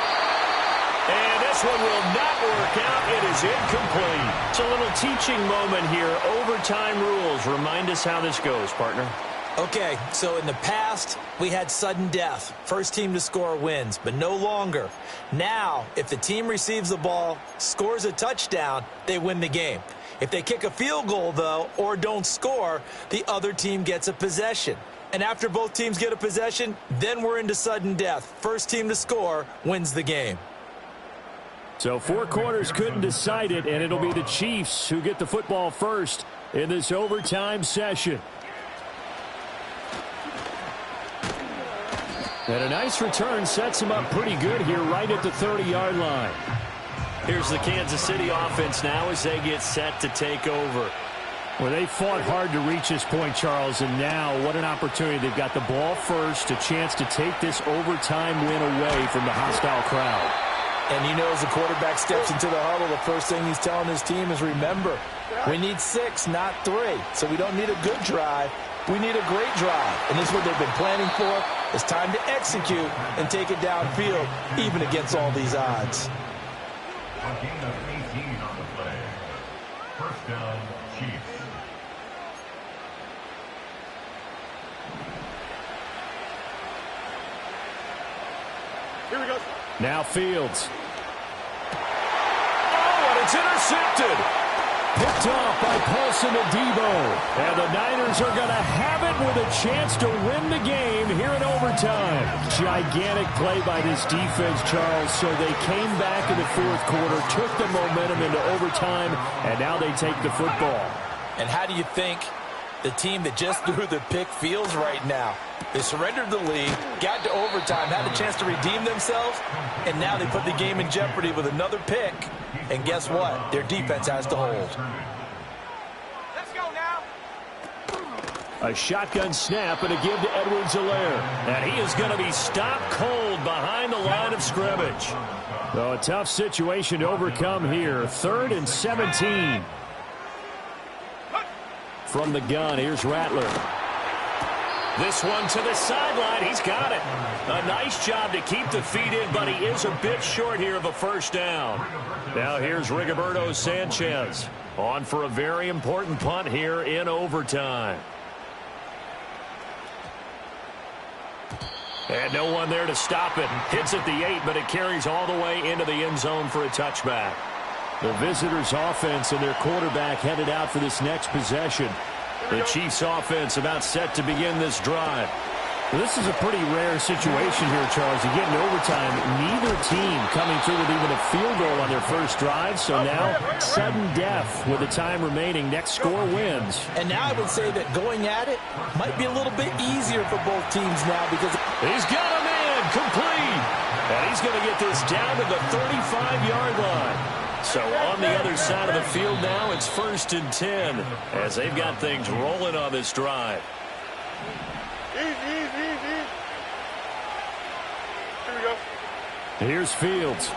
And this one will not work out. It is incomplete. It's a little teaching moment here. Overtime rules. Remind us how this goes, partner. Okay, so in the past, we had sudden death. First team to score wins, but no longer. Now, if the team receives the ball, scores a touchdown, they win the game. If they kick a field goal, though, or don't score, the other team gets a possession. And after both teams get a possession, then we're into sudden death. First team to score wins the game. So 4 quarters couldn't decide it, and it'll be the Chiefs who get the football first in this overtime session. And a nice return sets them up pretty good here right at the 30-yard line. Here's the Kansas City offense now as they get set to take over. Well, they fought hard to reach this point, Charles, and now what an opportunity. They've got the ball first, a chance to take this overtime win away from the hostile crowd. And you know, as the quarterback steps into the huddle, the first thing he's telling his team is, remember, we need 6, not 3. So we don't need a good drive. We need a great drive. And this is what they've been planning for. It's time to execute and take it downfield, even against all these odds. A gain of 18 on the play. First down, Chiefs. Here we go. Now Fields. Oh, and it's intercepted. Picked off by Paulson Adebo. And the Niners are going to have it with a chance to win the game here in overtime. Gigantic play by this defense, Charles. So they came back in the 4th quarter, took the momentum into overtime, and now they take the football. And how do you think the team that just threw the pick feels right now? They surrendered the lead, got to overtime, had a chance to redeem themselves, and now they put the game in jeopardy with another pick. And guess what? Their defense has to hold. Let's go now. A shotgun snap and a give to Edwards-Helaire. And he is going to be stopped cold behind the line of scrimmage. So a tough situation to overcome here. 3rd and 17. From the gun, here's Rattler. This one to the sideline. He's got it. A nice job to keep the feet in, but he is a bit short here of a first down. Now here's Rigoberto Sanchez on for a very important punt here in overtime. And no one there to stop it. Hits at the 8, but it carries all the way into the end zone for a touchback. The visitors' offense and their quarterback headed out for this next possession. The Chiefs' offense about set to begin this drive. Well, this is a pretty rare situation here, Charles. You get in overtime, neither team coming through with even a field goal on their first drive. So now, sudden death with the time remaining. Next score wins. And now I would say that going at it might be a little bit easier for both teams now because he's got him in, complete. And he's going to get this down to the 35-yard line. So on the other side of the field now, it's 1st and 10 as they've got things rolling on this drive. Easy. Here we go. Here's Fields.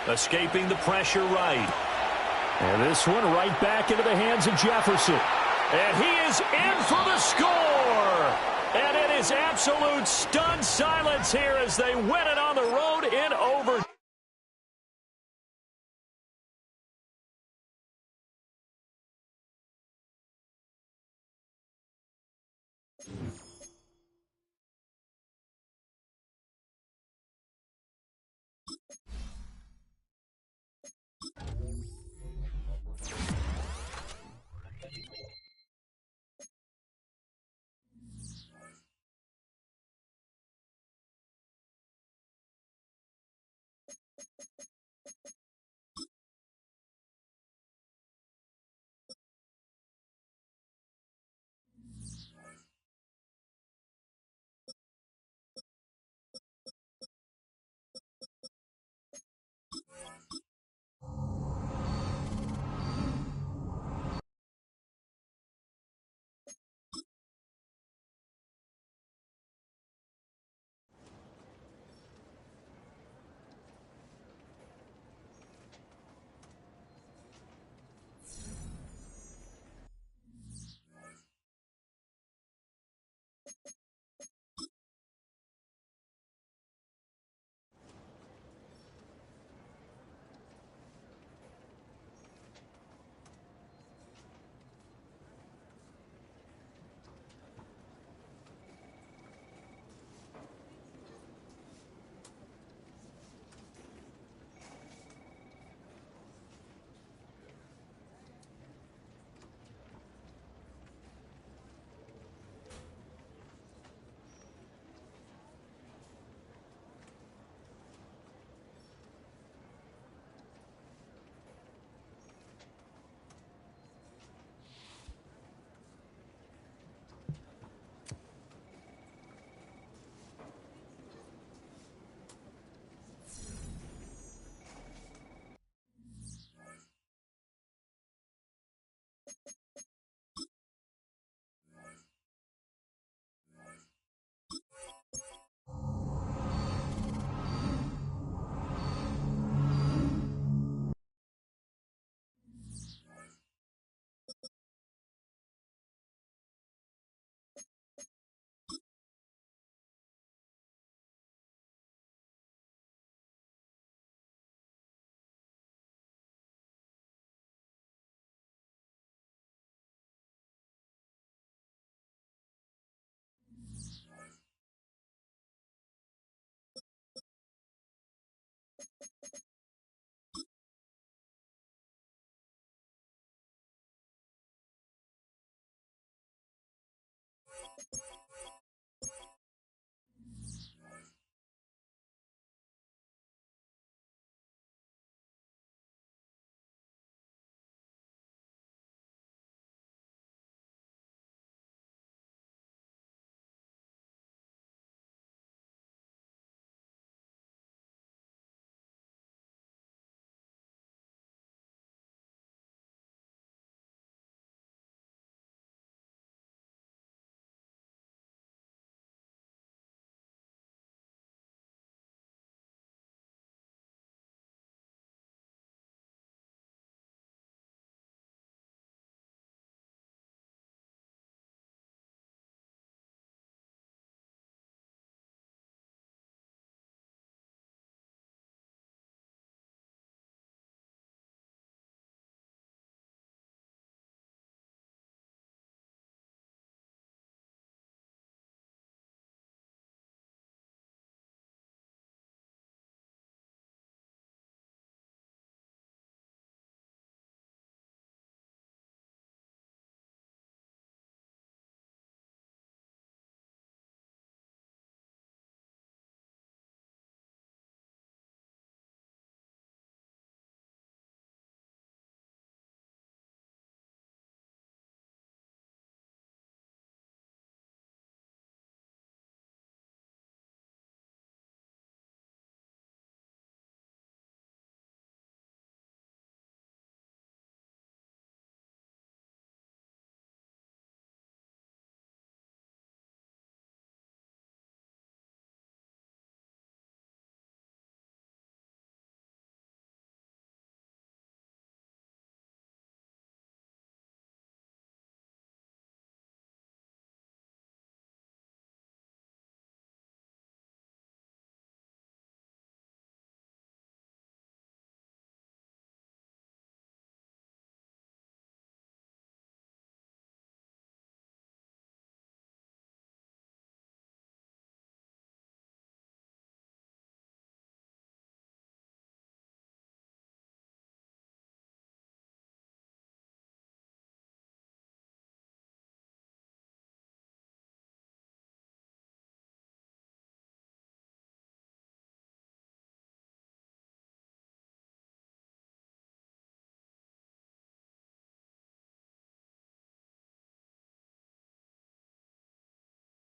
Escaping the pressure right. And this one right back into the hands of Jefferson. And he is in for the score. And it is absolute stunned silence here as they win it on the road in overtime.